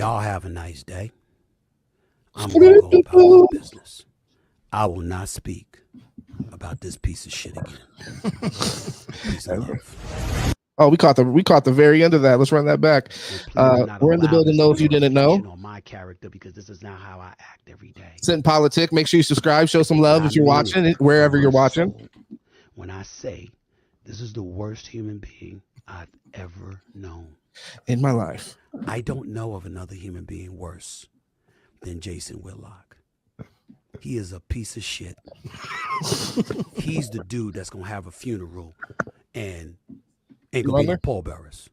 Y'all have a nice day. I'm going to go about my business. I will not speak about this piece of shit again. Peace and love. Oh, we caught the very end of that. Let's run that back. We're in the building, though, if you didn't know. On my character, because this is not how I act every day. Sit and Politic. Make sure you subscribe. Show some love if you're watching it, wherever you're watching. When I say this is the worst human being I've ever known in my life, I don't know of another human being worse than Jason Whitlock. He is a piece of shit. He's the dude that's gonna have a funeral and ain't gonna be no pallbearers.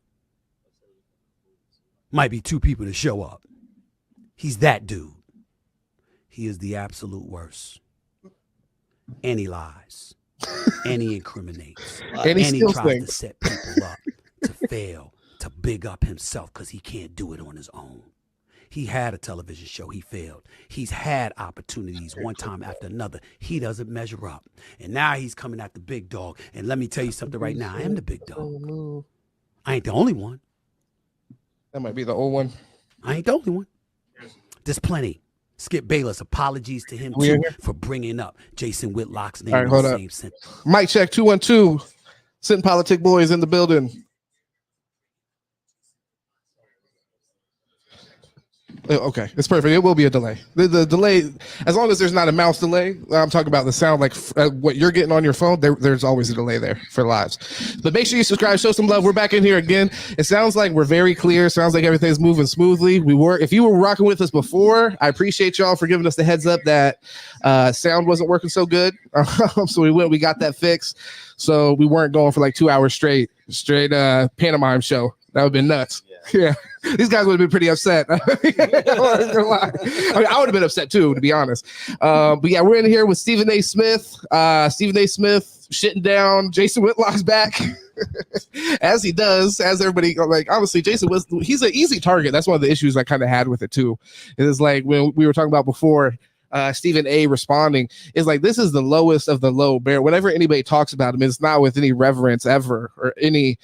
Might be 2 people to show up. He's that dude. He is the absolute worst. And he lies. And he incriminates. And he tries to set people up to fail, to big up himself because he can't do it on his own. He had a television show. He failed. He's had opportunities one time after another. He doesn't measure up. And now he's coming at the big dog. And let me tell you something right now. I am the big dog. I ain't the only one. That might be the old one. I ain't the only one. There's plenty. Skip Bayless, apologies to him too for bringing up Jason Whitlock's name in the same sentence. Mic check 212. Sit and Politic boys in the building. Okay, it's perfect. It will be a delay. The delay, as long as there's not a mouse delay, I'm talking about the sound, like what you're getting on your phone, there's always a delay there for lives. But make sure you subscribe, show some love. We're back in here again. It sounds like we're very clear. Sounds like everything's moving smoothly. If you were rocking with us before, I appreciate y'all for giving us the heads up that sound wasn't working so good. So we got that fixed. So we weren't going for like 2 hours straight pantomime show. That would have been nuts. Yeah. These guys would have been pretty upset. I would have been upset too, to be honest. But yeah, we're in here with Stephen A. Smith. Stephen A. Smith shitting down. Jason Whitlock's back. As he does, as everybody, like, obviously Jason was, he's an easy target. That's one of the issues I kind of had with it too. It is like when we were talking about before, Stephen A. responding is like, this is the lowest of the low bear. Whenever anybody talks about him, it's not with any reverence ever or any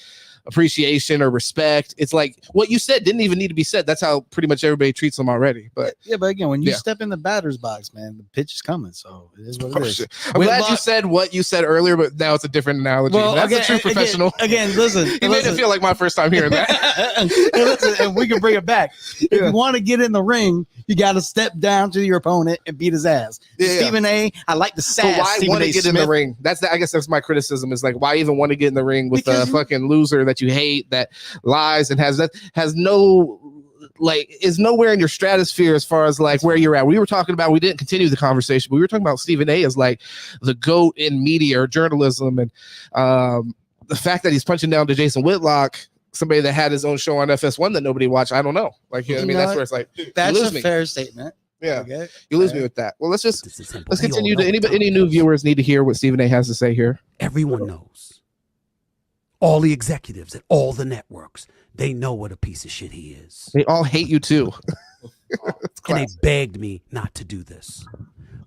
appreciation or respect. It's like what you said didn't even need to be said. That's how pretty much everybody treats them already. But but again, when you step in the batter's box, man, the pitch is coming. So it is what it is. I'm glad you said what you said earlier, but now it's a different analogy. Well, that's a true professional. Again, listen, he made it feel like my first time hearing that. And we can bring it back. If you want to get in the ring, you got to step down to your opponent and beat his ass. Stephen A. I like the sass. So why want to get in the ring? I guess that's my criticism. Is like, why even want to get in the ring with a fucking loser that you hate, that lies and has no, like, is nowhere in your stratosphere as far as like where you're at. We didn't continue the conversation, but we were talking about Stephen A. as like the GOAT in media or journalism, and the fact that he's punching down to Jason Whitlock, somebody that had his own show on FS1 that nobody watched. I don't know. Like, you know what I mean? That's where it's like, that's a fair statement. Yeah, okay. You lose me with that. Well, let's continue to any new viewers need to hear what Stephen A. has to say here. Everyone knows. All the executives at all the networks, they know what a piece of shit he is. They all hate you too. And they begged me not to do this.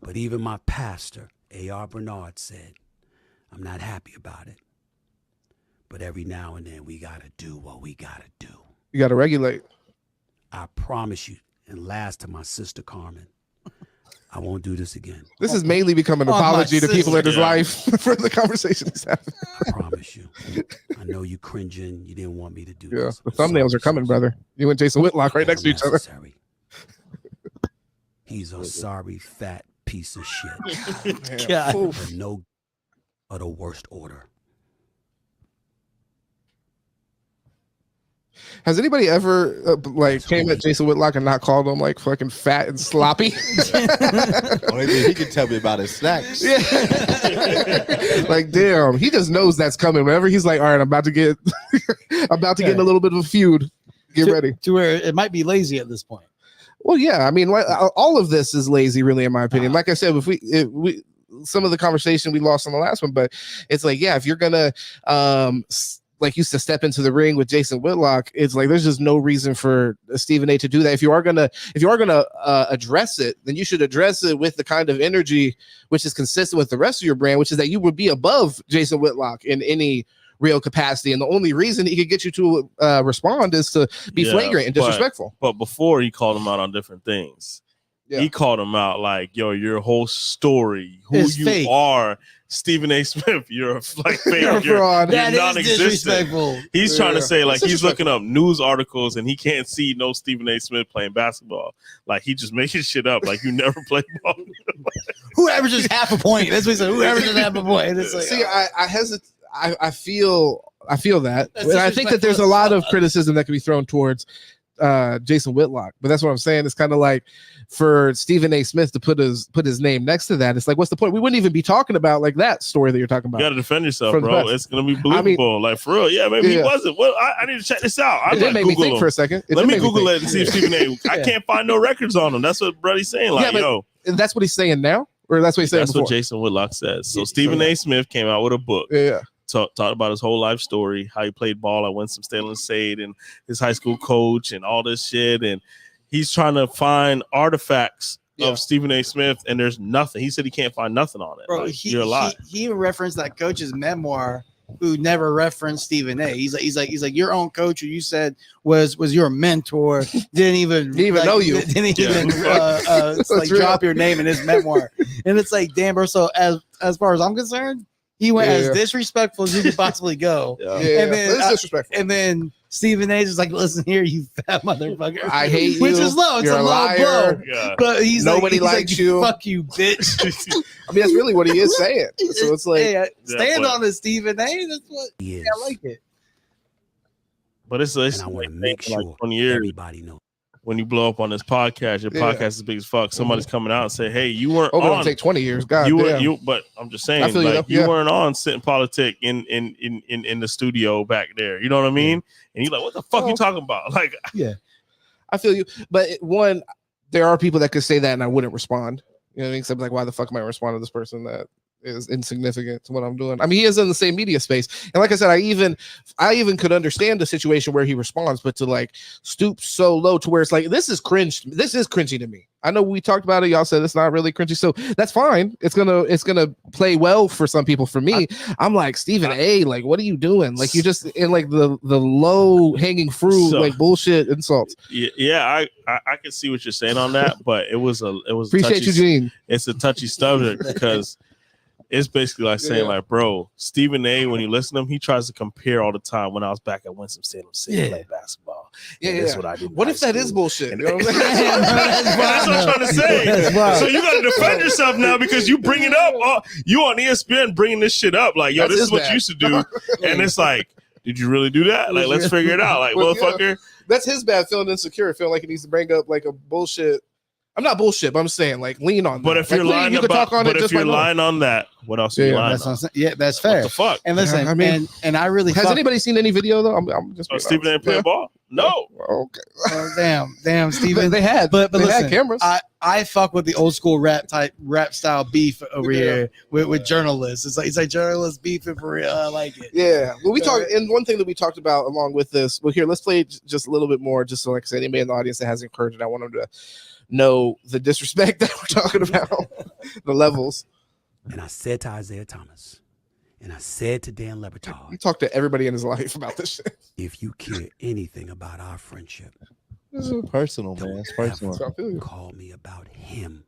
But even my pastor, A.R. Bernard, said, I'm not happy about it. But every now and then we got to do what we got to do. You got to regulate. I promise you, and last to my sister Carmen, I won't do this again. This has mainly become an apology to people in his life for the conversation he's having. I promise you. I know you cringing. You didn't want me to do this. The thumbnails are coming, brother. You and Jason Whitlock right next to each other. He's a sorry, fat piece of shit. No of the worst order. Has anybody ever came at Jason Whitlock and not called him like fucking fat and sloppy? Only thing he can tell me about his snacks. Yeah. Like, damn, he just knows that's coming. Whenever he's like, all right, I'm about to get in a little bit of a feud. Get ready. To where it might be lazy at this point. Well, yeah, I mean, all of this is lazy, really, in my opinion. Like I said, if we some of the conversation we lost on the last one, but it's like, yeah, if you're gonna like used to step into the ring with Jason Whitlock, it's like there's just no reason for Stephen A. to do that. If you are gonna address it, then you should address it with the kind of energy which is consistent with the rest of your brand, which is that you would be above Jason Whitlock in any real capacity. And the only reason he could get you to respond is to be flagrant and disrespectful. But before, he called him out on different things. Yeah. He called him out like, yo, your whole story, who it's you fake. Are, Stephen A. Smith, you're like fake. You're non-existent. He's trying to say like he's looking up news articles and he can't see no Stephen A. Smith playing basketball. Like he just making shit up. Like you never played ball. Who averages half a point? That's what he said. Who averages half a point? It's like, see, I hesitate. I feel that. And I think that there's a lot of criticism that can be thrown towards Jason Whitlock, but that's what I'm saying. It's kind of like for Stephen A. Smith to put his name next to that. It's like, what's the point? We wouldn't even be talking about like that story that you're talking about. You got to defend yourself, bro. It's gonna be believable. Like for real, yeah. Maybe he wasn't. Well, I need to check this out. I made me think for a second. Let me Google it and see if Stephen A. I can't find no records on him. That's what Brody's saying. Like, yo, that's what he's saying now, or that's what he's saying. That's before? What Jason Whitlock says. So Stephen A. Smith came out with a book. Yeah. Talked about his whole life story, how he played ball at Winston-Salem State and his high school coach and all this shit. And he's trying to find artifacts of Stephen A. Smith, and there's nothing. He said he can't find nothing on it. Bro, you're a lot. He even referenced that coach's memoir who never referenced Stephen A. He's like your own coach who you said was your mentor didn't even know you. Didn't even like drop your name in his memoir. And it's like, damn, bro. So as far as I'm concerned, he went as disrespectful as you could possibly go. And then disrespectful. And then Stephen A. is like, listen here, you fat motherfucker. I hate you. Which is low. It's You're a low blow. Yeah. But nobody likes you. Fuck you, bitch. I mean, that's really what he is saying. So it's like, stand on it, Stephen A. That's what I like it. But it's and I want to make sure like 20 years. Everybody knows. When you blow up on this podcast, your podcast is big as fuck. Somebody's coming out and say, "Hey, you weren't on." It'll take 20 years. God, but I'm just saying, like you weren't on Sit and Politic in the studio back there. You know what I mean? And you're like, "What the fuck you talking about?" Like, I feel you. But one, there are people that could say that, and I wouldn't respond. You know what I mean? So I'm like, why the fuck am I responding to this person that is insignificant to what I'm doing? I mean, he is in the same media space, and like I said, I even could understand the situation where he responds, but to like stoop so low to where it's like, this is cringe. This is cringy to me. I know we talked about it. Y'all said it's not really cringy, so that's fine. It's gonna play well for some people. For me, I'm like, Stephen A. Like, what are you doing? Like, you just in like the low hanging fruit, like bullshit insults. Yeah, I can see what you're saying on that, but it was appreciate you, Gene. It's a touchy subject because it's basically like saying, like, bro, Stephen A., when you listen to him, he tries to compare all the time. When I was back at Winston-Salem State playing basketball. That's what I did. What if that is bullshit? You know what I'm saying? That's what I'm trying to say. So you got to defend yourself now because you bring it up. You on ESPN bringing this shit up. Like, yo, this is what you used to do. And it's like, did you really do that? Like, let's figure it out. Like, motherfucker. That's his bad, feeling insecure, feeling like he needs to bring up like a bullshit. I'm not bullshit, but I'm saying like lean on that. But if you're lying lying on that, what else are you lying on? That's fair. What the fuck? And listen, I mean, and I really has anybody seen any video though? I'm just Stephen A. playing ball? No. Okay. Damn, Stephen. They had listen, had cameras. I fuck with the old school rap style beef over here with journalists. It's like journalists beefing for real. I like it. Yeah. Well, we talked, and one thing that we talked about along with this. Well, here, let's play just a little bit more, just so like I said, anybody in the audience that hasn't heard it, I want them to know the disrespect that we're talking about, the levels. And I said to Isaiah Thomas, and I said to Dan Le Batard, he talked to everybody in his life about this shit. If you care anything about our friendship, this is personal, man. It's personal. Call me about him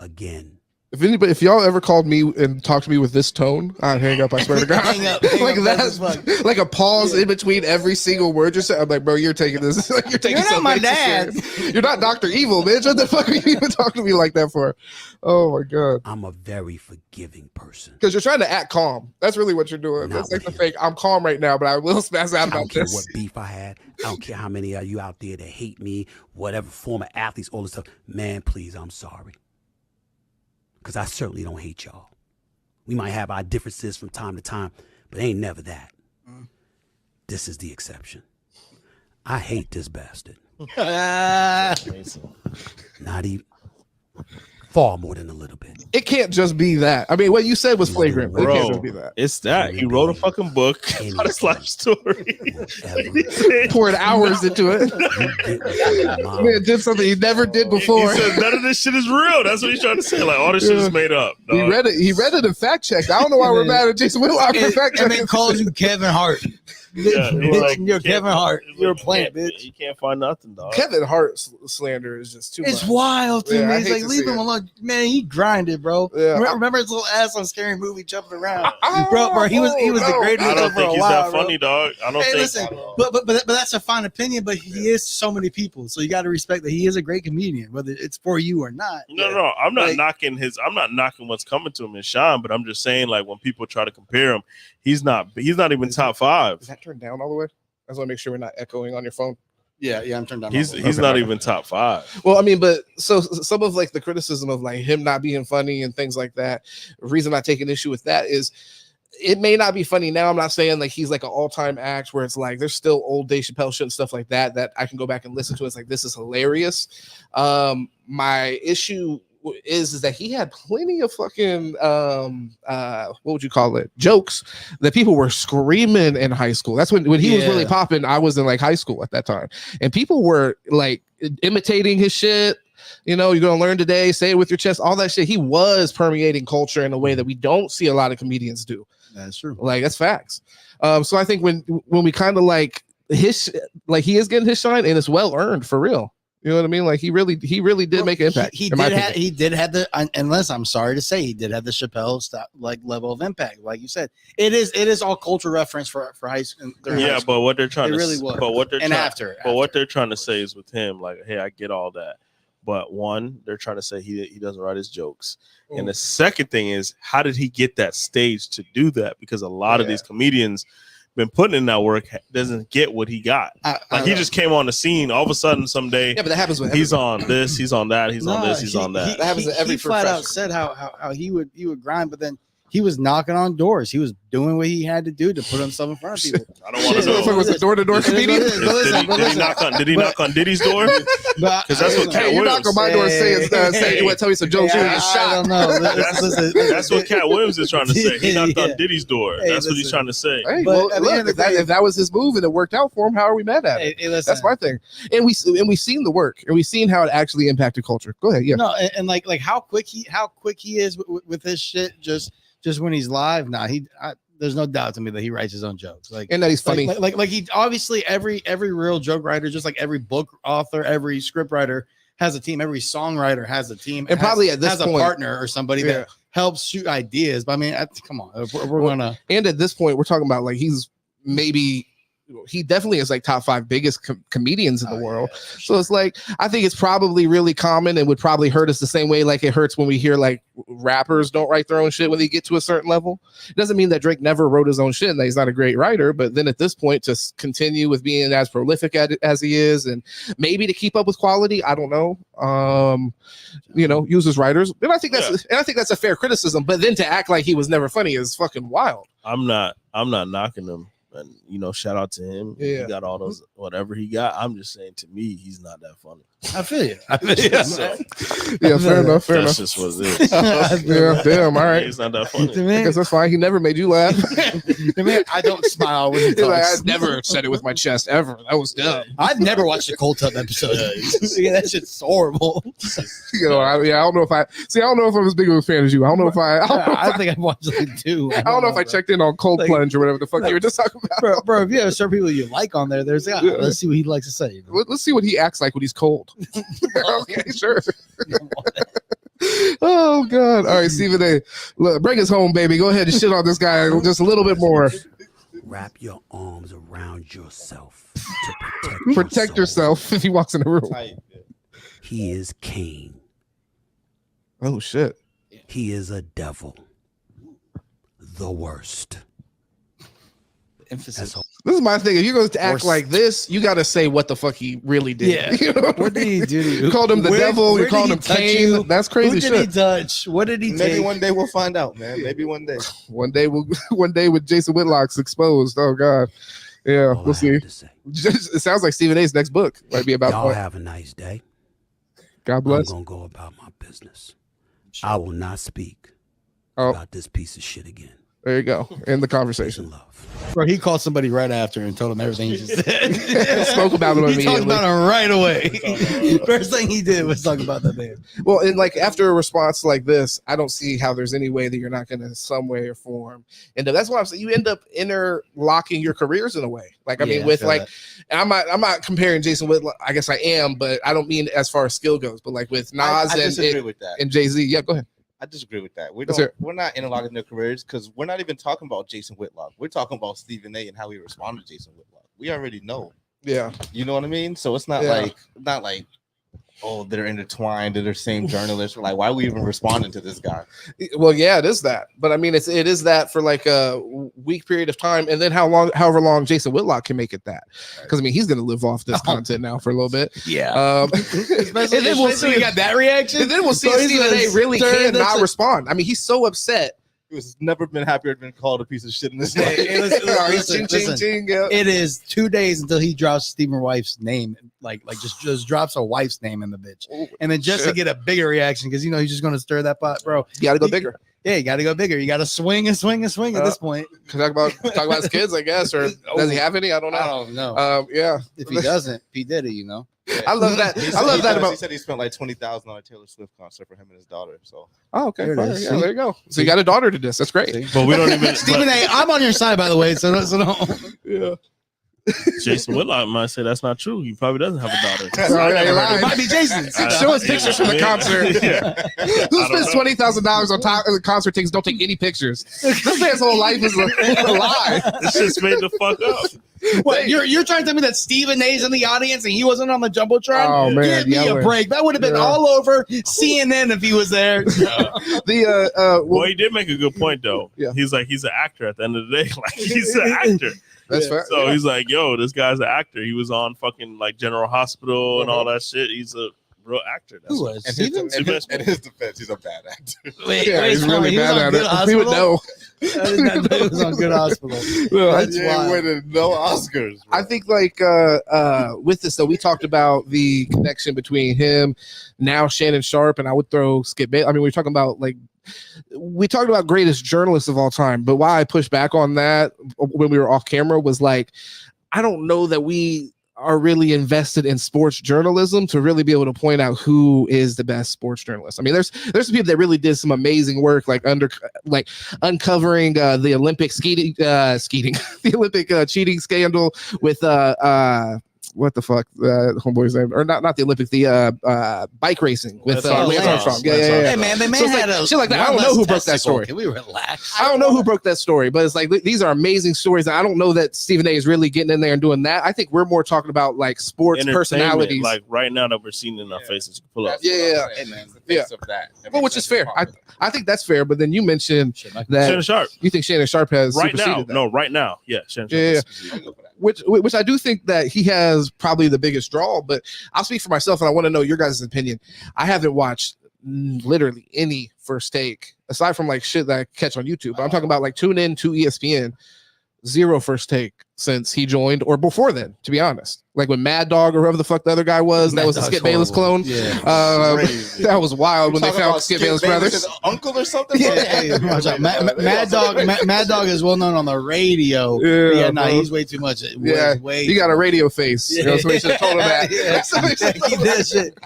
again. If y'all ever called me and talked to me with this tone, I'd hang up. I swear to God, hang up, like that, like a pause in between every single word you're saying. I'm like, bro, you're taking this. Like, you're not my dad. You're not Dr. Evil, bitch. What the fuck are you even talking to me like that for? Oh my God. I'm a very forgiving person. Because you're trying to act calm. That's really what you're doing. That's like the fake. I'm calm right now, but I will spaz out about this. I don't care what beef I had. I don't care how many of you out there that hate me, whatever, former athletes, all this stuff. Man, please, I'm sorry. Because I certainly don't hate y'all. We might have our differences from time to time, but ain't never that. This is the exception. I hate this bastard. Not even. far more than a little bit. It can't just be that. I mean, what you said was flagrant, but it can't just be that. It's that. He wrote a fucking book about his life story. Poured hours into it. Man did something he never did before. He said none of this shit is real. That's what he's trying to say. Like, all this shit is made up. Dog. He read it and fact checked. I don't know why we're mad at Jason Whitlock for fact checking. And then calls you Kevin Hart. Yeah, you're Kevin Hart. You're a plant, bitch. You can't find nothing, dog. Kevin Hart slander is just too much. It's wild to me. He's like, leave him it. alone. Man, he grinded, bro. Yeah. Remember his little ass on Scary Movie jumping around? Bro, he was the greatest. I don't think he's that funny, dog. I don't think. Listen, but that's a fine opinion. But he is so many people, so you got to respect that he is a great comedian, whether it's for you or not. No. I'm not knocking I'm not knocking what's coming to him in Shine, but I'm just saying, like, when people try to compare him, he's not even top 5. Is that turned down all the way? I just want to make sure we're not echoing on your phone. Yeah, I'm turned down. He's not even top 5. Well, I mean, but so some of like the criticism of like him not being funny and things like that. The reason I take an issue with that is it may not be funny now. I'm not saying like he's like an all-time act where it's like there's still old Dave Chappelle shit and stuff like that I can go back and listen to. It's like this is hilarious. My issue is that he had plenty of fucking what would you call it, jokes that people were screaming in high school. That's when he was really popping. I was in like high school at that time, and people were like imitating his shit. You know, you're gonna learn today, say it with your chest, all that shit. He was permeating culture in a way that we don't see a lot of comedians do. That's true. Like, that's facts. So I think when we kind of like he is getting his shine, and it's well earned for real. You know what I mean? Like he really did make an impact. He did have the, unless I'm sorry to say, he did have the Chappelle like level of impact. Like you said, it is all culture reference for high school. Yeah, but what they're trying to really was. But what they're what they're trying to say is with him, like, hey, I get all that, but one, they're trying to say he doesn't write his jokes, and the second thing is, how did he get that stage to do that? Because a lot of these comedians been putting in that work doesn't get what he got. He just came on the scene all of a sudden someday. Yeah, but that happens with he's on this, he's on that, he's on this, he's on that. That happens to every flat out said how he would grind, but then he was knocking on doors. He was doing what he had to do to put himself in front of people. I don't want to know. Was a door-to-door comedian? Did he knock on Diddy's door? Because that's what Cat Williams. You knock on my door and say you want to tell me some jokes. You're shot. I don't know. That's what Cat Williams is trying to say. He knocked on Diddy's door. That's what he's trying to say. Hey, well, look, if that was his move and it worked out for him, how are we mad at it? That's my thing. And we've seen the work, and we've seen how it actually impacted culture. Go ahead. Yeah. No, and like how quick he is with his shit. Just when he's live, there's no doubt to me that he writes his own jokes. Like, and that he's funny. Like he obviously every real joke writer, just like every book author, every script writer has a team. Every songwriter has a team, and probably at this has point, a partner or somebody that helps shoot ideas. But I mean, come on, we're gonna. And at this point, we're talking about like he definitely is like top 5 biggest comedians in the world. Yeah, sure. So it's like, I think it's probably really common and would probably hurt us the same way like it hurts when we hear like rappers don't write their own shit when they get to a certain level. It doesn't mean that Drake never wrote his own shit and that he's not a great writer, but then at this point to continue with being as prolific as he is, and maybe to keep up with quality, I don't know. Use his writers. And I think that's a fair criticism, but then to act like he was never funny is fucking wild. I'm not knocking him. And shout out to him. Yeah. He got all those whatever he got. I'm just saying, to me, he's not that funny. I feel you. Fair enough. That's just what it is. Yeah, damn. All right. He's not that funny. I guess that's fine. He never made you laugh. I don't smile when he talks. Like, I never said it with my chest ever. That was dumb. I've never watched a Cold Tub episode. That shit's horrible. I don't know if I'm as big of a fan as you. I don't know if I think I've watched like 2. I don't know if I checked in on Cold Plunge or whatever the fuck you were just talking about. Bro, if you have certain people you like on there, let's see what he likes to say. Let's see what he acts like when he's cold. Okay, sure. Oh God! All right, Stephen A. Look, bring us home, baby. Go ahead and shit on this guy just a little bit more. Wrap your arms around yourself to protect yourself if he walks in the room. He is king. Oh shit! He is a devil. The worst. Emphasis. This is my thing. If you're going to act like this, you got to say what the fuck he really did. Yeah. You know what did he do to you? You called him the devil. You called him Cain. That's crazy. Who did he touch? What did he Maybe take? one day we'll find out, man. Maybe one day. One day with Jason Whitlock's exposed. Oh God. Yeah, we'll see. It sounds like Stephen A's next book might be about. Y'all have a nice day. God bless. I'm gonna go about my business. I will not speak about this piece of shit again. There you go. End the conversation. Love. Bro, he called somebody right after and told him everything he just said. Spoke about him immediately. He talked about him right away. First thing he did was talk about that man. Well, and like after a response like this, I don't see how there's any way that you're not going to some way or form. And that's why I'm saying you end up interlocking your careers in a way. Like, I mean, with like, I'm not comparing Jason Whitlock. I guess I am, but I don't mean as far as skill goes, but like with Nas and Jay-Z. Yeah, go ahead. I disagree with that. We're not interlocking their careers because we're not even talking about Jason Whitlock. We're talking about Stephen A. and how he responded to Jason Whitlock. We already know. Yeah. You know what I mean? So it's not like oh, they're intertwined, they're the same journalists. We're like, why are we even responding to this guy? Well, yeah, it is that. But I mean, it is that for like a week period of time, and then however long Jason Whitlock can make it that. Because I mean, he's gonna live off this content now for a little bit. Yeah. And then we'll see. We got that reaction. And then we'll see if Stephen A. really cannot respond. I mean, he's so upset. He was never been happier than called a piece of shit in this life. Listen, it is 2 days until he drops Stephen's wife's name, like just drops a wife's name in the bitch, and then just to get a bigger reaction because he's just gonna stir that pot, bro. You gotta go bigger. Yeah, you gotta go bigger. You gotta swing at this point. Talk about his kids, I guess, or does he have any? I don't know. Yeah, if he doesn't, P Diddy, I love that. I love that about. He said he spent like $20,000 on a Taylor Swift concert for him and his daughter. So, okay, yeah, there you go. So you got a daughter to this. That's great. But we don't even. Stephen A. I'm on your side, by the way. So don't. Yeah. Jason Whitlock might say that's not true. He probably doesn't have a daughter. It might be Jason. Show us pictures from the concert. Who spends $20,000 on concert tickets? Don't take any pictures. This man's whole life is a lie. This shit's made the fuck up. What you're trying to tell me that Stephen A's in the audience and he wasn't on the jumbotron? Oh man, give me a break. That would have been all over CNN if he was there. Well, he did make a good point though. Yeah. He's an actor at the end of the day. Like he's an actor. That's fair. So he's like, yo, this guy's an actor. He was on fucking like General Hospital and all that shit. He's a real actor. Who was? In his defense, he's a bad actor. Wait, he's really bad at it. We would know. I did not know he was on Good Hospital. That's why winning no Oscars. Bro. I think like with this though, we talked about the connection between him, now Shannon Sharpe, and I would throw Skip Bayless. I mean, we're talking about we talked about greatest journalists of all time, but why I pushed back on that when we were off camera was like, I don't know that we are really invested in sports journalism to really be able to point out who is the best sports journalist. I mean, there's some people that really did some amazing work, like uncovering the Olympic the Olympic cheating scandal with what the fuck, homeboy's name, or not the Olympic, the bike racing with Lance Armstrong. Yeah. Hey man, the man had a shit like that. I don't know who broke that story. Can we relax? I don't know who broke that story, but it's like these are amazing stories. I don't know that Stephen A. is really getting in there and doing that. I think we're more talking about like sports personalities, like right now that we're seeing in our faces. Pull up. Yeah. Well, which is fair. I think that's fair. But then you mentioned that Shannon Sharpe. You think Shannon Sharpe has right now? That. No, right now. Yeah, Shannon Sharpe. Yeah. Which I do think that he has probably the biggest draw, but I'll speak for myself and I want to know your guys' opinion. I haven't watched literally any First Take aside from like shit that I catch on YouTube. But I'm talking about like tune in to ESPN, zero First Take since he joined or before then, to be honest. Like when Mad Dog or whoever the fuck the other guy was, that was a Skip Bayless clone. Yeah. That was wild when they found Skip Bayless brothers. Uncle or something? Mad Dog is well known on the radio. Yeah, he's way too much. He got a radio face. You know, so we should have told him that. He did shit.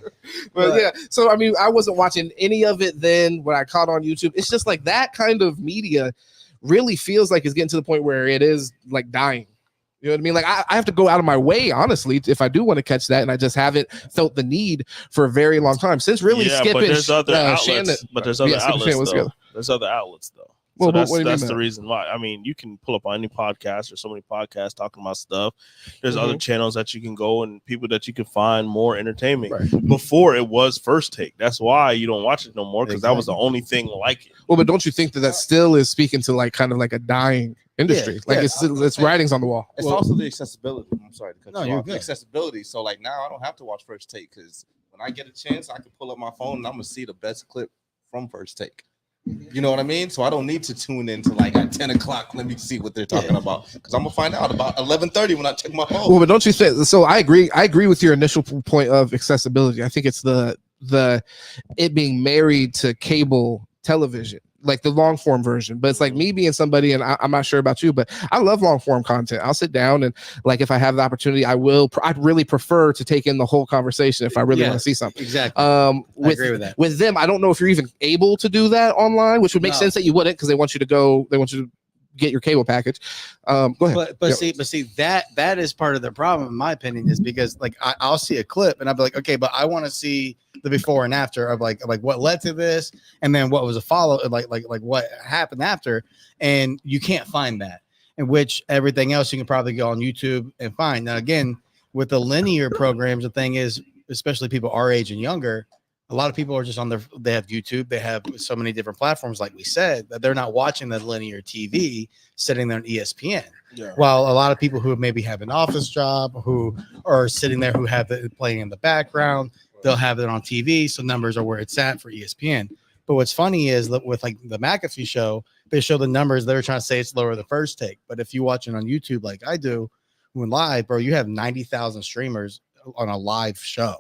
But yeah, so I mean, I wasn't watching any of it then when I caught on YouTube. It's just like that kind of media really feels like it's getting to the point where it is like dying. You know what I mean? Like I have to go out of my way, honestly, if I do want to catch that, and I just haven't felt the need for a very long time since really skipping. But there's other outlets. There's other outlets though. Well, so that's the reason why. I mean, you can pull up on any podcast. There's so many podcasts talking about stuff. There's other channels that you can go and people that you can find more entertainment. Right. Before it was First Take. That's why you don't watch it no more because that was the only thing like it. Well, but don't you think that still is speaking to like kind of like a dying industry? It's writings on the wall. It's also the accessibility. I'm sorry to cut you off. The accessibility. So like now I don't have to watch First Take because when I get a chance, I can pull up my phone and I'm gonna see the best clip from First Take. You know what I mean? So I don't need to tune into like at 10 o'clock. Let me see what they're talking about because I'm gonna find out about 11:30 when I check my phone. Well, but don't you think? So I agree with your initial point of accessibility. I think it's the it being married to cable television, like the long form version. But it's like me being somebody, and I'm not sure about you, but I love long form content. I'll sit down and like if I have the opportunity, I'd really prefer to take in the whole conversation if I really want to see something. Exactly. I agree with that. With them, I don't know if you're even able to do that online, which would make sense that you wouldn't, because they want you to get your cable package. Go ahead. But see that is part of the problem, in my opinion, is because like I'll see a clip and I'll be like, okay, but I want to see the before and after of like what led to this, and then what was a follow, like what happened after, and you can't find that. In which everything else you can probably go on YouTube and find. Now again, with the linear programs, the thing is, especially people our age and younger, a lot of people are just they have YouTube, they have so many different platforms, like we said, that they're not watching the linear TV sitting there on ESPN. Yeah. While a lot of people who maybe have an office job, who are sitting there, who have it playing in the background, they'll have it on TV. So numbers are where it's at for ESPN. But what's funny is that with like the McAfee show, they show the numbers. They're trying to say it's lower the first take. But if you watch it on YouTube, like I do, when live, bro, you have 90,000 streamers on a live show,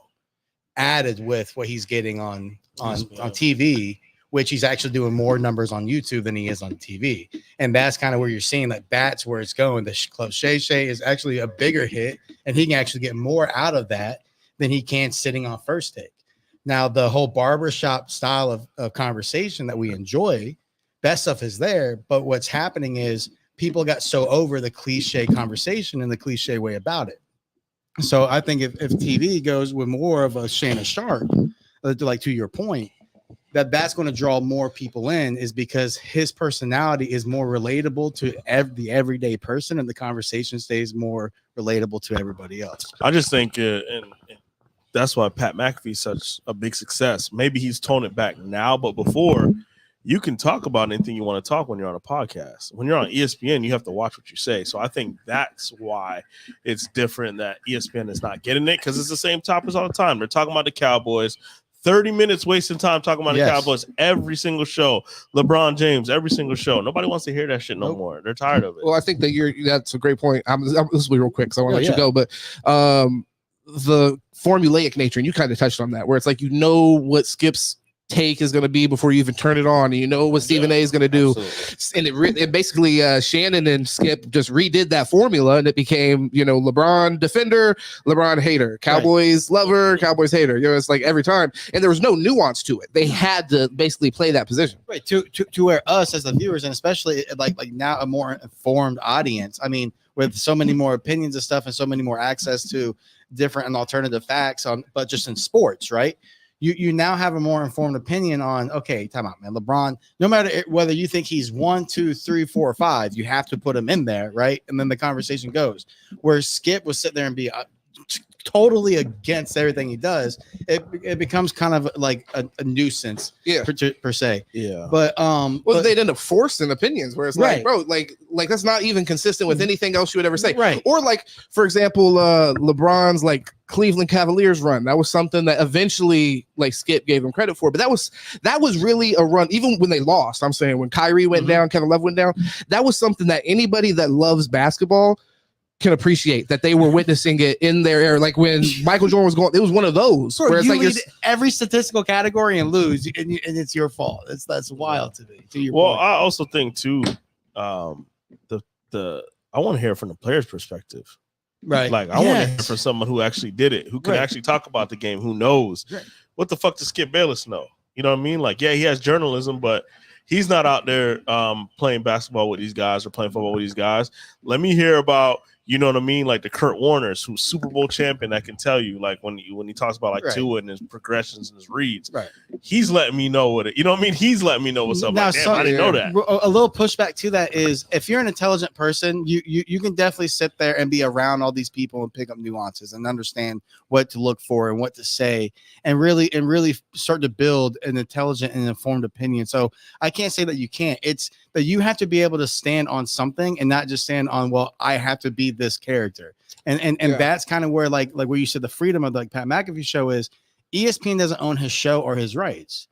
added with what he's getting on TV, which he's actually doing more numbers on YouTube than he is on TV. And that's kind of where you're seeing that that's where it's going. The Club Shay Shay is actually a bigger hit, and he can actually get more out of that than he can sitting on First Take. Now, the whole barbershop style of conversation that we enjoy, that stuff is there. But what's happening is people got so over the cliche conversation and the cliche way about it. So I think if TV goes with more of a Shannon Sharp, like to your point, that's going to draw more people in, is because his personality is more relatable to the everyday person, and the conversation stays more relatable to everybody else. I just think, and that's why Pat McAfee's such a big success. Maybe he's toned it back now, but before, you can talk about anything you want to talk when you're on a podcast. When you're on ESPN, you have to watch what you say. So I think that's why it's different that ESPN is not getting it, because it's the same topics all the time. They're talking about the Cowboys, 30 minutes wasting time talking about the Cowboys every single show. LeBron James, every single show. Nobody wants to hear that shit no more. They're tired of it. Well, I think that that's a great point. This will be real quick because I want to let you go, but the formulaic nature, and you kind of touched on that, where it's like what Skip's take is going to be before you even turn it on, and what Stephen A is going to do. Absolutely. And it basically Shannon and Skip just redid that formula, and it became LeBron defender, LeBron hater, Cowboys lover, Cowboys hater. It's like every time, and there was no nuance to it. They had to basically play that position, right? To where us as the viewers, and especially like now a more informed audience, I mean, with so many more opinions and stuff, and so many more access to different and alternative facts but just in sports, right? You now have a more informed opinion on, okay, time out, man. LeBron, no matter whether you think he's 1, 2, 3, 4, or 5, you have to put him in there, right? And then the conversation goes. Where Skip will sit there and be totally against everything he does, it becomes kind of like a nuisance, per se. Yeah. But they'd end up forcing opinions where it's like, bro, like that's not even consistent with anything else you would ever say. Right. Or like, for example, LeBron's like Cleveland Cavaliers run. That was something that eventually like Skip gave him credit for. But that was really a run, even when they lost. I'm saying when Kyrie went down, Kevin Love went down, that was something that anybody that loves basketball can appreciate, that they were witnessing it in their era. Like when Michael Jordan was going, it was one of those where it's like lead every statistical category and lose, and it's your fault. That's wild to me. To your point. I also think too, I want to hear from the player's perspective. Right. Like I want to hear from someone who actually did it, who can actually talk about the game, who knows. Right. What the fuck does Skip Bayless know? You know what I mean? Like, he has journalism, but he's not out there playing basketball with these guys or playing football with these guys. Let me hear about, you know what I mean, like the Kurt Warners, who's Super Bowl champion, that can tell you, like when he talks about like Tua and his progressions and his reads, he's letting me know what it, you know what I mean? He's letting me know what's up. Now, like, damn, I didn't know that. A little pushback to that is, if you're an intelligent person, you can definitely sit there and be around all these people and pick up nuances and understand what to look for and what to say, and really start to build an intelligent and informed opinion. So I can't say that you can't. It's that you have to be able to stand on something and not just stand on, well, I have to be this character. And that's kind of where like where you said the freedom of like Pat McAfee show is, ESPN doesn't own his show or his rights.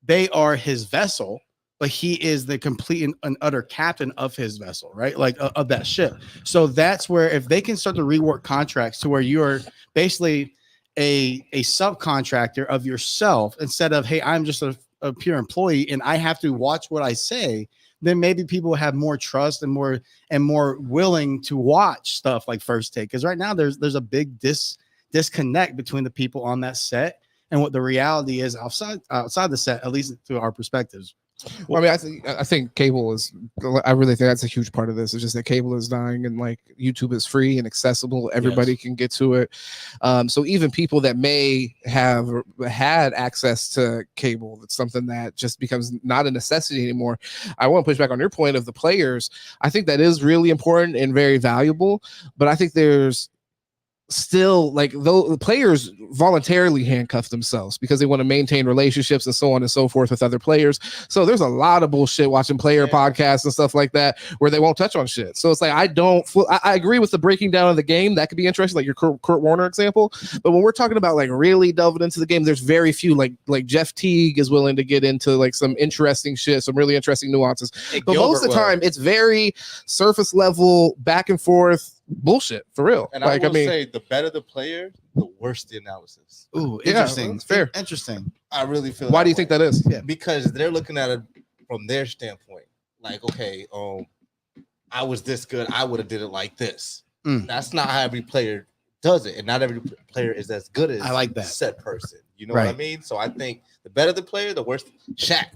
They are his vessel, but he is the complete and utter captain of his vessel, right? Like of that ship. So that's where, if they can start to rework contracts to where you're basically, a subcontractor of yourself instead of, hey, I'm just a pure employee and I have to watch what I say, then maybe people have more trust and more willing to watch stuff like First Take. Because right now there's a big disconnect between the people on that set and what the reality is outside the set, at least through our perspectives. Well, I mean, I think cable is. I really think that's a huge part of this. It's just that cable is dying, and like YouTube is free and accessible. Everybody can get to it. So even people that may have had access to cable, it's something that just becomes not a necessity anymore. I want to push back on your point of the players. I think that is really important and very valuable, but I think there's still like the players voluntarily handcuff themselves because they want to maintain relationships and so on and so forth with other players. So there's a lot of bullshit watching player podcasts and stuff like that where they won't touch on shit. So it's like I agree with the breaking down of the game. That could be interesting, like your Kurt Warner example. But when we're talking about like really delving into the game, there's very few like Jeff Teague is willing to get into like some interesting shit, some really interesting nuances. But most of the time, it's very surface level, back and forth bullshit for real. And I will say, the better the player, the worse the analysis. Ooh, interesting. It's fair. Interesting. I really feel. Why do you think that is? Yeah. Because they're looking at it from their standpoint. Like, okay, I was this good, I would have did it like this. That's not how every player does it, and not every player is as good as I like that said person. You know what I mean? So I think the better the player, the worse. Shaq.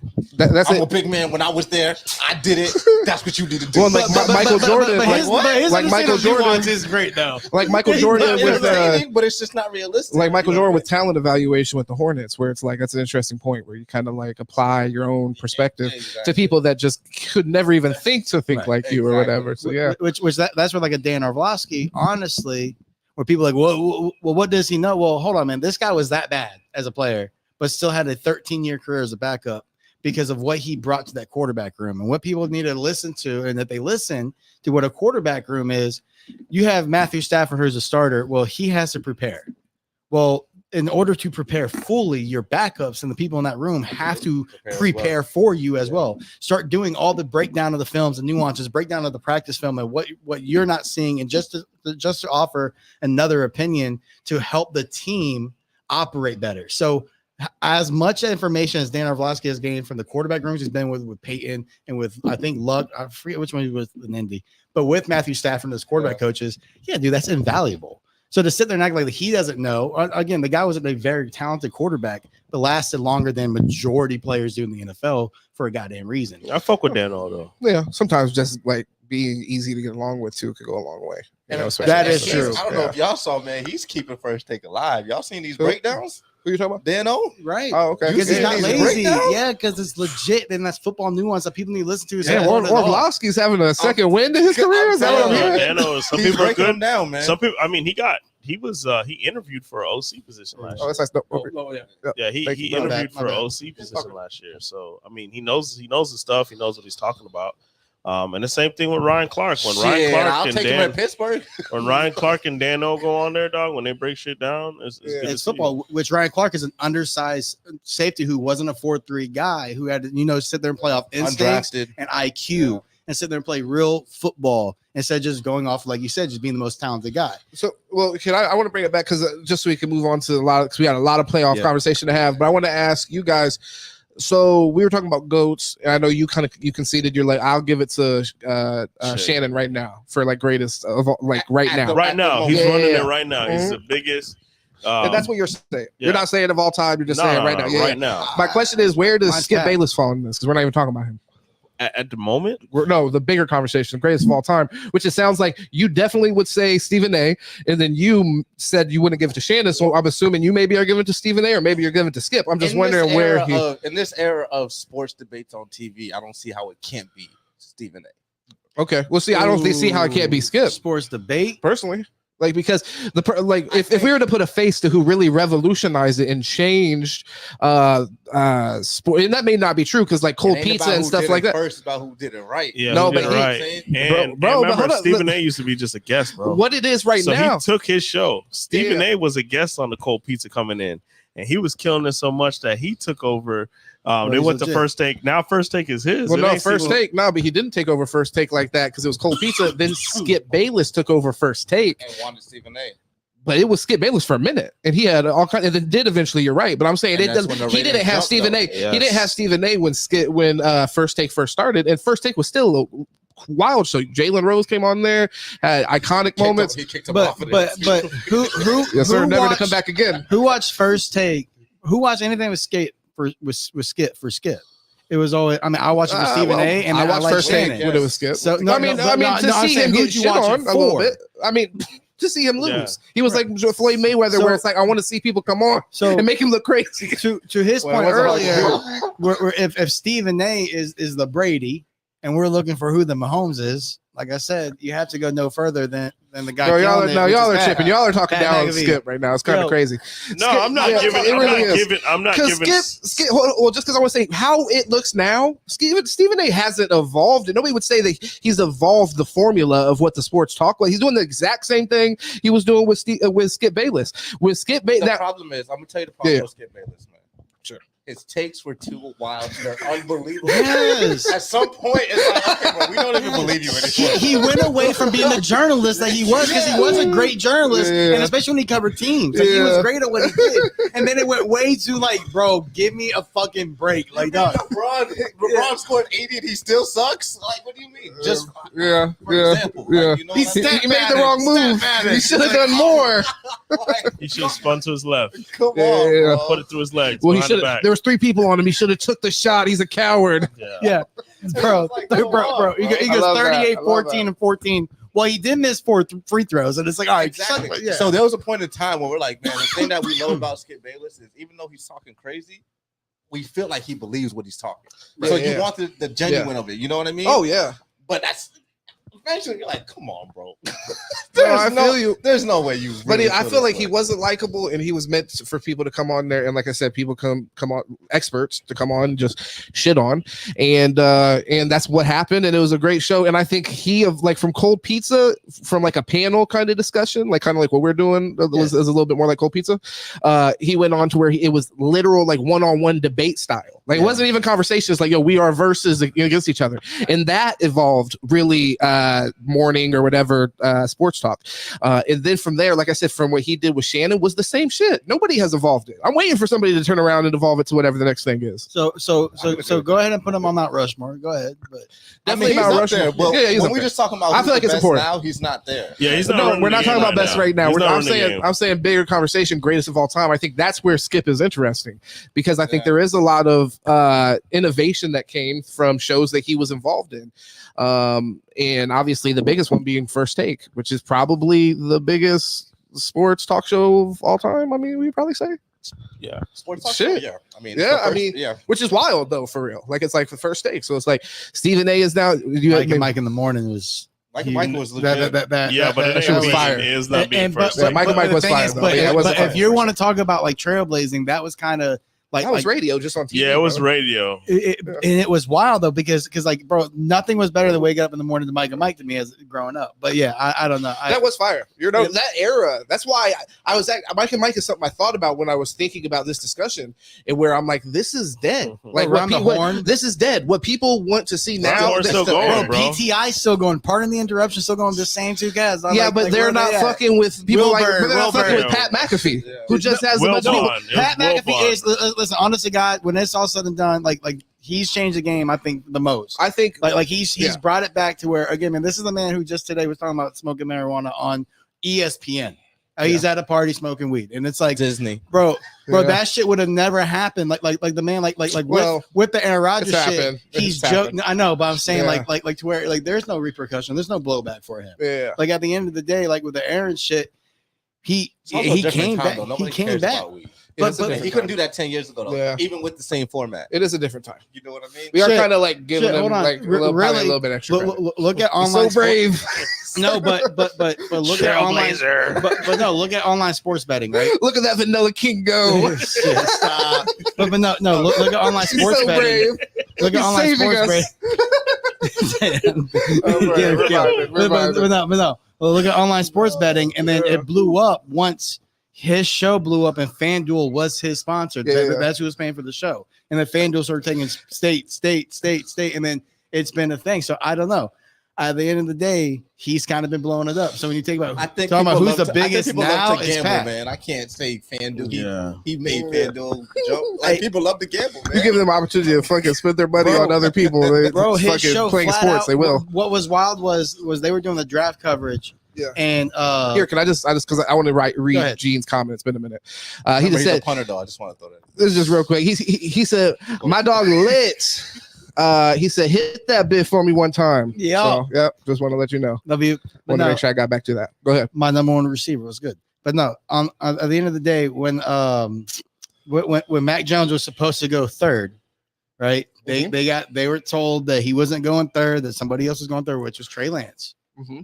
I'm a big man. When I was there, I did it. That's what you need to do. Well, like Michael Jordan, like Michael Jordan is great though. Like Michael Jordan with, but it's just not realistic. Like Michael Jordan with talent evaluation with the Hornets, where it's like that's an interesting point where you kind of like apply your own perspective to people that just could never even think like you or whatever. So which that's where like a Dan Orlovsky, honestly. Where people are like, well, what does he know? Well, hold on, man. This guy was that bad as a player, but still had a 13-year career as a backup because of what he brought to that quarterback room and what people need to listen to, and that they listen to what a quarterback room is. You have Matthew Stafford, who's a starter. Well, he has to prepare. Well, in order to prepare fully, your backups and the people in that room have to prepare for you as well. Start doing all the breakdown of the films and nuances, breakdown of the practice film and what you're not seeing, and just to offer another opinion to help the team operate better. So as much information as Dan Orlovsky has gained from the quarterback rooms, he's been with Peyton and with, I think, Luck. I forget which one he was in Indy, but with Matthew Stafford as quarterback coaches, dude, that's invaluable. So to sit there and act like he doesn't know, again, the guy was a very talented quarterback, but lasted longer than majority players do in the NFL for a goddamn reason. I fuck with Dan though. Yeah, sometimes just like being easy to get along with too could go a long way. You know, that is true. I don't know if y'all saw, man. He's keeping First Take alive. Y'all seen these breakdowns? Who you talking about? Dano? Right. Oh, okay. Because he's not lazy. Yeah, because it's legit, and that's football nuance that people need to listen to. Yeah, Orlovsky's having a second wind in his career. Is that what I'm hearing? Dano, some people are good down, man. Some people, I mean, he intervied for an OC position last year. Oh, that's nice. Yeah, he interviewed for an OC position last year. So I mean, he knows the stuff. He knows what he's talking about. And the same thing with Ryan Clark. When Ryan Clark and Dano go on there, dog, when they break shit down, it's football. Which Ryan Clark is an undersized safety who wasn't a 4-3 guy who had to, sit there and play off instincts and IQ and sit there and play real football instead of just going off, like you said, just being the most talented guy. So, well, I want to bring it back because just so we can move on to because we got a lot of playoff conversation to have. But I want to ask you guys. So we were talking about GOATs, and I know you conceded. You're like, I'll give it to Shannon right now for like greatest of all, like right now. Right now, he's running it right now. He's the biggest. And that's what you're saying. You're not saying of all time. You're just saying right now. Right now. My question is, where does Skip Bayless fall in this? Because we're not even talking about him. At the moment, the bigger conversation, greatest of all time, which it sounds like you definitely would say Stephen A, and then you said you wouldn't give it to Shannon, so I'm assuming you maybe are giving it to Stephen A, or maybe you're giving it to Skip. I'm just wondering where in this era of sports debates on TV, I don't see how it can't be Stephen A. Okay, well, see, I don't see how it can't be Skip. Sports debate, personally. Like, because if we were to put a face to who really revolutionized it and changed sport, and that may not be true because like cold pizza and stuff like that. First about who did it right. Yeah, no, but right. And remember, Stephen A used to be just a guest, bro. What it is right now? So he took his show. Stephen A was a guest on the cold pizza coming in, and he was killing it so much that he took over. They went to First Take. Now First Take is his. Well, no, First Take. No, but he didn't take over First Take like that because it was cold pizza. Then Skip Bayless took over First Take and wanted Stephen A. But it was Skip Bayless for a minute, and he had all kinds. And it did eventually. You're right, but I'm saying he didn't have Stephen A. Yes. He didn't have Stephen A. when First Take first started, and First Take was still wild. So Jalen Rose came on there, had iconic moments. He kicked him off of but who yes, sir, never to come back again. Who watched First Take? Who watched anything with Skip for Skip? It was always. I mean, I watched it with Stephen A. And I watched First Take when it was Skip. So to see him get shit on a little bit. I mean. To see him lose, he was like Floyd Mayweather, where it's like I want to see people come on and make him look crazy. To his point earlier, if Stephen A. is the Brady, and we're looking for who the Mahomes is, like I said, you have to go no further than the guy. Y'all are chipping. Y'all are talking down on Skip right now. It's kind of crazy. No, I'm not giving. I'm not giving. Skip. Well, just because I want to say how it looks now, Stephen A. hasn't evolved, and nobody would say that he's evolved the formula of what the sports talk like. He's doing the exact same thing he was doing with Skip Bayless. With Skip Bayless, the problem is, I'm gonna tell you the problem with Skip Bayless, man. Sure. His takes were too wild. They're unbelievable. Yes. At some point, it's like, okay, bro, we don't even believe you anymore. He went away from being the journalist that he was because he was a great journalist, and especially when he covered teams. Like, he was great at what he did. And then it went way too bro, give me a fucking break. Like, no. LeBron scored 80 and he still sucks? Like, what do you mean? Just for example. Like, you know he made the wrong move. He should have done more. He should have spun to his left. Come on, bro. Put it through his legs. Well, he should have. There was 3 people on him. He should have took the shot. He's a coward. Yeah. Bro. He goes 38, 14, and 14. Well, he did miss 4 free throws, and it's like, all right, exactly. Yeah. So there was a point in time where we're like, man, the thing that we love about Skip Bayless is even though he's talking crazy, we feel like he believes what he's talking. So you want the genuine of it. You know what I mean? Oh yeah. But that's eventually you're like, come on, bro. I feel you. There's no way you. Really I feel like he wasn't likable, and he was meant for people to come on there, and like I said, people come on, experts to come on, and just shit on, and that's what happened, and it was a great show. And I think from Cold Pizza, from like a panel kind of discussion, like kind of like what we're doing, was a little bit more like Cold Pizza. He went on to where it was literal like one-on-one debate style. Like it wasn't even conversations like, yo, we are versus against each other, and that evolved really. Morning or whatever sports talk, and then from there, like I said, from what he did with Shannon was the same shit. Nobody has evolved it. I'm waiting for somebody to turn around and evolve it to whatever the next thing is. So go ahead and put him on Mount Rushmore. Go ahead, but definitely Mount Rushmore. But when we're just talking about, I feel like it's important. Now he's not there. Yeah, he's not. No, we're not talking about best right now. I'm saying bigger conversation, greatest of all time. I think that's where Skip is interesting because I think there is a lot of innovation that came from shows that he was involved in. And obviously the biggest one being First Take, which is probably the biggest sports talk show of all time. I mean, we probably say, sports talk show. Yeah, which is wild though, for real. Like it's like the First Take, so it's like Stephen A. is now. Mike in the morning was. Mike was legit. That shit was fire. Is not being first. Mike was fire. But if you want to talk about like trailblazing, that was kind of. Like that was radio just on TV. Yeah, it was radio. And it was wild though because like bro, nothing was better than waking up in the morning to Mike and Mike to me as growing up. But yeah, I don't know. That was fire. That era. That's why I was at Mike and Mike is something I thought about when I was thinking about this discussion and where I'm like, this is dead. Like this is dead. What people want to see now. Still going, bro. PTI still going. Pardon the interruption. Still going. The same 2 guys. But they're not fucking with people they're not fucking with Pat McAfee, who just has a bunch of people. Pat McAfee is. Listen, honest to God, when it's all said and done, like he's changed the game. I think the most. I think like he's brought it back to where again, man. This is the man who just today was talking about smoking marijuana on ESPN. He's at a party smoking weed, and it's like Disney, bro. That shit would have never happened. Like the man, with the Aaron Rodgers shit. He's joking. I know, but I'm saying like to where like there's no repercussion, there's no blowback for him. Yeah. Like at the end of the day, like with the Aaron shit, he came back. He came back. But he couldn't do that 10 years ago, though, even with the same format. It is a different time. You know what I mean? We are kind of like giving him like a little bit extra. Look at online. So brave. No, but look at online. But no, look at online sports betting, right? Look at that Vanilla King go. Stop. But no. Look at online sports betting. Look at online sports betting. No. Look at online sports betting, and then it blew up once. His show blew up and FanDuel was his sponsor. That's who was paying for the show. And then FanDuel started taking state. And then it's been a thing. So I don't know. at the end of the day, he's kind of been blowing it up. So when you think about, I think talking about who's the to, biggest now, to gamble, man. I can't say FanDuel. He made FanDuel joke. Like people love to gamble, man. You give them opportunity to fucking spend their money on other people. Bro, his fucking show playing flat sports. Out, they will. What was wild was they were doing the draft coverage. Yeah. And here, can I just because I want to read Gene's comment. It's been a minute. He just said, punter though. I just want to throw that. This is just real quick. He said, my dog lit. He said, hit that bit for me one time. Yeah. So, yep. Just want to let you know. Love you. Want to make sure I got back to that. Go ahead. My number one receiver was good, but no. At the end of the day, when Mac Jones was supposed to go third, right? They were told that he wasn't going third, that somebody else was going third, which was Trey Lance. Mm-hmm.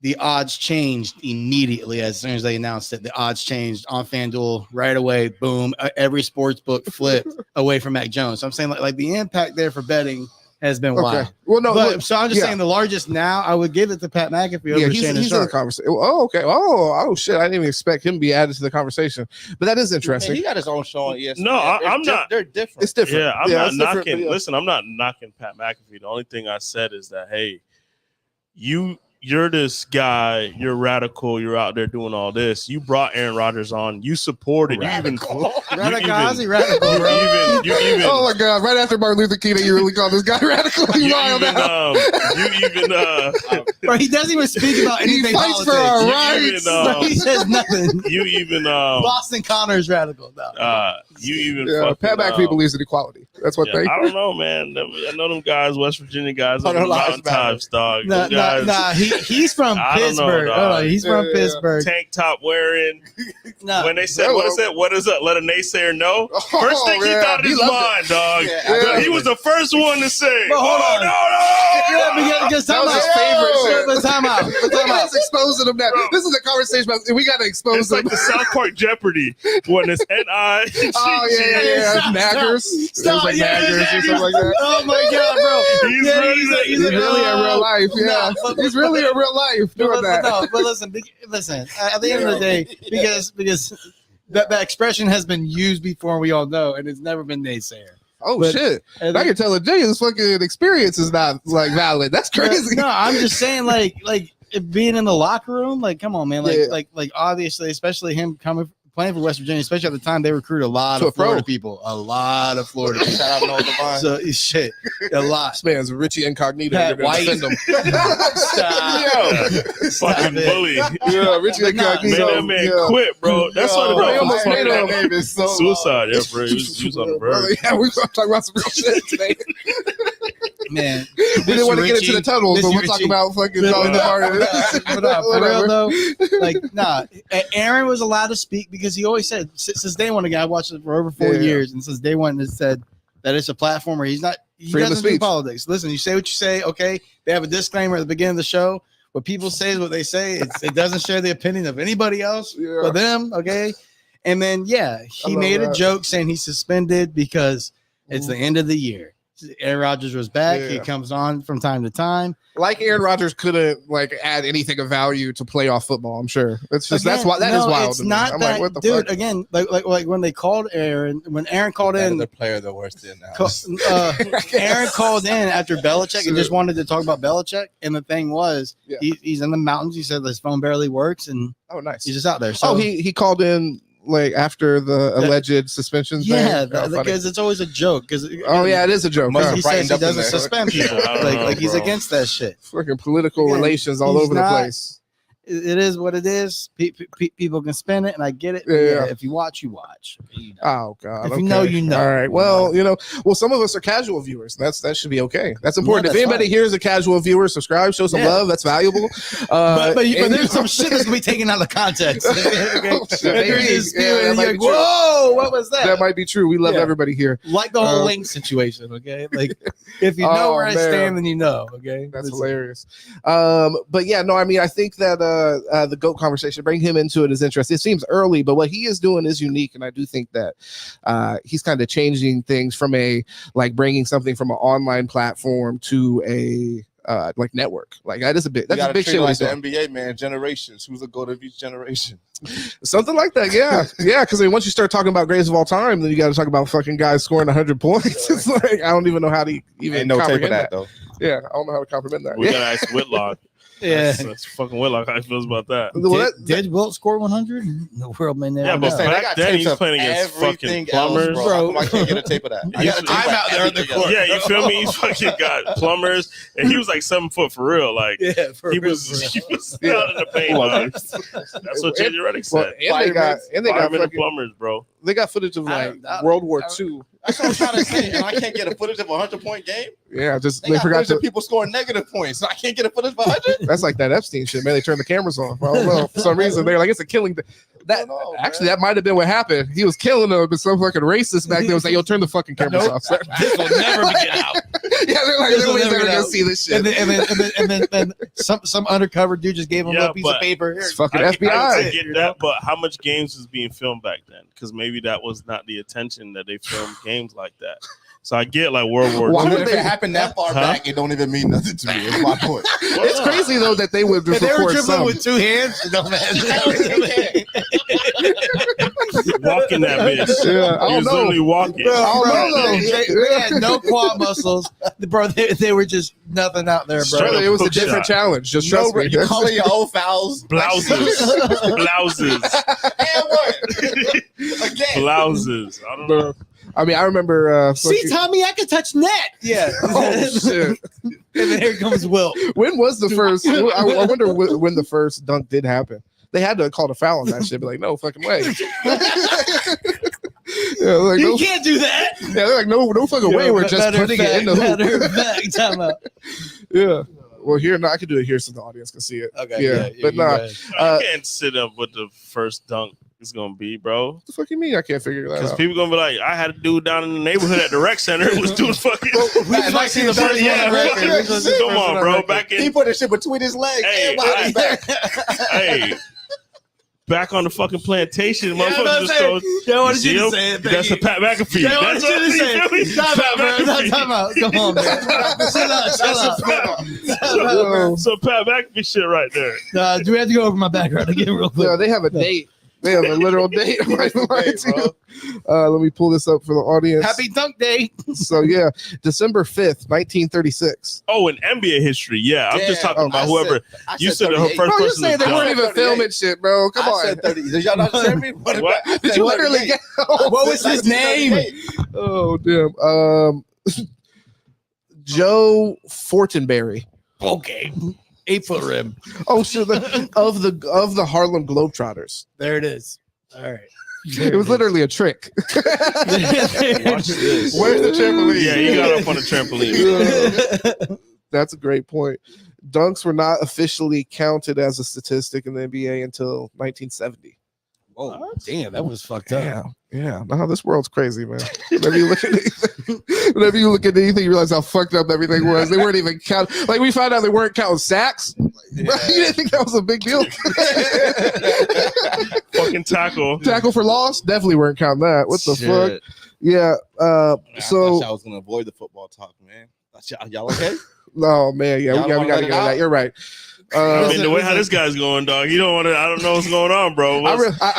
The odds changed immediately as soon as they announced it. The odds changed on FanDuel right away. Boom! Every sports book flipped away from Mac Jones. So I'm saying like the impact there for betting has been wild. Well, no. So I'm just saying the largest now. I would give it to Pat McAfee. Yeah, he's in the conversation. Oh, okay. Oh, shit! I didn't even expect him to be added to the conversation, but that is interesting. Man, he got his own show on ESPN. No, I'm not. They're different. It's different. Yeah, I'm not knocking. Listen, I'm not knocking Pat McAfee. The only thing I said is that hey, you're this guy, you're radical, you're out there doing all this. You brought Aaron Rodgers on, you supported, radical. You even oh my God, right after Martin Luther King, you really called this guy radical. Bro, he doesn't even speak about anything. He fights for our rights. He says nothing. You even Boston Connor's radical. No. Pat McAfee believes in equality. That's what they. I don't know, man. I know them guys, West Virginia guys, on the mountaintops, dog. He's from Pittsburgh. He's from Pittsburgh. Tank top wearing. When they said, what is that? Let a naysayer know. First thing he thought in his mind, dog. He was the first one to say, no. Because that was his favorite. Time out. Let's exposing him now. This is a conversation about. We got to expose it's him. It's like the South Park Jeopardy when it's N-I. Oh yeah. Naggers. Stop. Naggers or something like that. Oh my God, bro. He's really in real life. Yeah. He's really in real life doing that. But listen. At the end of the day, because that expression has been used before, we all know, and it's never been naysayer. Oh shit! I can tell Jay's fucking experience is not like valid. That's crazy. No, I'm just saying, like being in the locker room, like, come on, man, like obviously, especially him playing for West Virginia, especially at the time, they recruited a lot of Florida people. Shout out Divine. So shit, a lot. This man's Richie Incognito. Pat White. Fucking bully. Yeah, Richie Incognito. Man quit, bro. That's why he almost made him. Suicide. Yeah, bro. He was on the verge. Yeah, we're gonna talk about some real shit today. Man, we didn't want to get into the tunnels, but we're talking about fucking talking about for real though. Like, nah, Aaron was allowed to speak because he always said since day one, I watched it for over 4 years, and since day one, it said that it's a platform where he doesn't do politics. Listen, you say what you say. Okay, they have a disclaimer at the beginning of the show. What people say is what they say. It doesn't share the opinion of anybody else but them. Okay, and then he made a joke saying he's suspended because it's the end of the year. Aaron Rodgers was back. He comes on from time to time. Like Aaron Rodgers couldn't add anything of value to playoff football. I'm sure it's just that is wild. It's not that, what the dude. Fuck? Again, like when they called Aaron, when Aaron called in, the player the worst in now. Aaron called in after Belichick and just wanted to talk about Belichick. And the thing was, he's in the mountains. He said his phone barely works, and nice. He's just out there. So he called in. Like after the alleged suspension thing? Because it's always a joke. Because it is a joke. He says he doesn't suspend people. He's against that shit. Fucking political relations all over the place. It is what it is. People can spin it, and I get it. If you watch, you watch. Oh God! If you know, you know. All right. Well, some of us are casual viewers. That should be okay. That's important. If anybody here is a casual viewer, subscribe, show some love. That's valuable. But there's some shit that's gonna be taken out of context. Whoa! What was that? That might be true. We love everybody here. Like the whole Link situation. Okay. Like if you know where I stand, then you know. Okay. That's hilarious. But yeah, no. I mean, I think that. The GOAT conversation, bring him into it is interesting. It seems early, but what he is doing is unique, and I do think that he's kind of changing things from bringing something from an online platform to a network. That's a big shit. Like the NBA, man, generations. Who's the GOAT of each generation? Something like that, yeah. Because once you start talking about greatest of all time, then you got to talk about fucking guys scoring 100 points. It's like I don't even know how to even comprehend that though. Yeah, I don't know how to compliment that. We gotta ask Whitlock. Yeah, that's fucking Whitlock. How he feels about that? Did Wilt score 100? The world may never. Yeah, but back then he's playing against fucking plumbers. Bro, I can't get a tape of that. I got I'm out there in the court. Yeah, you feel me? He's fucking got plumbers, and he was like 7 foot for real. Like he was out in the paint. That's what JJ Redick said. And they got fucking plumbers, bro. They got footage of like World War II. That's what I'm trying to say. And I can't get a footage of a 100-point game. Yeah, they forgot to people scoring negative points. So I can't get a footage of 100. That's like that Epstein shit, man. They turned the cameras off. I don't know. For some reason, they're like, it's a killing. That might have been what happened. He was killing them, but some fucking racist back there was like, "Yo, turn the fucking cameras off." This will never be get out. Yeah, they're like, nobody's never gonna see this shit. And then some undercover dude just gave him a piece of paper. It's fucking FBI. I get that, but how much games was being filmed back then? Because maybe that was not the attention that they filmed games like that. So I get like World War II. If it happened that far back, it don't even mean nothing to me. It's my point. It's crazy though that they would just they were record dribbling some. with 2 hands. Walking that bitch. Yeah, I He was don't know. literally walking. Bro, I don't know though. They had no quad muscles, bro. They were just nothing out there, bro. Brother, it was a different challenge. Just trust me. You're calling your old fouls Blouses. And what? Again. Blouses. I don't know. I mean, I remember. See, Tommy, I can touch net. Yeah. Oh shit! And then here comes Wilt. When was the first? I wonder when the first dunk did happen. They had to call the foul on that shit. Be like, no fucking way. Yeah, like, you can't do that. Yeah, they're like, no fucking way. We're just putting it in the hoop. Time out. Yeah. Well, here, no, I can do it here so the audience can see it. Okay. Yeah, but nah. You can't sit up with the first dunk. It's gonna be, bro. What the fuck you mean? I can't figure that out. Because people gonna be like, I had a dude down in the neighborhood at the rec center who was doing fucking. Come on, bro. Back in. He put that shit between his legs. Hey, hey. Back on the fucking plantation, motherfucker just goes. Yeah, what did you say? That's a Pat McAfee. Yeah, what did you say? Stop out, bro. Time out. Come on, man. Chill out. So Pat McAfee shit right there. Do we have to go over my background again real quick? Yeah, they have a date. They have a literal date. Let me pull this up for the audience. Happy Dunk Day. So yeah, December 5th, 1936. Oh, in NBA history, yeah. I'm just talking about whoever. You said the first person. You saying they weren't even filming shit, bro? Come on. Said 30. Did y'all not hear me? Did you literally get? What was his name? Oh damn. Joe Fortenberry. Okay. 8-foot rim. Oh shit! Of the Harlem Globetrotters. There it is. All right. It was literally a trick. Watch this. Where's the trampoline? Yeah, you got up on the trampoline. That's a great point. Dunks were not officially counted as a statistic in the NBA until 1970. Oh, damn, that was fucked up. Yeah. No, this world's crazy, man. Whenever you look at anything, you realize how fucked up everything was. They weren't even counting. Like we found out they weren't counting sacks. Yeah. You didn't think that was a big deal. Fucking tackle for loss. Definitely weren't counting that. What the fuck? Yeah. So I was gonna avoid the football talk, man. Y'all okay? Oh man, yeah, we got to get on that. You're right. I mean, the way how this guy's going, dog, you don't want to. I don't know what's going on, bro.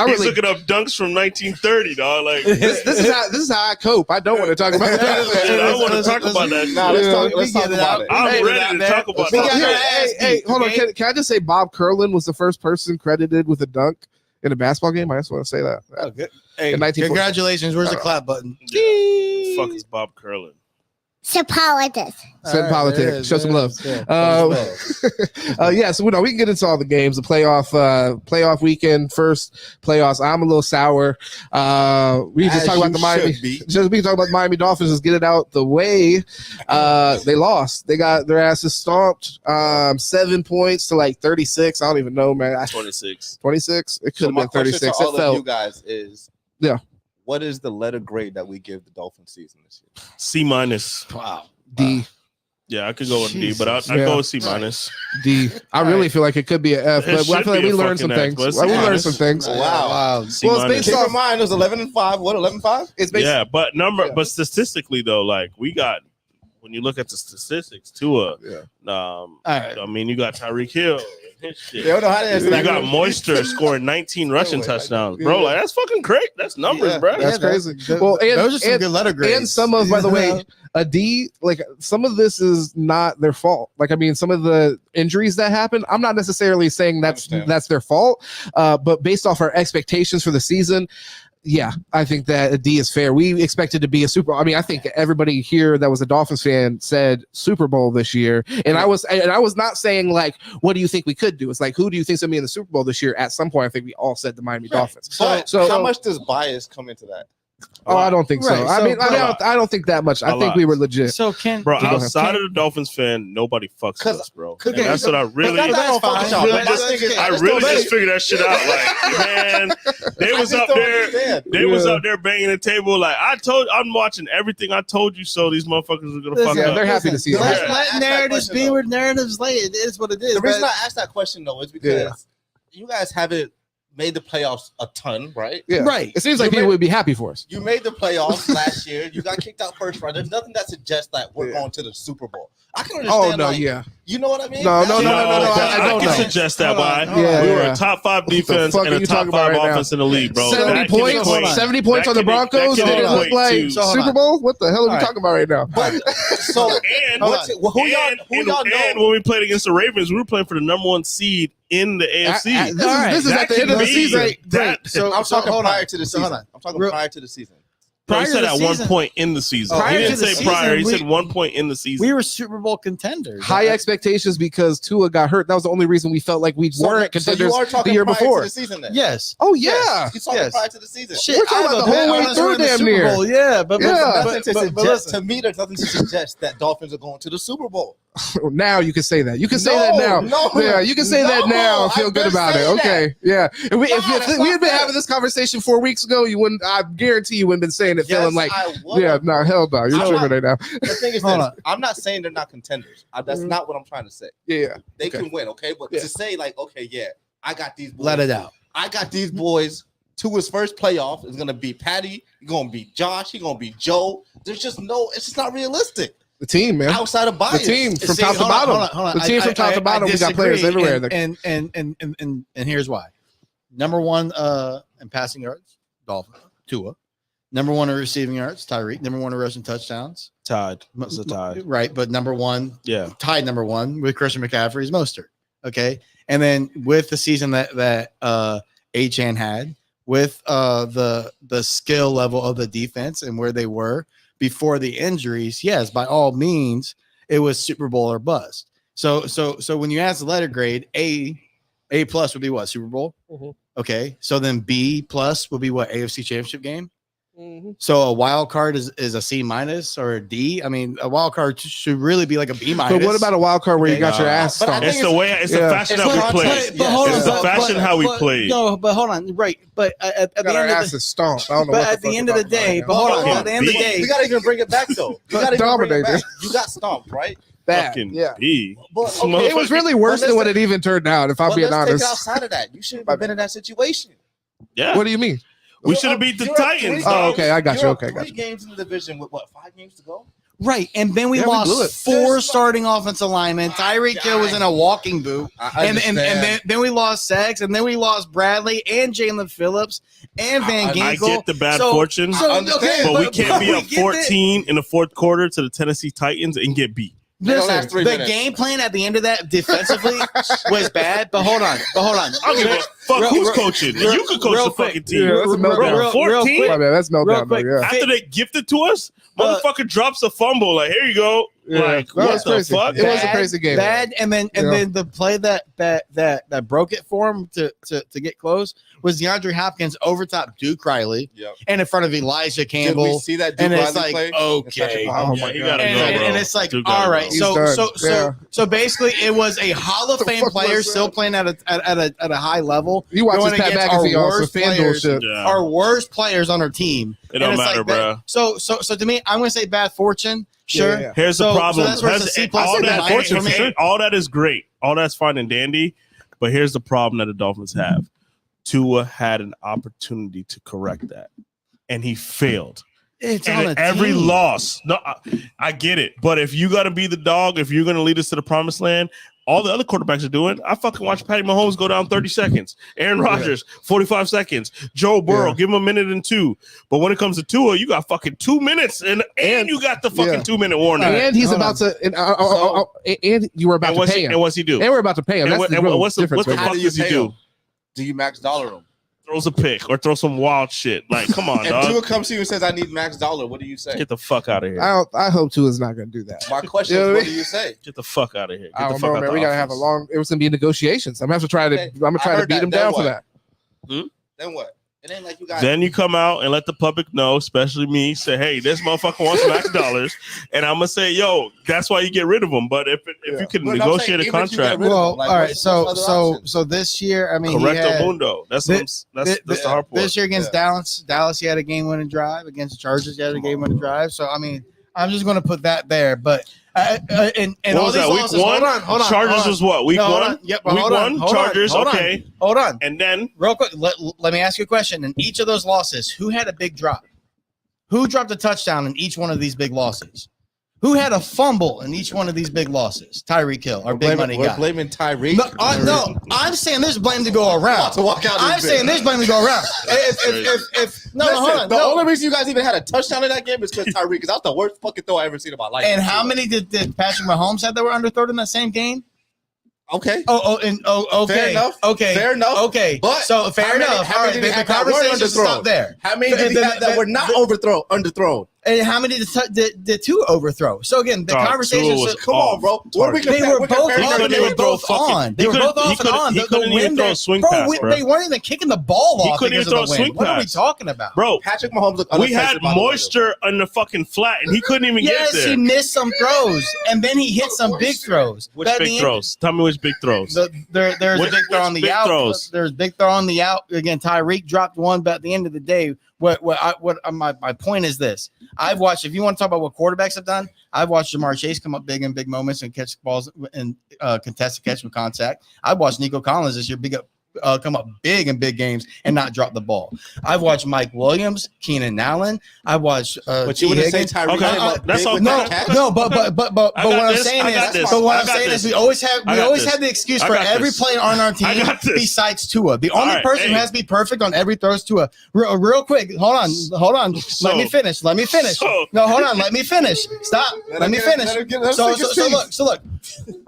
He's looking up dunks from 1930, dog. Like this is how I cope. I don't want to talk about that. I don't want to talk about that. Nah, let's talk about it. I'm ready to talk about that. Hey, hold on. Can I just say Bob Curlin was the first person credited with a dunk in a basketball game? I just want to say that. Okay. Hey, congratulations. Where's the clap button? Yeah. Fuck is Bob Curlin. Sit Politic. Sit and Politic. Show some love. Yeah, so we can get into all the games. The playoff weekend, first playoffs. I'm a little sour. We just talk about the Miami Dolphins. Just get it out the way. They lost. They got their asses stomped. 7 points to like 36. I don't even know, man. 26. 26. It could have been 36. All of you guys is what is the letter grade that we give the Dolphin season this year? C-. Wow. D. Yeah, I could go with D, but I'd go with C-. D. I really feel like it could be an F, but I feel like we learned some things. We learned some things. Wow. Well, it's based Keep off in mind, it was 11-5. What, 11-5? It's based but statistically though, like we got when you look at the statistics too. I mean, you got Tyreek Hill. You don't know how to answer that. You got Moisture scoring 19 rushing touchdowns, bro. Like that's fucking great. That's numbers, bro. That's crazy. Well, and those are some good letter grades. And some of, by the way, a D, like some of this is not their fault. Like, I mean, some of the injuries that happen, I'm not necessarily saying that's their fault, but based off our expectations for the season, yeah, I think that a D is fair. We expected to be a Super Bowl. I mean, I think everybody here that was a Dolphins fan said Super Bowl this year, and I was not saying like, what do you think we could do? It's like, who do you think's gonna be in the Super Bowl this year? At some point, I think we all said the Miami Dolphins. So how much does bias come into that? Oh, I don't think so. I mean, I don't think that much. I think we were legit. So outside of the Dolphins fan, nobody fucks us, bro. That's what I really. I really just figured that shit out. Like, man, they was up there. They was up there banging the table. Like I'm watching everything. I told you so. These motherfuckers are gonna fuck up. They're happy to see it. Let narratives be where narratives lay. It is what it is. The reason I asked that question though is because you guys haven't made the playoffs a ton, right? Yeah. Right. It seems like people would be happy for us. You made the playoffs last year. You got kicked out first round. There's nothing that suggests that we're going to the Super Bowl. I can understand. Oh, no, You know what I mean? No. I can suggest that, why we were a top 5 defense and a top 5 offense in the league, bro. 70 points on the Broncos. Did it look like Super Bowl? What the hell are we talking about right now? And when we played against the Ravens, we were playing for the number 1 seed in the AFC. This is at the end of the season. So I'm talking prior to the season. I'm talking prior to the season. He said at 1 point in the season. He didn't say prior. He said 1 point in the season. We were Super Bowl contenders. High expectations because Tua got hurt. That was the only reason we felt like we weren't contenders the year before. To the season, then. Yes. Oh yeah. He's talking prior to the season. Shit, we're talking about the whole way through damn near. Yeah, but to me, there's nothing to suggest that Dolphins are going to the Super Bowl. Now you can say that. You can say that now. Yeah, you can say that now and feel good about it. Okay. Yeah. If we had been having this conversation 4 weeks ago, you wouldn't. I guarantee you wouldn't been saying it, feeling like, yeah, no, hell no. You're tripping right now. The thing is, I'm not saying they're not contenders. That's not what I'm trying to say. Yeah. They can win, okay? But to say like, okay, yeah, I got these boys. Let it out. I got these boys to his first playoff. It's gonna be Patty. It's gonna be Josh. He's gonna be Joe. There's just it's just not realistic. The team, man. Outside of bias. The team from top to bottom. Hold on. The team from top to bottom. We got players everywhere. And here's why. Number 1 in passing yards, Dolphins, Tua. Number 1 in receiving yards, Tyreek. Number 1 in rushing touchdowns, tied. Right, but number 1, tied number 1 with Christian McCaffrey is Mostert. Okay, and then with the season that Achane had, with the skill level of the defense and where they were before the injuries, yes, by all means, it was Super Bowl or bust. So when you ask the letter grade, A plus would be what, Super Bowl? Mm-hmm. Okay, so then B plus would be what, AFC Championship game? Mm-hmm. So a wild card is a C minus or a D. I mean, a wild card should really be like a B minus. But what about a wild card where you got your ass stomped? It's the fashion how we play. It's the fashion how we play. No, but hold on, right? But at the end of the stomped. I don't know. But at the end of the day, but hold on. At the end of the day, you gotta even bring it back though. You gotta dominate it. You got stomped, right? Bad. B. It was really worse than what it even turned out. If I'm being honest. Take it outside of that. You shouldn't have been in that situation. Yeah. What do you mean? We should have beat the Titans. Oh, okay. I got you. 3 games in the division with 5 games to go? Right. And then we lost 4 starting offensive linemen. Tyreek Hill was in a walking boot. And then we lost Sachs. And then we lost Bradley and Jalen Phillips and Van Ginkel. I get the bad fortune. But we can't be up 14 in the fourth quarter to the Tennessee Titans and get beat. Listen, the game plan at the end of that defensively was bad, but hold on. I don't give a fuck who's coaching. You can coach the fucking team. Yeah, that's a meltdown. 14? That's meltdown, yeah. After they gifted to us, motherfucker drops a fumble. Like, here you go. Yeah, like, what the fuck? It was a crazy game. Bad, and then the play that broke it for him to get close was DeAndre Hopkins over top Duke Riley and in front of Elijah Campbell. Did we see that Duke and it's Riley like, play? Okay. Oh my God. And it's like, all right. So basically it was a Hall of Fame player still playing at a high level. You watch this Pat McAfee also our worst players on our team. It don't matter, bro. So to me, I'm gonna say bad fortune. Sure. Yeah. Here's the problem. So that's C plus all that is great. All that's fine and dandy. But here's the problem that the Dolphins have. Tua had an opportunity to correct that, and he failed. It's and on every loss. No, I get it. But if you got to be the dog, if you're going to lead us to the promised land, all the other quarterbacks are doing. I fucking watch Patty Mahomes go down 30 seconds. Aaron Rodgers, 45 seconds. Joe Burrow, give him a minute and 2. But when it comes to Tua, you got fucking 2 minutes, and you got the fucking 2-minute warning. And he's about to, and you were about to pay him. And what's he do? And we're about to pay him. That's what's the fuck does he do? Do you max dollar him? Throws a pick or throw some wild shit. Like, come on, dog. If Tua comes to you and says, I need max dollar, what do you say? Get the fuck out of here. I hope Tua's not going to do that. My question is, what do you say? Get the fuck out of here. I don't know, man. We got to have a long, it was going to be negotiations. I'm going to have to try to beat him down for that. Then what? It ain't like you got. Then you come out and let the public know, especially me, say, hey, this motherfucker wants max dollars. And I'm going to say, yo, that's why you get rid of him. But if you can negotiate a contract. Well, all right. So this year, I mean, Correcto mundo. That's the hard part. This year against Dallas, he had a game-winning drive. Against the Chargers, he had a game-winning drive. So, I mean, I'm just going to put that there. But and what all was these that? losses, Week 1? Hold on. Chargers was what? Week 1? Yep. Week 1? Chargers, okay. Hold on. And then? Real quick, let me ask you a question. In each of those losses, who had a big drop? Who dropped a touchdown in each one of these big losses? Who had a fumble in each one of these big losses? Tyreek Hill, our big money guy. We're blaming Tyreek. No, I'm saying there's blame to go around. I'm saying there's blame to go around. Hold on. The only reason you guys even had a touchdown in that game is because Tyreek, because that was the worst fucking throw I ever seen in my life. And how many did Patrick Mahomes have that were underthrown in that same game? Okay. Okay. Fair enough. Okay. Fair enough. Okay. But so fair enough. All right. The conversation stopped there. How many did he have that were not underthrown? And how many did Tua overthrow? So again, the conversation. Come on, bro. They were both off. They were both on. They were both off and on. He couldn't even throw a swing pass, bro. They weren't even kicking the ball off. He couldn't even throw a swing pass. What are we talking about, bro? Patrick Mahomes looked. We had moisture on the fucking flat, and he couldn't even get there. Yes, he missed some throws, and then he hit some big throws. Which big throws? Tell me which big throws. There's a big throw on the out. There's big throw on the out. Again, Tyreek dropped one, but at the end of the day, my point is this. I've watched, if you want to talk about what quarterbacks have done, I've watched Jamar Chase come up big in big moments and catch balls and contested catch with contact. I've watched Nico Collins this year come up big in big games and not drop the ball. I've watched Mike Williams, Keenan Allen. I watched but you wouldn't say Tyreek. Okay, that's all. No, but what I'm saying is we always have the excuse for every player on our team besides Tua. The only person who has to be perfect on every throw is Tua. Real quick, hold on. Let me finish. Let me finish. Let me finish. Stop. Let me finish. So look.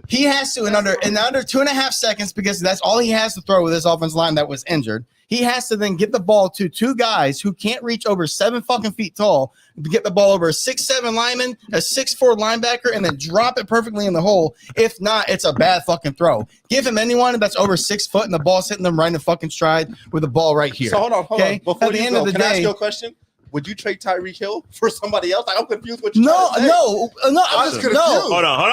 He has to in under 2.5 seconds, because that's all he has to throw with his offensive line that was injured. He has to then get the ball to two guys who can't reach over 7 fucking feet tall, to get the ball over a 6'7" lineman, a 6'4" linebacker, and then drop it perfectly in the hole. If not, it's a bad fucking throw. Give him anyone that's over 6 foot and the ball's hitting them right in the fucking stride with the ball right here. So hold on. Before at the end of the day, can I ask you a question? Would you trade Tyreek Hill for somebody else? Like, I'm confused what you're trying to say. No. I'm just confused. Hold on.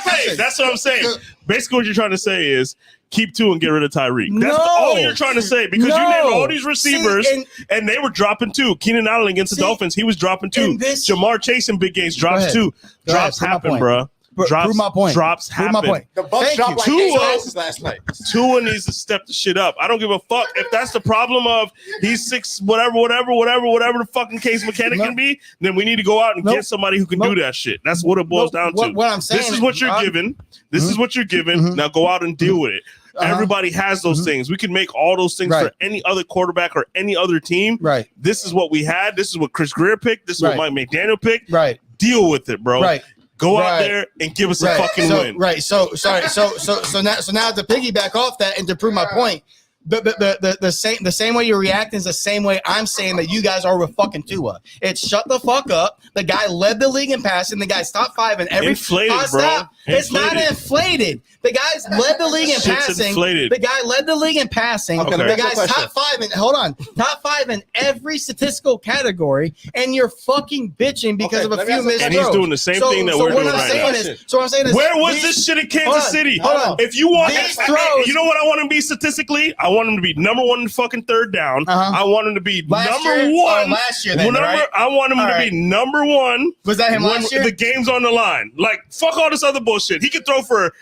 Wait. That's what I'm saying. Basically, what you're trying to say is keep Tua and get rid of Tyreek. That's all you're trying to say, because you named all these receivers and they were dropping too. Keenan Allen against the Dolphins, he was dropping too. Jamar Chase in big games drops too. Drops happen, bro. Prove my point. Drops happen. Prove my point. The Bucs dropped like 8 passes last night. Tua needs to step the shit up. I don't give a fuck if that's the problem of he's 6, whatever the fucking case mechanic can be. Then we need to go out and get somebody who can do that shit. That's what it boils down to. What I'm saying, this is what you're given. This is what you're given. Now go out and deal with it. Everybody has those things. We can make all those things for any other quarterback or any other team. Right. This is what we had. This is what Chris Greer picked. This is what Mike McDaniel picked. Right. Deal with it, bro. Right. Go out there and give us a fucking win. Right. So now to piggyback off that and to prove my point, the same way you're reacting is the same way I'm saying that you guys are with fucking Tua. It's shut the fuck up. The guy led the league in passing. The guy's top 5 in every inflated, bro. It's not inflated. The guy's led the league in passing. Inflated. The guy led the league in passing. Okay. The guy's top 5 in top 5 in every statistical category, and you're fucking bitching because of a few missed throws. And he's doing the same thing that we're doing right now. So what I'm saying is, where was this shit in Kansas City? Hold on. If you want, these throws, you know what I want him to be statistically? I want him to be number 1 in fucking third down. I want him to be number 1 last year. Then, I want him to be number 1. Was that him last year? The game's on the line. Like, fuck all this other bullshit. He could throw for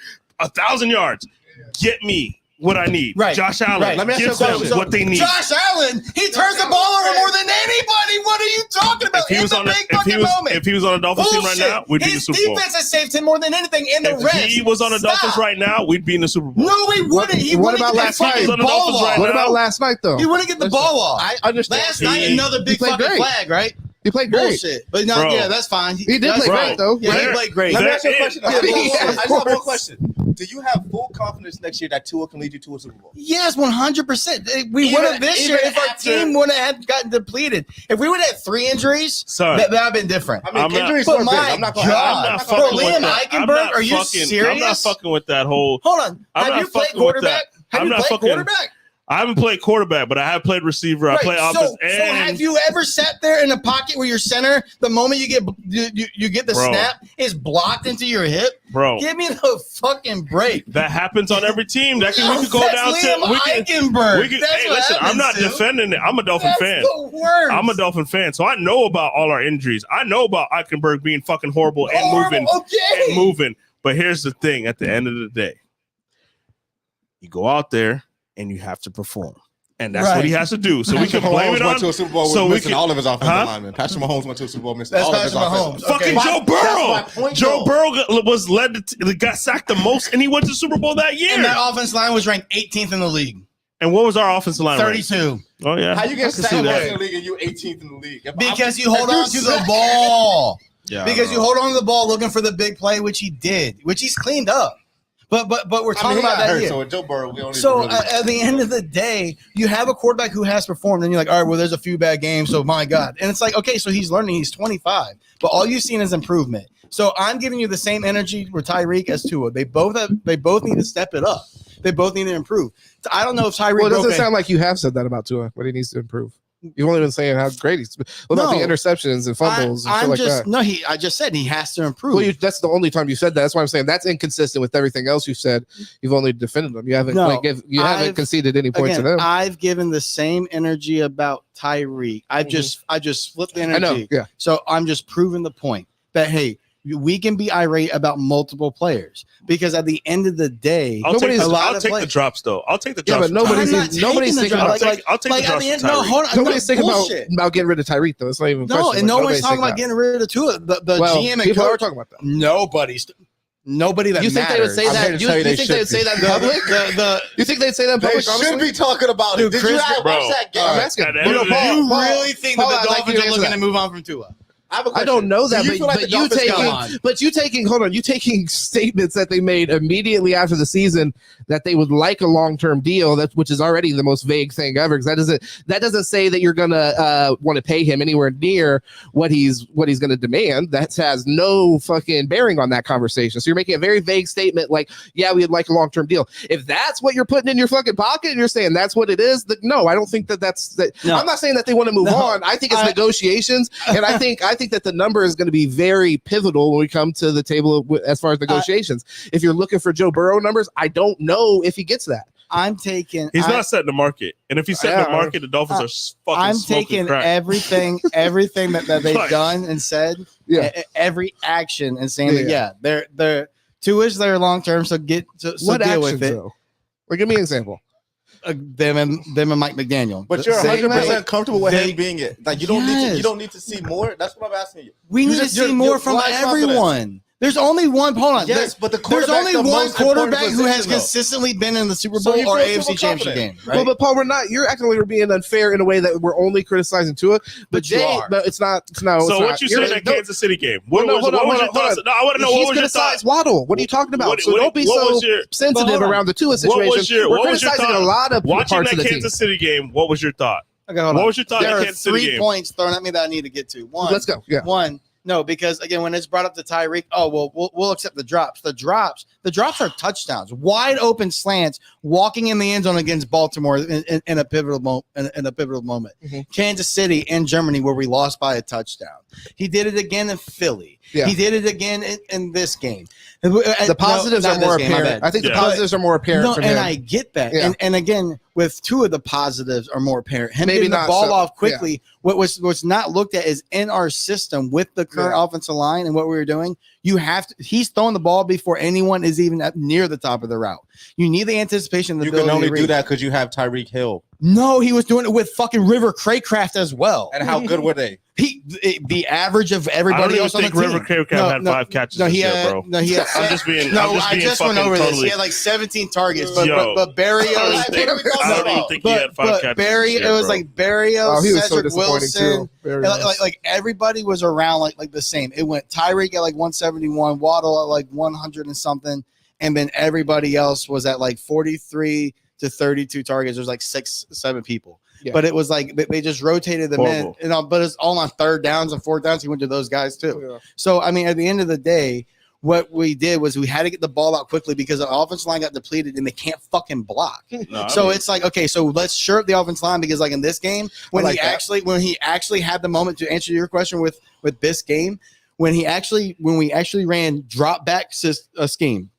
1,000 yards. Get me what I need. Right. Josh Allen. Right. Let me ask you a Give them question. what they need. Josh Allen, he turns the ball over more than anybody. What are you talking about? If he was on a Dolphins team right now, we'd be in the Super Bowl. His defense has saved him more than anything in the rest. If he was on the Dolphins right now, we'd be in the Super Bowl. No, he wouldn't. He What wouldn't about get last the night? fucking On the ball Dolphins off. right What now. about last night though? He wouldn't get the ball off. I understand. Last night, another big played fucking great. flag, right? He played great. Bullshit. But no, Bro. yeah, that's fine. He did play great though. Yeah, he played great. Let me ask you a question. I Yeah, just have one question. Do you have full confidence next year that Tua can lead you to a Super Bowl? Yes, 100%. We would have this year if our team wouldn't have gotten depleted. If we would have had 3 injuries, Son, that would have been different. I mean, injuries but are big. my I'm not God. gonna Bro, Liam Eichenberg, are you serious? I'm not fucking with that whole. Hold on. I'm Have not you played fucking with quarterback? that. Have I'm you not played fucking- quarterback? I haven't played quarterback, but I have played receiver. I play offense. So have you ever sat there in a pocket where your center, the moment you get the Bro. snap, is blocked into your hip? Bro, Give me the fucking break. that happens on every team. That can, we could go That's down Liam to. We can, Eichenberg. we can, That's hey, what listen, I'm happens, not dude. defending it. I'm a Dolphin That's fan. the worst. I'm a Dolphin fan, so I know about all our injuries. I know about Eichenberg being fucking horrible and moving Okay. and moving. But here's the thing: at the end of the day, you go out there and you have to perform, and that's what he has to do. So we can blame it on. Went to a Super Bowl so with we missing can- all of his offensive Huh? linemen. Patrick Mahomes went to a Super Bowl missing That's all of his Patrick offensive Mahomes. Fucking Okay. Joe That's my Burrow. point, Joe though. Burrow was got sacked the most, and he went to the Super Bowl that year. And that offense line was ranked 18th in the league. And what was our offensive line? 32. Oh yeah. How you I get can see second that. in the league and you 18th in the league? Because you hold on to the ball. Yeah. Because you hold on to the ball looking for the big play, which he did, which he's cleaned up. But we're talking about that here. So with Joe Burrow, we don't So even really at the end of the day, you have a quarterback who has performed, and you're like, all right, well, there's a few bad games, so my God. And it's like, okay, so he's learning. He's 25, but all you've seen is improvement. So I'm giving you the same energy with Tyreek as Tua. They both need to step it up. They both need to improve. So I don't know if Tyreek. Well, it doesn't sound like you have said that about Tua, but he needs to improve. You've only been saying how great he's. What about the interceptions and fumbles and shit like that? No, I just said he has to improve. Well, that's the only time you said that. That's why I'm saying that's inconsistent with everything else you've said. You've only defended them. You haven't haven't conceded any points to them. I've given the same energy about Tyreek. I just flipped the energy. I know, yeah. So I'm just proving the point that hey, we can be irate about multiple players because at the end of the day, I'll take players. the drops though. I'll take the Yeah, drops. but nobody's thinking about. I'll take the drops. No, hold on. Nobody's thinking about getting rid of Tyreek though. It's not even. No, and no one's talking about getting rid of Tua. The GM and people coach are talking about that. Nobody that you think matters. they would say that? You think they would say that in public? You think they'd say that in They public? should be talking about it. Did you not watch that game? I'm asking. At the end of the day- You really think that the Dolphins are looking that. to move on from Tua? I don't know that, but you taking statements that they made immediately after the season that they would like a long-term deal, which is already the most vague thing ever. Because that doesn't say that you're gonna want to pay him anywhere near what he's gonna demand. That has no fucking bearing on that conversation. So you're making a very vague statement like, yeah, we'd like a long-term deal. If that's what you're putting in your fucking pocket and you're saying that's what it is, no, I don't think that's that. No. I'm not saying that they want to move on. I think it's negotiations, and I think that the number is going to be very pivotal when we come to the table as far as negotiations. If you're looking for Joe Burrow numbers, I don't know if he gets that. He's not setting the market, and if he's setting the market, the Dolphins are fucking. I'm taking crack. everything that they've done and said, every action, and saying that they're Tua's their long term. So deal with it. Though? Like, give me an example. Them and Mike McDaniel. But you're 100% comfortable with him being it. Like you don't need to see more. That's what I'm asking you. We need to see more from everyone. There's only one. Hold on. Yes, but there's only one quarterback who has consistently been in the Super Bowl or AFC Championship game. Right? Well, but Paul, you're acting like we're being unfair in a way that we're only criticizing Tua. But it's not. No. So what you said in that Kansas City game? What was your thoughts? No, I want to know what was your thoughts. Waddle. What are you talking about? So don't be so sensitive around the Tua situation. We're criticizing a lot of parts of the team. Watching that Kansas City game, what was your thought? Okay, hold on. What was your thought in There Kansas City game? 3 points thrown at me that I need to get to. One. Let's go. Yeah. One. No, because again, when it's brought up to Tyreek, we'll accept the drops. The drops are touchdowns, wide open slants, walking in the end zone against Baltimore in a pivotal moment. Mm-hmm. Kansas City and Germany, where we lost by a touchdown. He did it again in Philly. Yeah. He did it again in this game. The positives are more apparent. I think the positives are more apparent. And I get that. Yeah. And again, with Tua, the positives are more apparent. Him getting the ball off quickly. Yeah. What's not looked at is in our system with the current offensive line and what we were doing. He's throwing the ball before anyone is even up near the top of the route. You need the anticipation. You can only do that because you have Tyreek Hill. No, he was doing it with fucking River Craycraft as well. And how good were they? The average of everybody else on the team. River Craycraft had 5 catches. No, he had, bro. No, he had. I'm just being. I just went over this. He had like 17 targets, but Barrios. I don't even think he had 5 catches. It was like Barrios, Cedric Wilson. Like everybody was around like the same. It went Tyreek at like 171, Waddle at like 100 and something, and then everybody else was at like 43 to 32 targets. There's like 6-7 people. Yeah. But it was like they just rotated them in, but it's all on 3rd downs and 4th downs. He went to those guys too. Yeah. So I mean, at the end of the day, what we did was we had to get the ball out quickly because the offensive line got depleted and they can't fucking block. It's like, okay, so let's shore up the offensive line because like in this game, when he actually had the moment to answer your question with this game, when we actually ran drop back scheme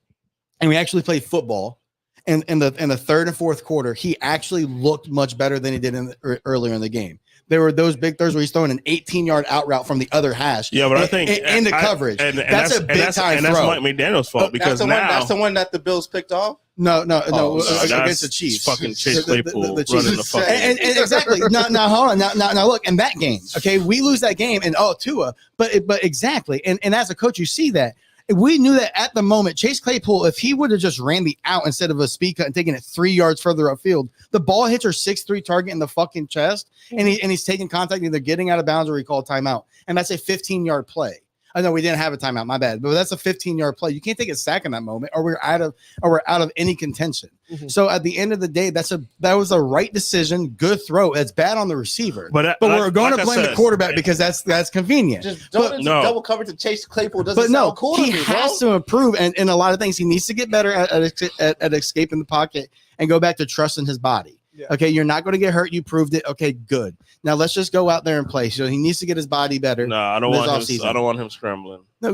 and we actually played football. And in the 3rd and 4th quarter, he actually looked much better than he did earlier in the game. There were those big throws where he's throwing an 18-yard out route from the other hash. Yeah, but I think into coverage. That's a big time throw. And that's Mike McDaniel's fault because that's the one that the Bills picked off. No, against the Chiefs. Fucking Chase Claypool the running the fucking. And exactly. Now hold on. Now look, in that game, okay, we lose that game, and Tua, but exactly, and as a coach, you see that. We knew that at the moment, Chase Claypool, if he would have just ran the out instead of a speed cut and taking it 3 yards further upfield, the ball hits our 6'3" target in the fucking chest, and he's taking contact, either getting out of bounds or he called timeout. And that's a 15-yard play. I know we didn't have a timeout, my bad, but that's a 15-yard play. You can't take a sack in that moment, or we're out of any contention. Mm-hmm. So at the end of the day, that was a right decision, good throw. It's bad on the receiver, but we're going to blame the quarterback because that's convenient. Just double cover to Chase Claypool doesn't sound cool. He has to improve, and in a lot of things, he needs to get better at escaping the pocket and go back to trusting his body. Yeah. Okay, you're not going to get hurt. You proved it. Okay, good. Now let's just go out there and play. So he needs to get his body better. No, I don't want him scrambling. No,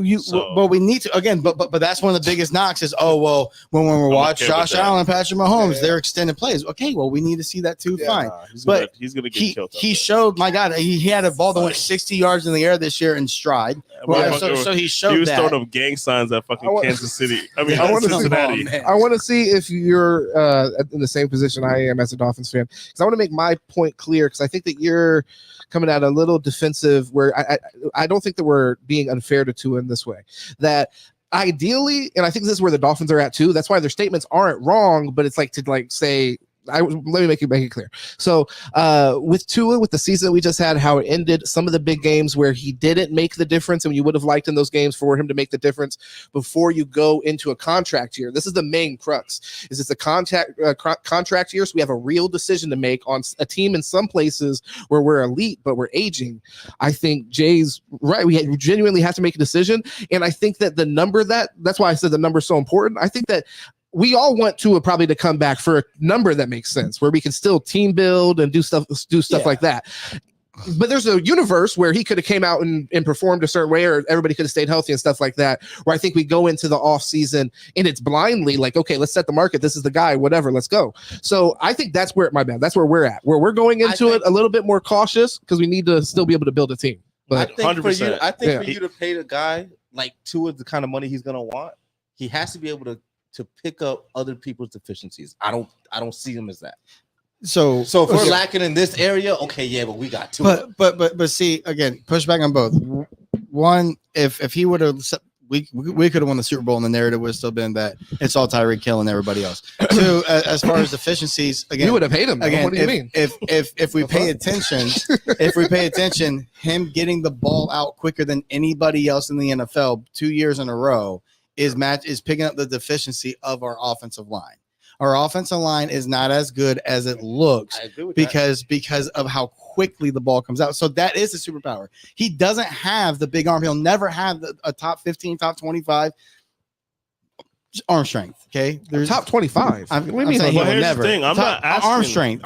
but we need to again. But that's one of the biggest knocks is when we're watching Josh Allen, Patrick Mahomes, they're extended plays. Okay, well we need to see that too. Fine, he's gonna get killed. He showed, my God, he had a ball that went 60 yards in the air this year in stride. So he showed he was that. throwing up gang signs at fucking Kansas City. I mean, Cincinnati. I want to see if you're in the same position I am as a Dolphins fan, because I want to make my point clear, because I think that you're coming out a little defensive where I don't think that we're being unfair to Tua in this way. That ideally, and I think this is where the Dolphins are at too, that's why their statements aren't wrong, but it's like to say, let me make it clear. So with Tua, with the season that we just had, how it ended, some of the big games where he didn't make the difference, and you would have liked in those games for him to make the difference before you go into a contract year. This is the main crux. Is it's a contract year, so we have a real decision to make on a team in some places where we're elite, but we're aging. I think Jay's right. We genuinely have to make a decision, and I think that the number that's why I said the number is so important. I think that we all want Tua probably to come back for a number that makes sense, where we can still team build and do stuff like that. But there's a universe where he could have came out and performed a certain way, or everybody could have stayed healthy and stuff like that, where I think we go into the off season and it's blindly like, okay, let's set the market. This is the guy, whatever, let's go. So I think that's where we're at, where we're going into it a little bit more cautious because we need to still be able to build a team. But I think for you to pay the guy like Tua the kind of money he's going to want, he has to be able to pick up other people's deficiencies. I don't see him as that. So if we're lacking in this area, okay, yeah, but we got two. But see, again, push back on both. One, if he would have, we could have won the Super Bowl, and the narrative would have still been that it's all Tyreek Hill and everybody else. Two, as far as deficiencies, again, you would have hated him. Again, what do you mean? If we pay attention, him getting the ball out quicker than anybody else in the NFL 2 years in a row is picking up the deficiency of our offensive line. Our offensive line is not as good as it looks because of how quickly the ball comes out. So that is a superpower. He doesn't have the big arm. He'll never have a top 15, top 25 arm strength. Okay, there's top 25. What do you mean? Here's the thing. I'm not asking arm strength.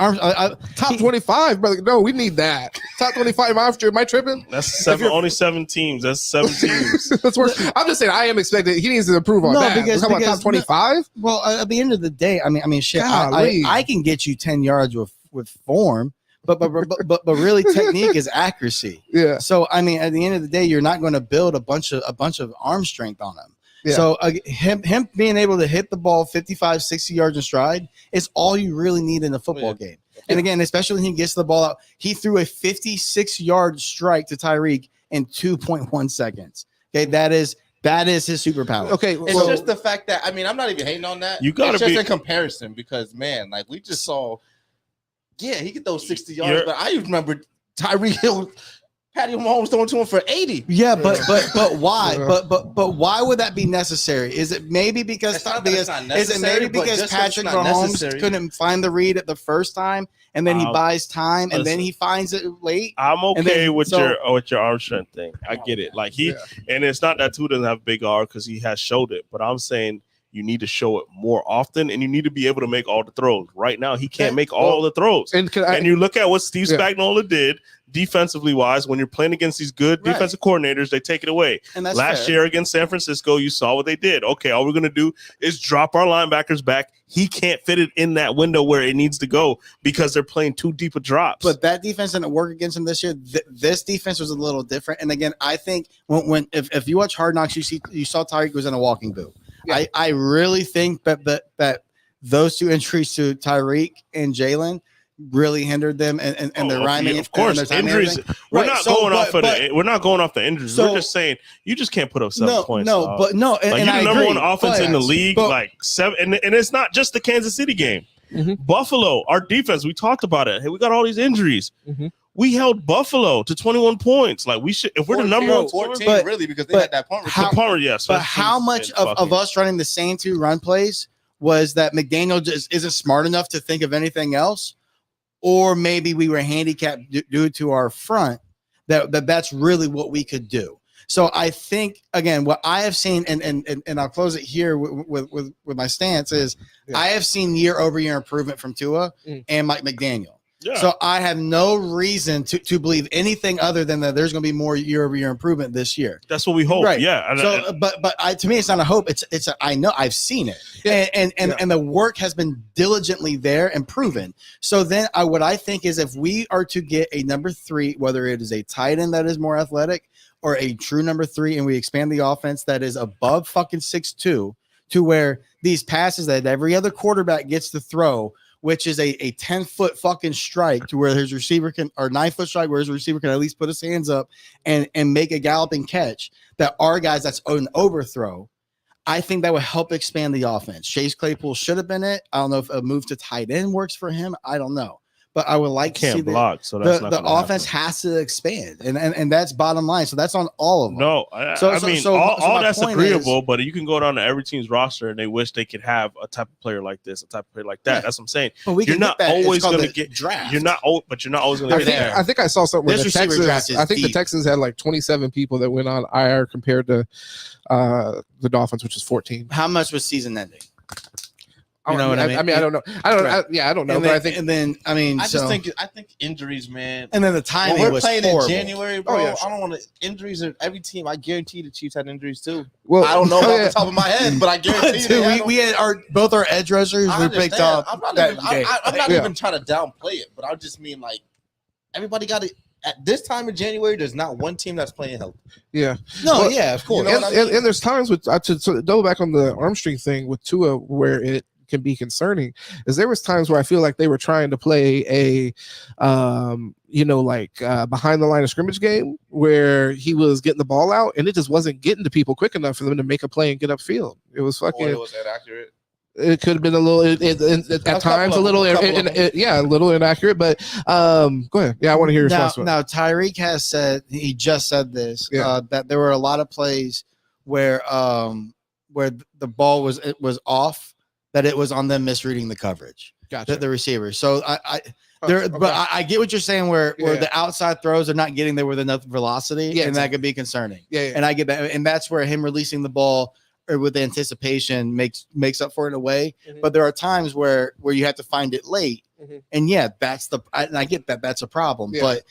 Top 25, brother. No, we need that. Top 25 after. Am I tripping? That's only 7 teams. That's 7 teams. That's worse. I'm just saying. I am expecting he needs to improve on that. Because top 25. Well, at the end of the day, I mean, shit. I can get you 10 yards with form. but really technique is accuracy. Yeah. So I mean, at the end of the day, you're not going to build a bunch of arm strength on him. Yeah. So him being able to hit the ball 55, 60 yards in stride is all you really need in a football game. And again, especially when he gets the ball out, he threw a 56-yard strike to Tyreek in 2.1 seconds. Okay, that is his superpower. Okay, it's just the fact that I'm not even hating on that. You got to be just in comparison because man, like we just saw, he could throw 60 yards, but I remember Tyreek Hill. Patty Mahomes throwing to him for 80. Yeah, but why? But why would that be necessary? Is it maybe because Patrick Mahomes couldn't find the read at the first time, and then he buys time, and then he finds it late? I'm okay with your arm strength thing. I get it. Like and it's not that Tua doesn't have big arm because he has showed it, but I'm saying you need to show it more often, and you need to be able to make all the throws. Right now, he can't make all the throws. And you look at what Steve Spagnuolo did defensively wise. When you're playing against these good defensive coordinators, they take it away. And that's last year against San Francisco, you saw what they did. Okay, all we're going to do is drop our linebackers back. He can't fit it in that window where it needs to go because they're playing too deep of drops. But that defense didn't work against him this year. This defense was a little different. And again, I think if you watch Hard Knocks, you saw Tyreek was in a walking boot. Yeah. I really think that those two injuries to Tyreek and Jalen really hindered them and their rhyming. Of course, injuries. We're not going off the injuries. We're just saying you just can't put up 7 points. And you're the number one offense in the league, like 7, and it's not just the Kansas City game. Mm-hmm. Buffalo, our defense, we talked about it. Hey, we got all these injuries. Mm-hmm. We held Buffalo to 21 points. Like we should, if we're the number one 14, really, because they had that punt return. Yes. But how much of us running the same 2 run plays was that McDaniel just isn't smart enough to think of anything else, or maybe we were handicapped due to our front that's really what we could do. So I think again, what I have seen, and I'll close it here with my stance is I have seen year-over-year improvement from Tua and Mike McDaniel. Yeah. So I have no reason to believe anything other than that there's going to be more year-over-year improvement this year. That's what we hope. Right. Yeah. So, but to me, it's not a hope. I know I've seen it, and the work has been diligently there and proven. So then, what I think is if we are to get a number 3, whether it is a tight end that is more athletic or a true number 3, and we expand the offense that is above fucking 6'2", to where these passes that every other quarterback gets to throw, which is a 10-foot fucking strike to where his receiver can, or 9-foot strike where his receiver can at least put his hands up and make a galloping catch, that our guys that's an overthrow. I think that would help expand the offense. Chase Claypool should have been it. I don't know if a move to tight end works for him. I don't know. But I would like to see the offense has to expand, and that's bottom line. So that's on all of them. No, I mean all that's agreeable, but you can go down to every team's roster and they wish they could have a type of player like this, a type of player like that. Yeah. That's what I'm saying. You're not always going to get draft. But you're not always going to get there. I think I saw something where the Texans had like 27 people that went on IR compared to the Dolphins, which is 14. How much was season ending? You know what I mean? I mean, I don't know. I don't know. But I think, I think injuries, man. And then the timing we're was playing horrible. in January, bro. I don't want to injuries. Every team, I guarantee the Chiefs had injuries too. Well, I don't know off the top of my head, but I guarantee we had both our edge rushers. We picked up. I'm not even trying to downplay it, but I just mean like everybody got it. At this time in January, there's not one team that's playing healthy. Yeah. No, of course. You know and there's times with to double back on the arm string thing with Tua where it can be concerning is there was times where I feel like they were trying to play a behind the line of scrimmage game where he was getting the ball out and it just wasn't getting to people quick enough for them to make a play and get upfield. It was fucking. It was inaccurate. It could have been a little at times a little inaccurate, but go ahead. Yeah, I want to hear your response. Now Tyreek has said, he just said this, that there were a lot of plays where the ball was off, that it was on them misreading the coverage. Gotcha. The receiver. So I get what you're saying where the outside throws are not getting there with enough velocity, and that could be concerning. And I get that, and that's where him releasing the ball or with anticipation makes up for it in a way. Mm-hmm. But there are times where you have to find it late, and I get that's a problem. Yeah. But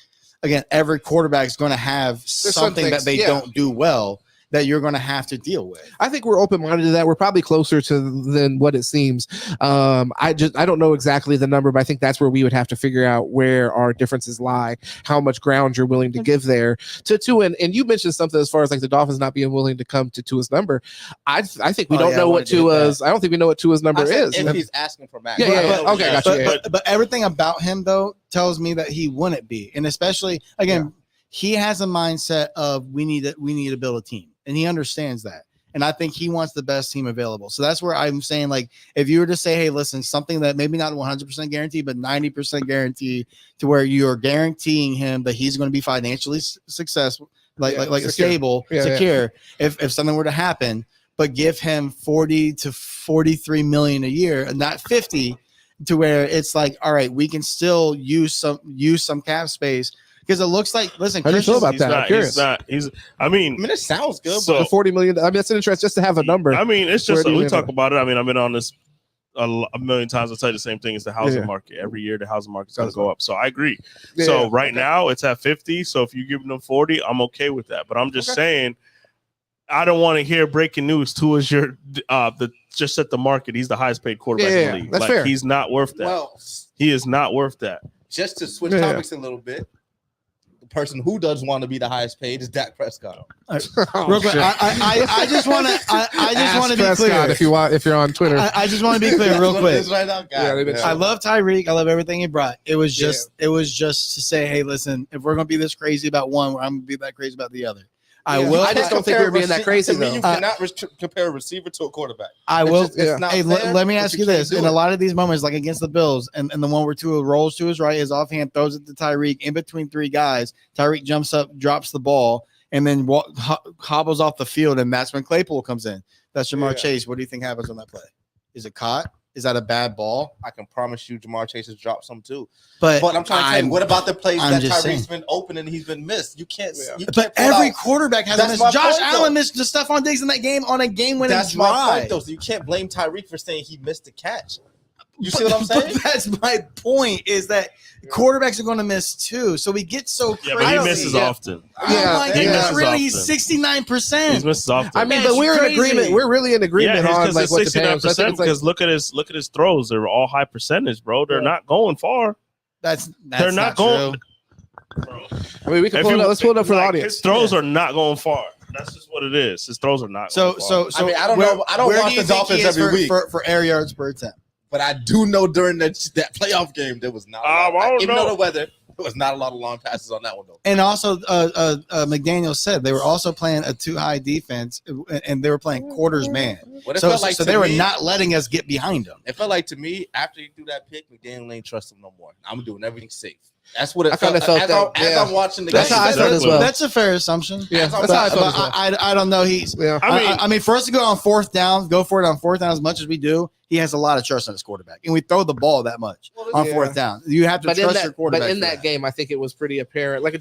again, every quarterback is going to have something that they don't do well that you're going to have to deal with. I think we're open-minded to that. We're probably closer to than what it seems. I don't know exactly the number, but I think that's where we would have to figure out where our differences lie, how much ground you're willing to give there to Tua. And you mentioned something as far as like the Dolphins not being willing to come to Tua's number. I think we don't know what Tua's. I don't think we know what Tua's number is. If he's asking for max. Okay, gotcha. But everything about him though tells me that he wouldn't be, and especially again, he has a mindset of we need to build a team. And he understands that. And I think he wants the best team available. So that's where I'm saying, like, if you were to say, hey, listen, something that maybe not 100% guarantee, but 90% guarantee to where you're guaranteeing him that he's going to be financially successful, like stable, secure. If something were to happen, but give him 40 to 43 million a year and not 50, to where it's like, all right, we can still use some cap space. Because it looks like, listen, how do you feel about that? I mean, it sounds good. So, but $40 million. I mean, that's an interest just to have a number. I mean, it's just we talk about it. I mean, I've been on this a million times. I'll tell you the same thing as the housing market. Every year, the housing market's going to go up. So I agree. So right now, it's at 50. So if you give them 40, I'm okay with that. But I'm just saying, I don't want to hear breaking news. Tua's your just at the market. He's the highest paid quarterback in the league. That's fair. He's not worth that. Well, he is not worth that. Just to switch topics a little bit. Person who does want to be the highest paid is Dak Prescott. Real quick, I just want to be clear. If you're on Twitter, I just want to be clear real quick. Right now, I love Tyreek. I love everything he brought. It was just to say, hey, listen, if we're gonna be this crazy about one, I'm gonna be that crazy about the other. I just don't think we're being that crazy. You cannot compare a receiver to a quarterback. I will. Hey, let me ask you this: in a lot of these moments, like against the Bills, and the one where Tua rolls to his right, his offhand throws it to Tyreek in between three guys. Tyreek jumps up, drops the ball, and then hobbles off the field, and that's when Claypool comes in. That's Jamar Chase. What do you think happens on that play? Is it caught? Is that a bad ball? I can promise you Jamar Chase has dropped some too. But I'm trying to tell you, what about the plays that Tyreek's been open and he's been missed? You can't. But every quarterback has missed. Josh Allen missed the Stephon Diggs in that game on a game-winning drive. That's my point, though. So you can't blame Tyreek for saying he missed the catch. You see what I'm saying? But that's my point, is that quarterbacks are going to miss too. So we get so crazy. Yeah, but he misses often. He's 69%. He misses often. I mean, but we're in agreement. We're really in agreement on like what 69%. Because look at his throws. They're all high percentage, bro. They're not going far. They're not going. Bro. I mean, we can pull it up. Let's pull it up for the audience. His throws are not going far. That's just what it is. His throws are not going far. I mean, I don't know. I don't watch the Dolphins every week for air yards per attempt. But I do know during that playoff game, there was not even though the weather, there was not a lot of long passes on that one, though. And also, McDaniel said they were also playing a too high defense, and they were playing quarters man. So they were not letting us get behind them. It felt like to me, after you do that pick, McDaniel ain't trust him no more. I'm doing everything safe. That's what it felt like. As I'm watching the game. That's how I felt as well. That's a fair assumption. Yeah, that's how I felt as well. I don't know. I mean, for us to go on fourth down, go for it on fourth down as much as we do, he has a lot of trust on his quarterback, and we throw the ball that much on fourth down. You have to trust your quarterback. But in that game, I think it was pretty apparent. Like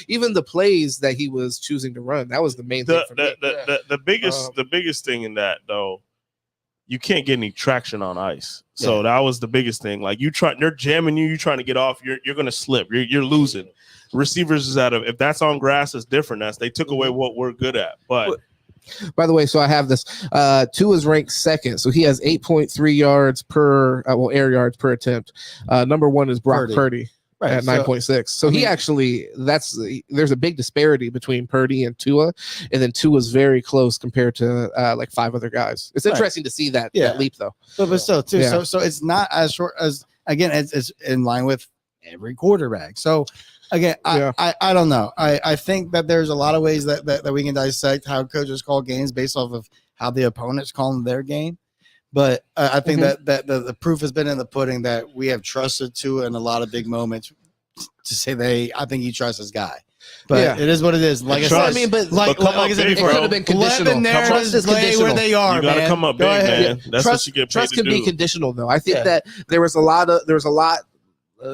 even the plays that he was choosing to run, that was the main thing for me. The biggest thing in that though, you can't get any traction on ice. So that was the biggest thing. Like they're jamming you. You're trying to get off. You're gonna slip. You're losing. Receivers is if that's on grass, it's different. They took away what we're good at. But by the way, so I have this. Tua is ranked second, so he has 8.3 yards per air yards per attempt. Number one is Brock Purdy. Right, at 9.6. So he actually, there's a big disparity between Purdy and Tua, and then Tua's very close compared to like five other guys. It's interesting to see that leap though. But still too. Yeah. So it's not as short as, again, it's in line with every quarterback. So again, I don't know. I think that there's a lot of ways that we can dissect how coaches call games based off of how the opponent's calling their game. But I think that the proof has been in the pudding that we have trusted Tua in a lot of big moments to say I think he trusts his guy. But it is what it is. Like I said, like I said before, it could have been conditional. Trust is conditional. Where they are, you gotta come up big, man. That's what you get paid trust to can be conditional, though. I think that there was a lot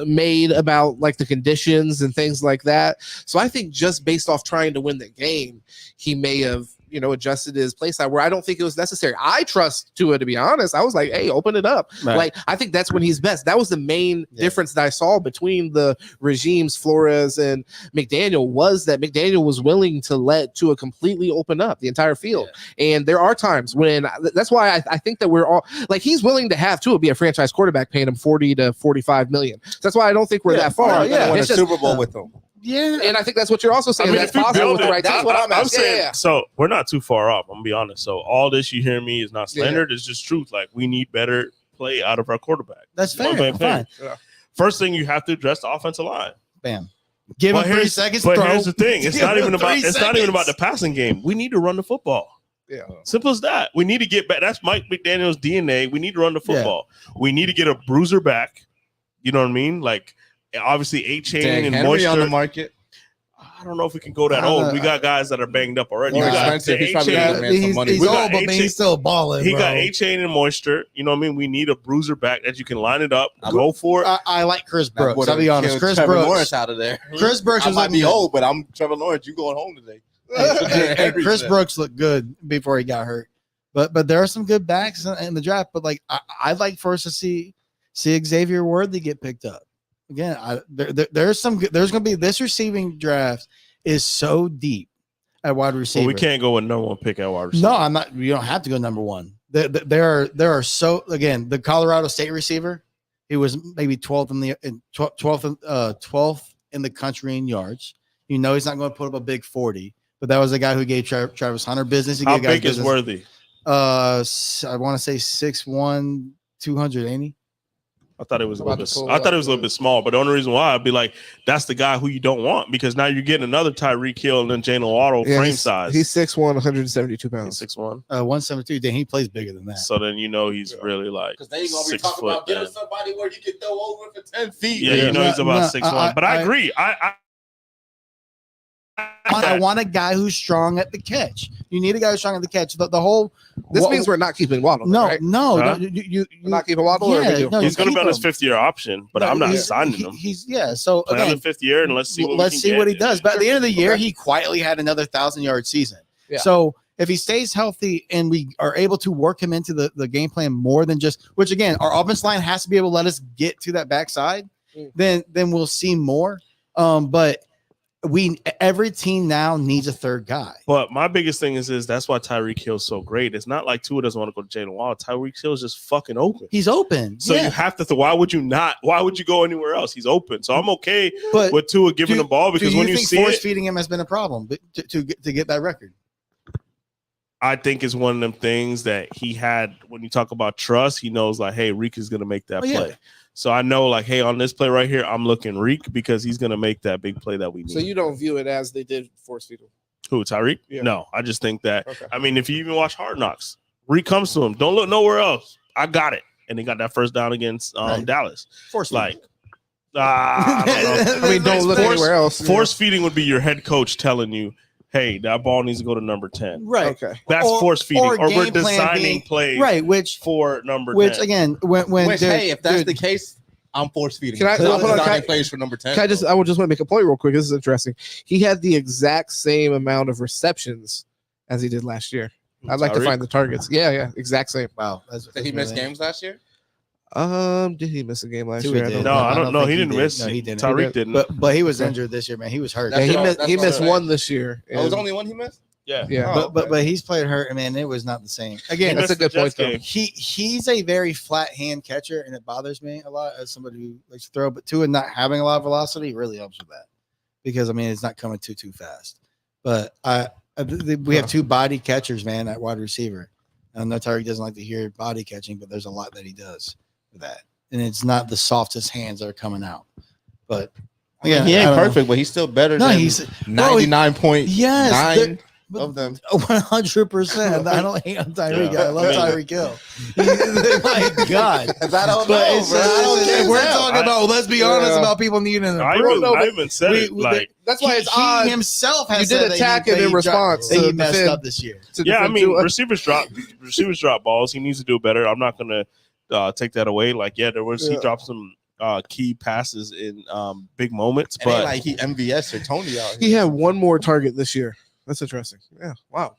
made about like the conditions and things like that. So I think just based off trying to win the game, he may have adjusted his play style where I don't think it was necessary. I trust Tua, to be honest. I was like, hey, open it up. Right. Like, I think that's when he's best. That was the main difference that I saw between the regimes, Flores and McDaniel, was that McDaniel was willing to let Tua completely open up the entire field. Yeah. And there are times when that's why I think that we're all like, he's willing to have Tua be a franchise quarterback, paying him 40 to 45 million. So that's why I don't think we're that far. Win a Super Bowl with them. Yeah, and I think that's what you're also saying. That's possible with the right. That's what I'm saying. Yeah. So we're not too far off. I'm gonna be honest. So all this you hear me is not slandered. It's just truth. Like, we need better play out of our quarterback. That's fair. Fine. Yeah. First thing, you have to address the offensive line. Bam. Give him 3 seconds. But here's the thing: it's not even about the passing game. We need to run the football. Yeah, simple as that. We need to get back. That's Mike McDaniel's DNA. We need to run the football. Yeah. We need to get a bruiser back. You know what I mean? Like, obviously, A-Chain and Henry Moisture on the market. I don't know if we can go that old. We got guys that are banged up already. More expensive. He's probably some money. He's old, but he's still balling. He got A-Chain and Moisture. You know what I mean? We need a bruiser back that you can line it up, go for it. I like Chris Brooks. I'll be honest. Chris Trevor Brooks Lawrence out of there. Chris Brooks might be old, but I'm Trevor Lawrence. You going home today? Chris Brooks looked good before he got hurt. But there are some good backs in the draft. But like, I'd like for us to see Xavier Worthy get picked up again. There's going to be this receiving draft is so deep at wide receiver. Well, we can't go with number one pick at wide receiver. No, I'm not. You don't have to go number one. There are so, again, the Colorado State receiver, he was maybe 12th in the country in yards. He's not going to put up a big 40, but that was the guy who gave Travis Hunter business. How big is Worthy? I want to say 6'1", 200, ain't he? I thought it was a little bit small, but the only reason why I'd be like, that's the guy who you don't want, because now you're getting another Tyreek Hill and then Jalen Waddle frame size. He's 6'1", 172 pounds. 6'1", 172. Then he plays bigger than that. So then he's really like, because they ain't gonna be talking about getting somebody where you can throw over for 10 feet. Yeah, he's about 6'1". But I agree. I want a guy who's strong at the catch. You need a guy who's strong at the catch. The whole. This means we're not keeping Waddle. No, right? no. Huh? You're not keeping Waddle. Yeah, he's going to be on his 5th-year option, but I'm not signing him. So again, the 5th year, and let's see what he does. But at the end of the year, he quietly had another 1,000-yard season. Yeah. So if he stays healthy and we are able to work him into the game plan more than just, which again, our offense line has to be able to let us get to that backside, then we'll see more. But every team now needs a third guy. But my biggest thing is that's why Tyreek Hill's so great. It's not like Tua doesn't want to go to Jalen Waddle. Tyreek Hill's just fucking open. He's open. So you have to. Why would you not? Why would you go anywhere else? He's open. So I'm okay with Tua giving the ball, because when you see force feeding him has been a problem to get that record. I think it's one of them things that he had. When you talk about trust, he knows like, hey, Reek is going to make that play. Yeah. So I know, like, hey, on this play right here, I'm looking Reek because he's going to make that big play that we need. So you don't view it as they did force feed him? Who, Tyreek? Yeah. No, I just think that, I mean, if you even watch Hard Knocks, Reek comes to him. Don't look nowhere else. I got it. And he got that first down against Dallas. Force feeding. I don't know. I mean, don't look anywhere else. Force feeding would be your head coach telling you, hey, that ball needs to go to number 10. Right. Okay. That's force feeding. Or we're designing plays for number 10. Which, again, hey, if that's the case, I'm force feeding. I'm designing plays for number 10. I just want to make a point real quick. This is interesting. He had the exact same amount of receptions as he did last year. I'd like to find the targets. Yeah, exact same. Wow. Did he miss games last year? Did he miss a game last year? I don't know. He didn't miss. No, he didn't. Tyreek didn't. But he was injured this year, man. He was hurt. He missed one this year. Oh, it was only one he missed? Yeah. But he's played hurt, and man, it was not the same. Again, that's a good point though. He's a very flat hand catcher, and it bothers me a lot as somebody who likes to throw. But Tua not having a lot of velocity really helps with that, because I mean it's not coming too fast. But we have two body catchers, man, at wide receiver. I know Tyreek doesn't like to hear body catching, but there's a lot that he does with that. And it's not the softest hands that are coming out. But yeah, he ain't perfect, but he's still better than he's 99.9 of them. 100%. I don't hate on Tyreek. I love Tyreek Hill. My God. I don't know. We're talking about, let's be honest about people needing an improvement. I even said it. That's why it's odd. He himself has you did attack him in response. He messed up this year. Yeah, I mean, receivers drop balls. He needs to do better. I'm not going to take that away. Like, he dropped some key passes in big moments, but like he MVS or Tony out here. He had one more target this year. That's interesting. Yeah. Wow.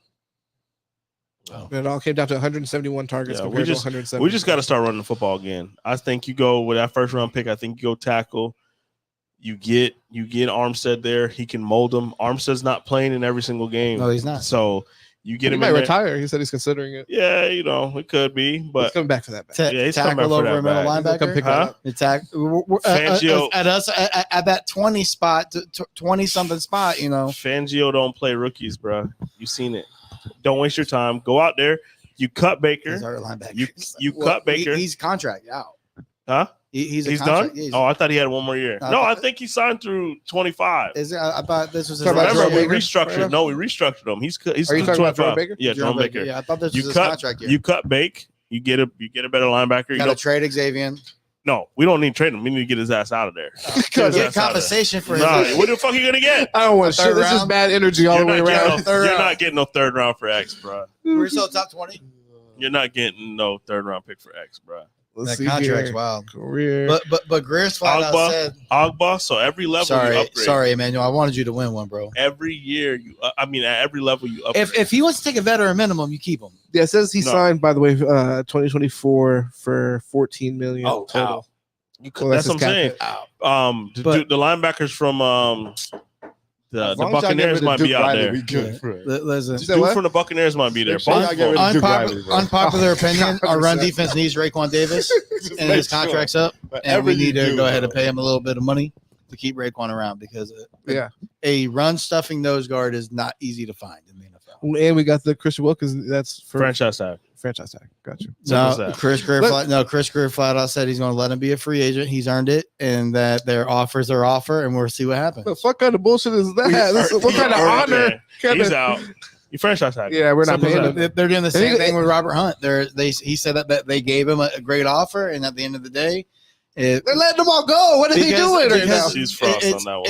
And it all came down to 171 targets compared to 170. We just got to start running the football again. I think you go with that first round pick. I think you go tackle. You get Armstead there. He can mold them. Armstead's not playing in every single game. No, he's not. So you get him. He might retire. He said he's considering it. Yeah, it could be, but he's coming back for that. He's coming back for that. Middle linebacker. At us at that 20 spot, 20 something spot. Fangio don't play rookies, bro. You seen it. Don't waste your time. Go out there. You cut Baker. He's our linebacker. You cut Baker. He's contract out. Huh? He's done. Yeah, I thought he had one more year. No, I think he signed through 25. Is it? I thought this was his Remember, we restructured. No, we restructured him. He's Are you talking about Jerome Baker? Yeah, Jerome Baker. Yeah, I thought this was his contract year. You cut Bake. You get a better linebacker. Got to trade Xavier. No, we don't need to trade him. We need to get his ass out of there. Get compensation for his. What the fuck are you gonna get? I don't want shit. This is bad energy all the way around. You're not getting no third round for X, bro. We're still top 20. You're not getting no third round pick for X, bro. That contract's wild. Career. But Greer's flat out said Ogba. So every level you upgrade. Sorry, Emmanuel. I wanted you to win one, bro. Every year at every level you upgrade. If he wants to take a veteran minimum, you keep him. Yeah, it says he signed, by the way, 2024 for $14 million total. That's what I'm saying. The linebackers from the Buccaneers might be out there. Listen, dude from the Buccaneers might be there. Unpopular opinion: our run defense needs Raekwon Davis, and his contract's up, and we need to go ahead and pay him a little bit of money to keep Raekwon around because a run stuffing nose guard is not easy to find in the NFL. And we got the Christian Wilkins. That's for franchise tag. Franchise tag. Got you. No, Chris Greer flat out said he's going to let him be a free agent. He's earned it, and that their offer's their offer, and we'll see what happens. What the fuck kind of bullshit is that? What kind of honor? He's out. You franchise tag. Yeah, we're not paying him. They're doing the same thing with Robert Hunt. He said that they gave him a great offer, and at the end of the day, they're letting them all go. What are they doing right now? She's frost on that one.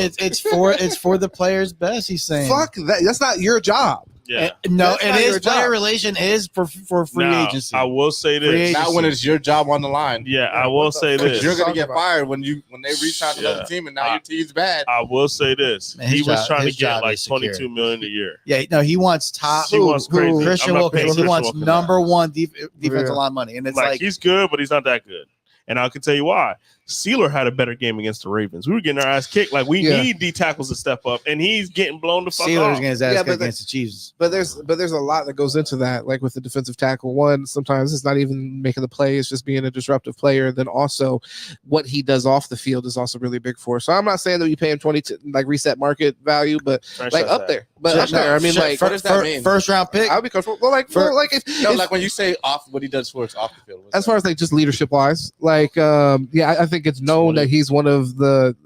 It's for the players' best. He's saying, "Fuck that. That's not your job." Yeah. No, it is. Player relation is for free agency. I will say this. Not when it's your job on the line. Yeah, I will say this. You're gonna get fired when they reach out to another team, and now your team's bad. I will say this. He was trying to get like $22 million a year. Yeah, no, he wants top. He wants crazy. Christian Wilkins. He wants number one defensive line money, and it's like he's good, but he's not that good. And I can tell you why. Sealer had a better game against the Ravens. We were getting our ass kicked. Like we need D tackles to step up, and he's getting blown the fuck off. Sealer's getting his ass kicked against the Chiefs. But there's a lot that goes into that. Like with the defensive tackle, one sometimes it's not even making the play; it's just being a disruptive player. And then also, what he does off the field is also really big for us. So I'm not saying that we pay him 20 like reset market value, but like up there. But up there, I mean, like what does that mean? First round pick. I'll be comfortable. Well, like like when you say off, what he does for us off the field. As far as like just leadership wise, like I think it's known that he's one of the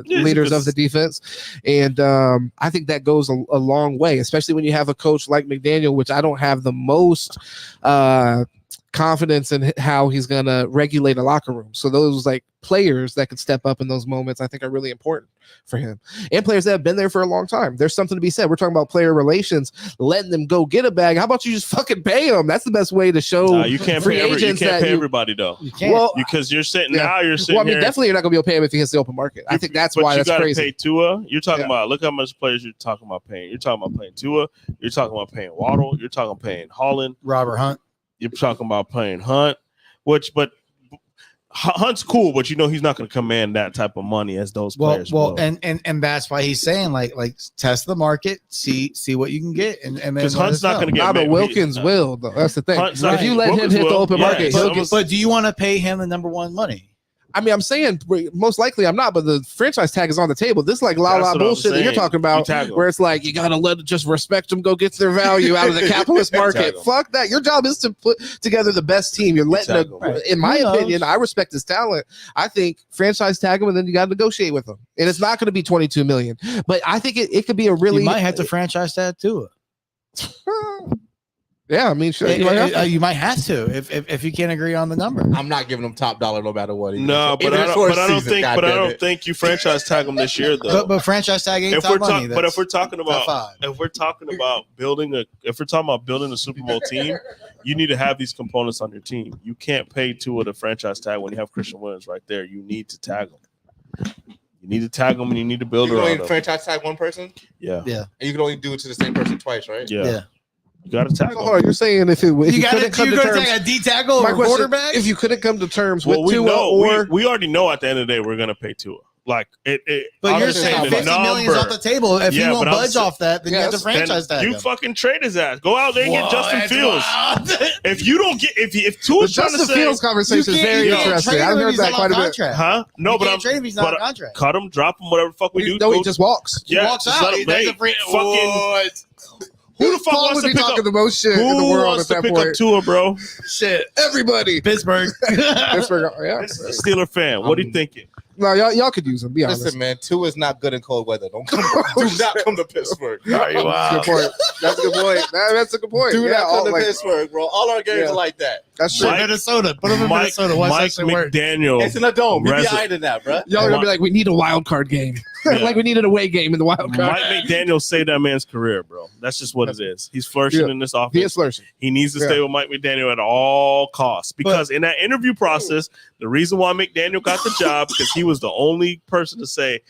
leaders of the defense, and I think that goes a long way, especially when you have a coach like McDaniel, which I don't have the most confidence in how he's gonna regulate a locker room. So those like players that could step up in those moments, I think are really important for him, and players that have been there for a long time. There's something to be said. We're talking about player relations, letting them go get a bag. How about you just fucking pay them? That's the best way to show. You can't pay everybody though. You can't. Well, because you're sitting now. You're sitting. Well, I mean, definitely you're not gonna be able to pay him if he hits the open market. I think that's why that's crazy. Pay Tua. You're talking about look how much players you're talking about paying. You're talking about paying Tua. You're talking about paying Waddle. You're talking about paying Holland. Robert Hunt. You're talking about paying Hunt, but Hunt's cool, but he's not going to command that type of money as those players. Well, and that's why he's saying like test the market, see what you can get, and because Hunt's not going to get. But Wilkins will though. That's the thing. If you let him hit the open market, he'll get. But do you want to pay him the number one money? I mean, I'm saying most likely I'm not, but the franchise tag is on the table. This is like la bullshit that you're talking about, where it's like you gotta just respect them, go get their value out of the capitalist market. Fuck that. Your job is to put together the best team. You're letting them. In my opinion, I respect his talent. I think franchise tag him, and then you got to negotiate with him. And it's not going to be $22 million, but I think it could be a really. You might have to franchise tag too. Yeah, I mean, sure. You might have to if you can't agree on the number. I'm not giving him top dollar no matter what. No, but I don't think you franchise tag him this year though. But franchise tag ain't top money. But if we're talking about building a Super Bowl team, you need to have these components on your team. You can't pay Tua the franchise tag when you have Christian Williams right there. You need to tag him. You need to tag them, and you need to build around them. You can only franchise tag one person. Yeah. And you can only do it to the same person twice, right? Yeah. You got to tackle. Hold on, you're saying if you couldn't come to terms, take a D tackle or quarterback? If you couldn't come to terms with we Tua know, we already know at the end of the day we're gonna pay Tua. Like but you're saying $50 million off the table. If you won't budge off that, then you have to franchise tag him. You fucking trade his ass. Go out there and get Justin Fields. If you don't get if Tua's trying to say Fields conversation is very interesting. I've heard that quite a bit. Huh? No, but I'm trade him. He's not on contract. Cut him, drop him, whatever the fuck we do. No, he just walks. Yeah, he walks out. Fucking. Who the fuck wants to pick up the most shit in the world at that point? Who wants to pick up Tua, bro? Shit, everybody. Pittsburgh. Pittsburgh. Yeah. This is a Steeler fan. What are you thinking? No, y'all could use him. Be honest. Listen, man, Tua is not good in cold weather. Do not come to Pittsburgh. Wow. Good point. That's a good point. That's a good point. Do not come to Pittsburgh, bro. All our games are like that. That's true. Minnesota. Put him in Minnesota. Mike McDaniel. It's in a dome. Be behind in that, bro. Y'all are gonna be like, we need a wild card game. Like we need an away game in the wild card. Mike McDaniel saved that man's career, bro. That's just what it is. He's flourishing in this offense. He is flourishing. He needs to stay with Mike McDaniel at all costs because in that interview process, the reason why McDaniel got the job because he was the only person to say,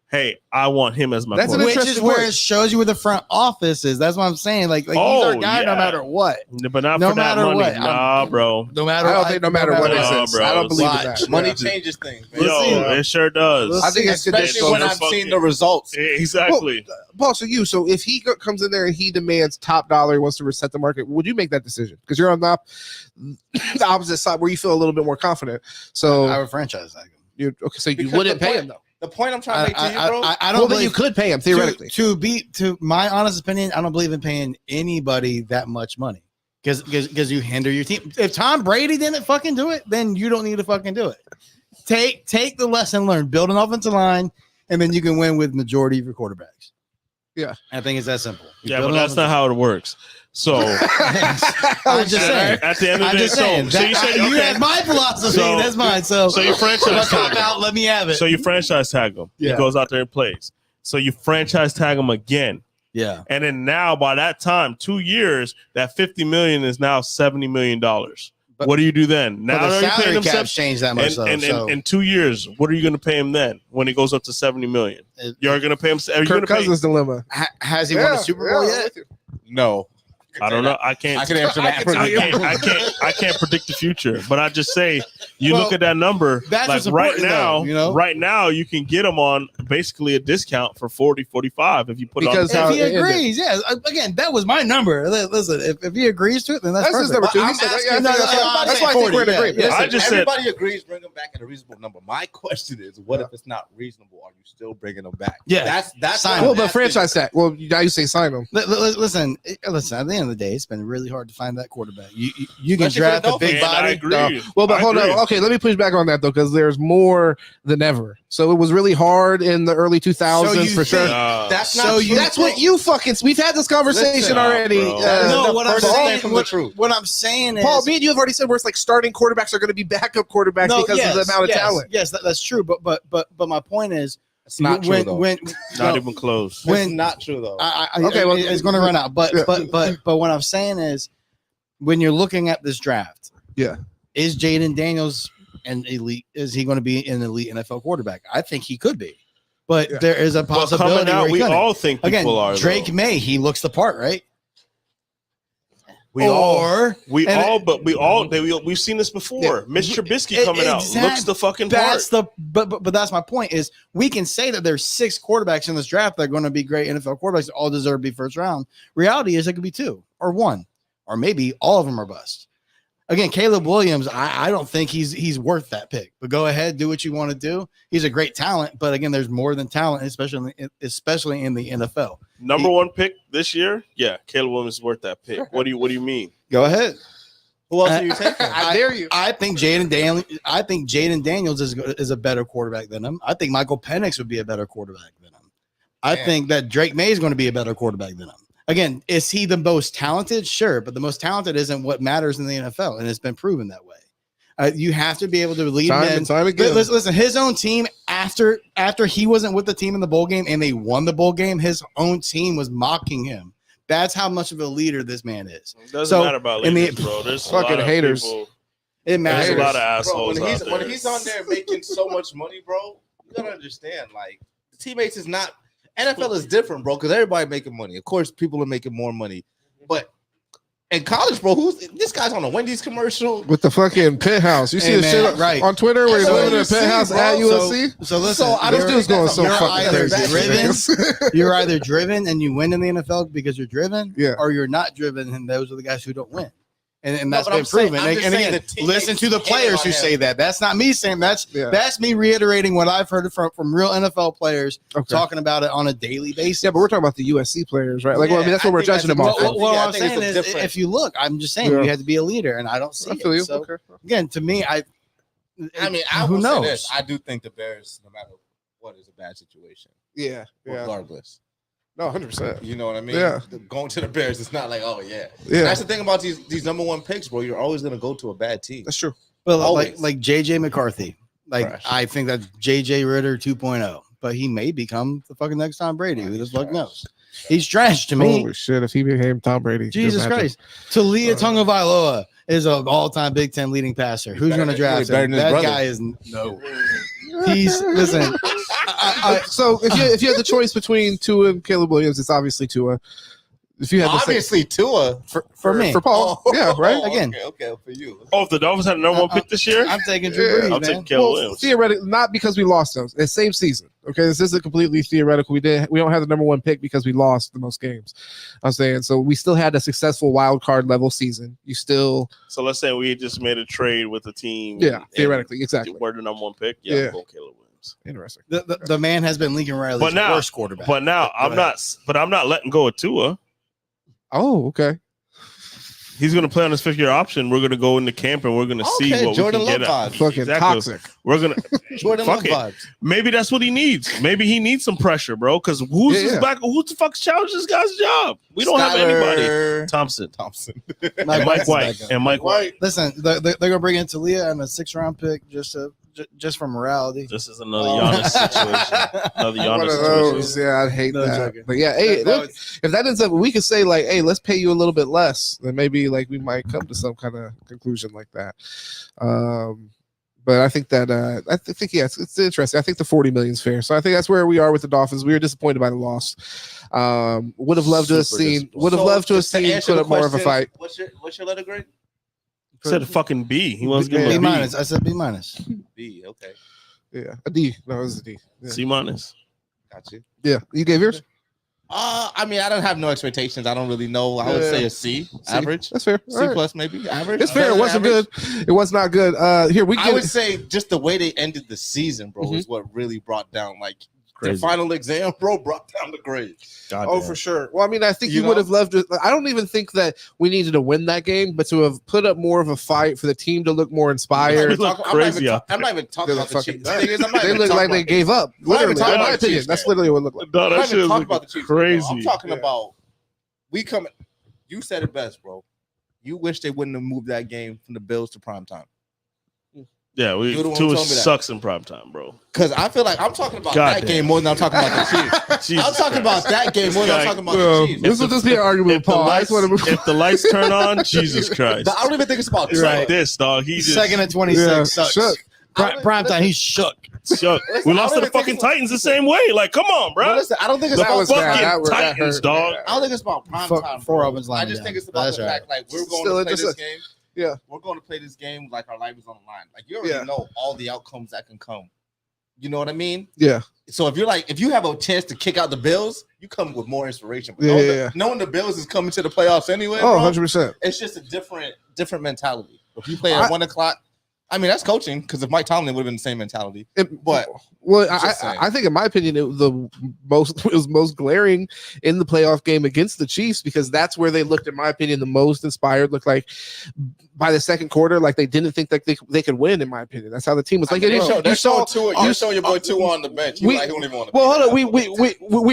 "Hey, I want him as my." Which is where it shows you where the front office is. That's what I'm saying. Like he's our guy no matter what. But not for that money. What. Nah, bro. No matter. I don't think no matter what it is. Bro. I don't believe in that. Money changes things. Man. Yo, it sure does. I think it's especially when I've seen the results. Exactly. Paul, so if he comes in there and he demands top dollar, he wants to reset the market, would you make that decision? Because you're on the opposite side where you feel a little bit more confident. So I would franchise tag him. So you wouldn't pay him though. The point I'm trying to make to you, bro. I don't believe you could pay him theoretically. To my honest opinion, I don't believe in paying anybody that much money because you hinder your team. If Tom Brady didn't fucking do it, then you don't need to fucking do it. Take the lesson learned, build an offensive line, and then you can win with majority of your quarterbacks. Yeah, I think it's that simple. But that's not how it works. So I'm just saying. At the end of the day, so you said you had my philosophy. That's mine. So you franchise tag him. Let me have it. So you franchise tag him. He goes out there and plays. So you franchise tag him again. Yeah. And then now by that time, 2 years, that $50 million is now $70 million. But what do you do then? Now the salary cap changed that much. In 2 years, what are you going to pay him then when he goes up to $70 million? You're going to pay him. Kirk Cousins dilemma. Has he won a Super Bowl yet? No. I don't know. I can't answer that. I can't predict the future, but I just say look at that number. That's like right now, right now you can get them on basically a discount for 40, 45 if you put because it on. If he agrees, again, that was my number. Listen, if he agrees to it, then that's his number 2. He said, that's why I think we're in agreement. Listen, I just everybody agrees, bring them back at a reasonable number. My question is, what if it's not reasonable? Are you still bringing them back? Yeah, that's well, but franchise tag. Well, now you say sign them. Listen. At the end of the day, it's been really hard to find that quarterback. You can draft a big body. Well, but hold on. Okay, let me push back on that though, because there's more than ever. So it was really hard in the early 2000s for sure. That's not. That's what you fucking. We've had this conversation already. No, what I'm saying is, Paul, me and you have already said where it's like starting quarterbacks are going to be backup quarterbacks because of the amount of talent. Yes, that's true. But my point is. It's not true though. Not even close. It's not true though. Okay, well, it's going to run out. But what I'm saying is, when you're looking at this draft, is Jaden Daniels an elite? Is he going to be an elite NFL quarterback? I think he could be, but there is a possibility. Out, we all think people are. Drake May, he looks the part, right? We've seen this before. Mitch Trubisky coming out looks the fucking part. But that's my point is we can say that there's 6 quarterbacks in this draft that are going to be great NFL quarterbacks that all deserve to be first round. Reality is it could be 2 or 1 or maybe all of them are bust. Again, Caleb Williams, I don't think he's worth that pick. But go ahead, do what you want to do. He's a great talent, but again, there's more than talent, especially in the NFL. Number 1 pick this year, Caleb Williams is worth that pick. What do you mean? Go ahead. Who else are you taking? I dare you. I think Jaden Daniels is a better quarterback than him. I think Michael Penix would be a better quarterback than him. I think that Drake May is going to be a better quarterback than him. Again, is he the most talented? Sure, but the most talented isn't what matters in the NFL, and it's been proven that way. You have to be able to lead men. Time again. Listen, his own team after he wasn't with the team in the bowl game and they won the bowl game, his own team was mocking him. That's how much of a leader this man is. It doesn't matter about leaders, bro. There's fucking haters. It matters. There's a lot of assholes. Bro, when he's on there making so much money, bro, you gotta understand. Like the teammates is not. NFL is different, bro, because everybody making money. Of course, people are making more money, but In college, bro, this guy's on a Wendy's commercial with the fucking penthouse. You see the shit right on Twitter where he's living in a penthouse at USC. So listen, this dude's going so fucking crazy. You're either driven and you win in the NFL because you're driven, yeah, or you're not driven, and those are the guys who don't win. And that's been proven. And again, listen to the players who say that. That's not me saying that's me reiterating what I've heard from real NFL players talking about it on a daily basis. Yeah, but we're talking about the USC players, right? Like, well, I mean, that's what we're judging them off. What I'm saying is, if you look, I'm just saying you have to be a leader, and I don't see it. So again, to me, I mean, who knows? Say this. I do think the Bears, no matter what, is a bad situation. Yeah, regardless. No, 100%. You know what I mean? Yeah. Going to the Bears, it's not like, oh yeah. That's the thing about these number one picks, bro. You're always gonna go to a bad team. That's true. But like JJ McCarthy, I think that's JJ Ritter 2.0. But he may become the fucking next Tom Brady. Who the fuck knows? He's trash to me. Holy shit! If he became Tom Brady, Jesus Christ. Talia Tagovailoa is an all-time Big Ten leading passer. Who's going to draft him? That guy is no. He's listen. So if you had the choice between Tua and Caleb Williams, it's obviously Tua. If you had Tua for me, for Paul, right? Again, okay, for you. Oh, if the Dolphins had a number one pick this year, I'm taking Drew Brees, I'm taking Caleb Williams. Theoretically, not because we lost those. It's same season. Okay, this isn't completely theoretical. We don't have the number one pick because we lost the most games. I'm saying so we still had a successful wild card level season. So let's say we just made a trade with the team. Yeah, theoretically, exactly. We're the number one pick. Yeah, go Caleb Williams. Interesting. The man has been Lincoln Riley's worst quarterback. But now I'm not letting go of Tua. Oh, okay. He's going to play on his 5th-year option. We're going to go into camp and we're going to see what Jordan we can get out. Fucking toxic. We're going to Jordan Love vibes. Maybe that's what he needs. Maybe he needs some pressure, bro. Because who's the fuck's challenge this guy's job? We don't have anybody. Thompson, Mike White, and Mike White. Listen, they're going to bring in Talia and a 6th-round pick just for morality. This is another Giannis situation. Another Giannis situation. Yeah, I'd hate that. Joking. But yeah, hey, look, if that ends up, we could say like, hey, let's pay you a little bit less. Then maybe like we might come to some kind of conclusion like that. But I think that it's interesting. I think the 40 million is fair. So I think that's where we are with the Dolphins. We were disappointed by the loss. Would have loved to have seen. Would have loved to have seen put up more of a fight. What's your letter grade? I said a fucking B. He wants to give B him a minus. I said B minus. B. Okay. Yeah, a D. No, it was a D. Yeah. C minus. Got you. Yeah, you gave yours. I mean, I don't have no expectations. I don't really know. I would say a C, average. That's fair. C plus maybe average. It's fair. It wasn't good. It was not good. I would say just the way they ended the season, bro, is what really brought down the final exam, bro, brought down the grade. For sure. Well, I mean, I think you would have loved it. I don't even think that we needed to win that game, but to have put up more of a fight for the team to look more inspired. I'm not even talking about the Chiefs. They look like they gave up. Literally, in my opinion, that's literally what it looked like. No, that shit was crazy. I'm talking about you said it best, bro. You wish they wouldn't have moved that game from the Bills to primetime. Yeah, Tua sucks in primetime, bro. Because I feel like I'm talking about that game more than I'm talking about the Chiefs. I'm talking about that game more than I'm talking about the Chiefs. This will just be an argument with Paul. If the lights turn on, Jesus Christ. I don't even think it's about like this, dog. He just 2nd and 26 sucks. Shook. Primetime, he's shook. We lost to the fucking Titans the same way. Like, come on, bro. Listen, I don't think it's about fucking Titans, dog. I don't think it's about primetime. Four opens line. I just think it's about the fact we're going to play this game. Yeah, we're going to play this game like our life is on the line. Like you already know all the outcomes that can come. You know what I mean? Yeah. So if you have a chance to kick out the Bills, you come with more inspiration. But knowing the Bills is coming to the playoffs anyway. 100%. It's just a different mentality. If you play at 1 o'clock, I mean that's coaching because if Mike Tomlin would have been the same mentality. I think in my opinion it was most glaring in the playoff game against the Chiefs because that's where they looked, in my opinion, the most inspired. Looked like by the second quarter, like they didn't think that they could win. In my opinion, that's how the team was. Like you saw your boy Tua on the bench. He don't even want to. Well, hold on, we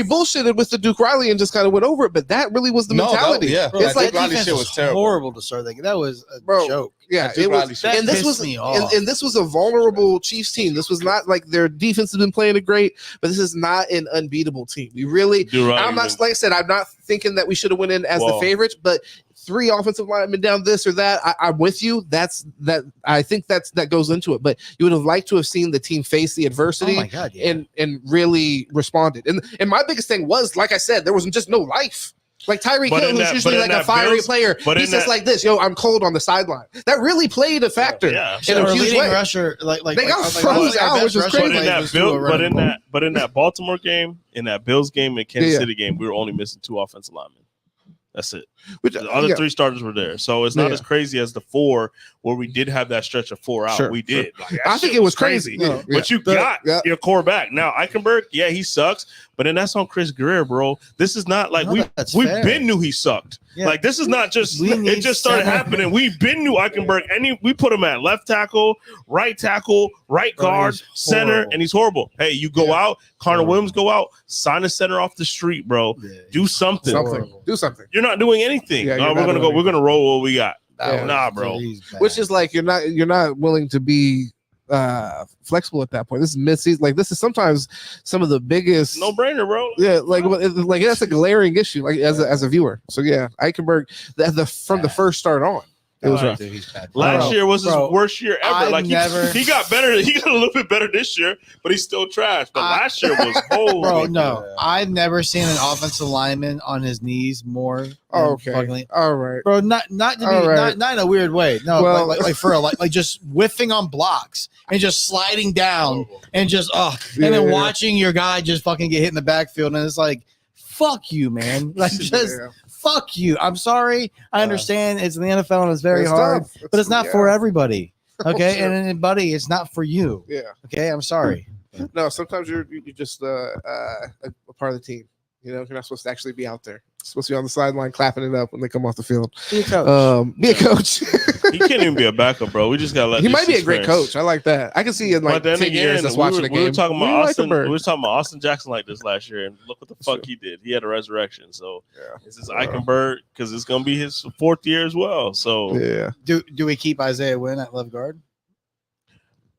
bullshitted with the Duke Riley and just kind of went over it, but that really was the mentality. It's like Riley shit was terrible. Horrible to start thinking. That was a joke. Yeah, it was, and this was a vulnerable Chiefs team. This was not like their defense has been playing it great, but this is not an unbeatable team. We really, I'm not, like I said, I'm not thinking that we should have went in as the favorites, but 3 offensive linemen down this or that. I'm with you. I think that goes into it. But you would have liked to have seen the team face the adversity and really responded. And my biggest thing was, like I said, there was just no life. Like Tyreek Hill, who's usually like a fiery player, he says like this, "Yo, I'm cold on the sideline." That really played a factor in a huge way. Rusher, like they got frozen out, which is crazy. But in that Baltimore game, in that Bills game, and Kansas City game, we were only missing 2 offensive linemen. That's it. The other 3 starters were there. So it's not as crazy as the 4 where we did have that stretch of 4 out. We did. Like, I think it was crazy. But you got your core back. Now, Eichenberg, he sucks. But then that's on Chris Greer, bro. This is not like we've been knew he sucked. Yeah. Like this is not just it just started happening. We've been knew Eichenberg, and we put him at left tackle, right guard, center, and he's horrible. Hey, you go out, Connor Williams go out, sign a center off the street, bro. Yeah. Do something. Do something. You're not doing anything. Yeah, we're gonna roll what we got. Nah, bro. Which is like you're not willing to be flexible at that point. This is mid-season. Like this is sometimes some of the biggest no-brainer, bro. Yeah, like that's a glaring issue. Like as a viewer. So yeah, Eichenberg from the first start on. It was rough. Last year was his worst year ever. He got better. He got a little bit better this year, but he's still trash. But last year was holy. Bro, no, I've never seen an offensive lineman on his knees more. Okay, all right, bro. Not in a weird way. No, well, like for real, like just whiffing on blocks and just sliding down and just and then watching your guy just fucking get hit in the backfield, and it's like, fuck you, man. Like just. Fuck you. I'm sorry. I understand it's in the NFL and it's very hard, but it's not for everybody. Okay. And buddy, it's not for you. Yeah. Okay. I'm sorry. No, sometimes you're just a part of the team. You know, you're not supposed to actually be out there. You're supposed to be on the sideline clapping it up when they come off the field. Be a coach. Be a coach. He can't even be a backup, bro. We just gotta let. He might be a great coach. I like that. I can see in like 10 years that's watching the game. We were talking about Austin Jackson like this last year, and look what the fuck he did. He had a resurrection. So this is Eichenberg because it's gonna be his 4th year as well. So do we keep Isaiah Wynn at left guard?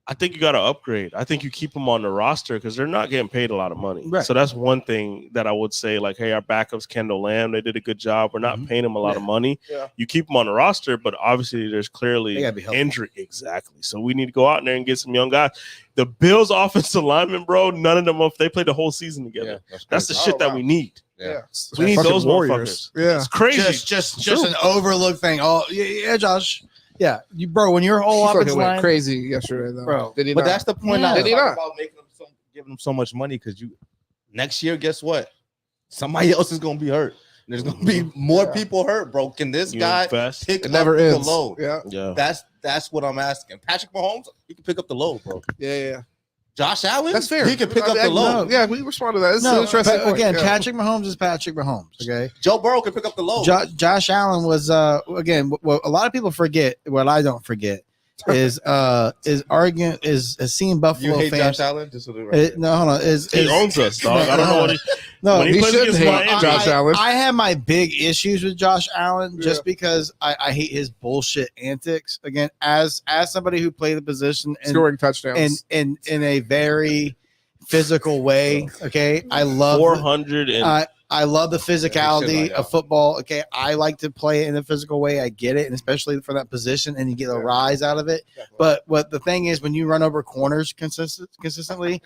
I think you got to upgrade. I think you keep them on the roster because they're not getting paid a lot of money. Right. So that's one thing that I would say, like, hey, our backups, Kendall Lamb, they did a good job. We're not paying them a lot of money. Yeah. You keep them on the roster, but obviously there's clearly injury. Exactly. So we need to go out there and get some young guys. The Bills offensive linemen, bro, none of them, they played the whole season together. Yeah, that's the shit that we need. Yeah. We need those warriors. Yeah. It's crazy. Just an overlooked thing. Oh, yeah, Josh. Yeah, bro. When your whole offensive line crazy yesterday, though, bro. Did he but not? That's the point. Yeah. Did he not? About giving them so much money because next year, guess what? Somebody else is gonna be hurt. There's gonna be more people hurt, bro. Can this guy pick up the load? Yeah. That's what I'm asking. Patrick Mahomes, he can pick up the load, bro. Yeah. Josh Allen, that's fair. He can pick up the load. Yeah, we respond to that. It's interesting. But again, Patrick Mahomes is Patrick Mahomes. Okay, Joe Burrow can pick up the load. Josh Allen was again. What a lot of people forget, what I don't forget, is arguing is seeing Buffalo you hate fans. Josh Allen? Just no, hold on. He owns us, dog. I don't know what he. No, when he plays against Miami, Josh Allen. I have my big issues with Josh Allen just because I hate his bullshit antics. Again, as somebody who played the position and scoring touchdowns in a very physical way. Okay, I love 400 and I love the physicality of football. Okay, I like to play it in a physical way. I get it, and especially for that position, and you get a rise out of it. But what the thing is, when you run over corners consistently.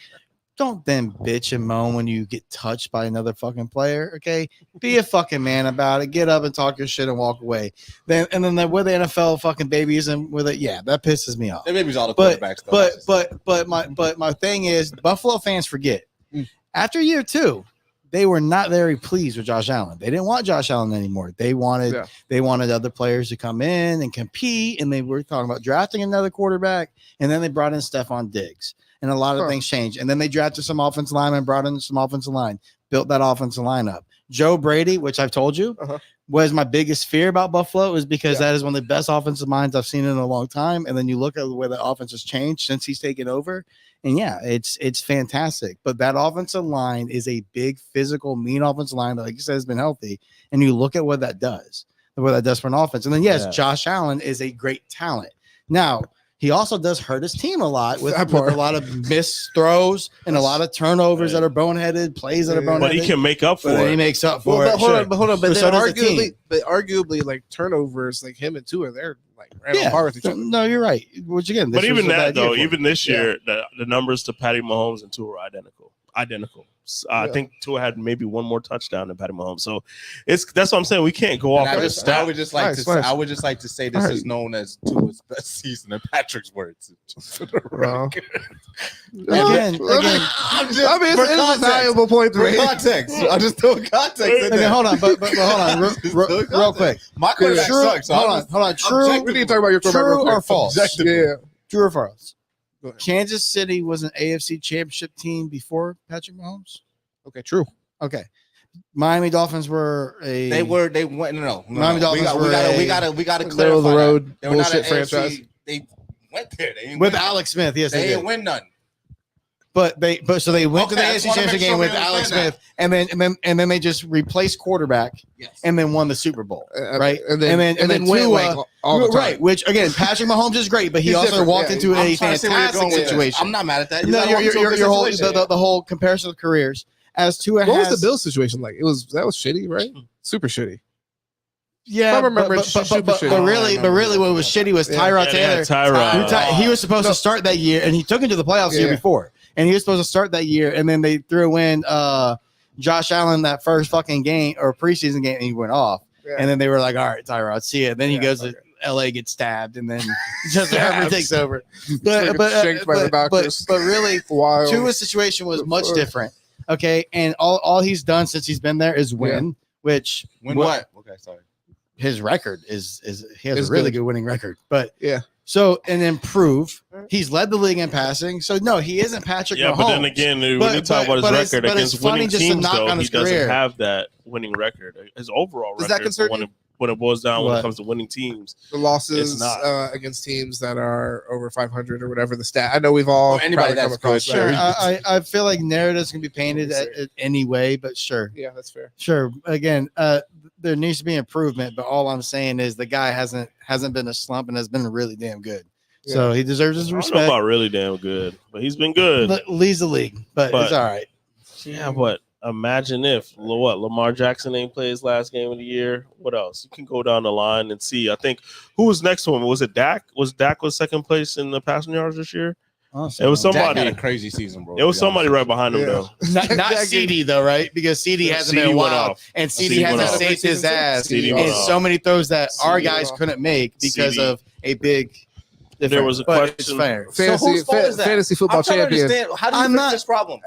Don't then bitch and moan when you get touched by another fucking player, okay? Be a fucking man about it. Get up and talk your shit and walk away. Then with the NFL fucking babies and with it, that pisses me off. The babies all the quarterbacks, though. But my thing is, Buffalo fans forget. After year 2, they were not very pleased with Josh Allen. They didn't want Josh Allen anymore. They wanted other players to come in and compete, and they were talking about drafting another quarterback, and then they brought in Stephon Diggs. And a lot of things changed. And then they drafted some offensive linemen, brought in some offensive line, built that offensive line up. Joe Brady, which I've told you, was my biggest fear about Buffalo, is because that is one of the best offensive minds I've seen in a long time. And then you look at the way the offense has changed since he's taken over. And it's fantastic. But that offensive line is a big, physical, mean offensive line that, like you said, has been healthy. And you look at what that does for an offense. And then, Josh Allen is a great talent. Now, he also does hurt his team a lot with a lot of missed throws and a lot of turnovers that are boneheaded, plays that are boneheaded. But he can make up for it. He makes up for it. Hold on. But then arguably, like turnovers, like him and Tua, they're like right on par with each other. No, you're right. Which again, but even that though, even this year, the numbers to Patty Mahomes and Tua are identical. I think Tua had maybe one more touchdown than Patty Mahomes. So that's what I'm saying. We can't go off of the stat. I would just like to say this is known as Tua's best season in Patrick's words. Again, it's a valuable point to make. Context. I'm just doing context. Okay, hold on, but hold on, real quick. My quarterback sucks. Hold on. True. We need to talk about your quarterback. True or false? Yeah. True or false? Kansas City was an AFC Championship team before Patrick Mahomes. Okay, true. Okay, Miami Dolphins were They went. No. Miami Dolphins we gotta clarify. Middle of the road they were not bullshit an franchise. AFC, they went there. They with Alex Smith. Yes, they did. didn't win none. But they went to the AFC Championship game with Alex Smith, and then they just replaced quarterback, and then won the Super Bowl, right? And then Tua, all the time. right? Which again, Patrick Mahomes is great, but he also walked into a fantastic situation. I'm not mad at that. No, your whole the whole comparison of careers as Tua. What was the Bills situation like? That was shitty, right? Super shitty. Yeah, but really, what was shitty was Tyrod Taylor. He was supposed to start that year, and he took him to the playoffs the year before. And he was supposed to start that year, and then they threw in Josh Allen that first fucking game or preseason game, and he went off. Yeah. And then they were like, "All right, Tyrod, see ya." Then he goes to LA, gets stabbed, and then Justin Herbert takes over. But really, Tua's situation was much different. Okay, and all he's done since he's been there is win. Which what? Okay, sorry. His record is he has a really good winning record, but yeah. So and improve. He's led the league in passing. So no, he isn't Patrick Mahomes. But then again, when you talk about his record against winning teams, though, he doesn't have that winning record. His overall record. Is that concerning? When it boils down, when it comes to winning teams, the losses against teams that are over 500 or whatever the stat. I know we've all anybody that's come across. Sure, I feel like narratives can be painted anyway, but sure. Yeah, that's fair. Sure. Again, there needs to be improvement, but all I'm saying is the guy hasn't been a slump and has been really damn good. Yeah. So he deserves his respect. I don't know about really damn good, but he's been good. Leads the league, but it's all right. Yeah, but imagine if Lamar Jackson ain't played his last game of the year. What else? You can go down the line and see. I think who was next to him? Was it Dak? Was second place in the passing yards this year? Awesome. It was somebody. Dak had a crazy season, bro. It was somebody right behind him though. Not CD though, right? Because CD hasn't been wild, and CD hasn't saved his ass. And so many throws that our guys couldn't make because of a big. There was a question. Fantasy football champion. How do you fix this problem?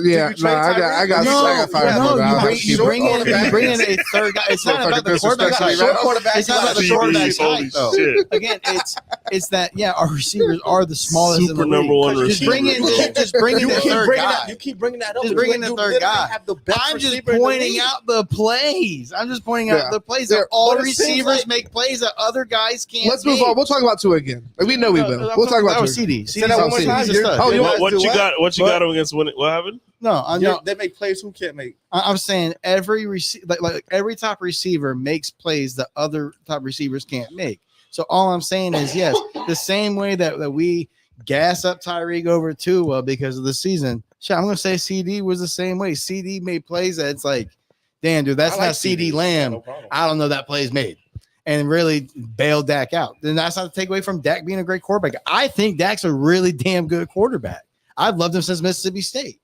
Yeah, I got fired. You bring in a third guy. It's not about the quarterback. It's not about the quarterback height, though. Again, it's that our receivers are the smallest super in the number one receiver. Just bring in the third guy. You keep bringing that up. Just bring in the third guy. I'm just pointing out the plays. The plays that all receivers make plays that other guys can't. Let's move on. We'll talk about Tua again. We know we will. We'll talk about that. CD. Say that one more time. What you got against winning? What happened? No, they make plays who can't make. I'm saying every every top receiver makes plays that other top receivers can't make. So all I'm saying is yes, the same way that we gas up Tyreek over Tua because of the season. I'm gonna say CD was the same way. CD made plays that it's like, damn, dude, that's not CD Lamb. No, I don't know that play's made. And really bailed Dak out. Then that's not to take away from Dak being a great quarterback. I think Dak's a really damn good quarterback. I've loved him since Mississippi State.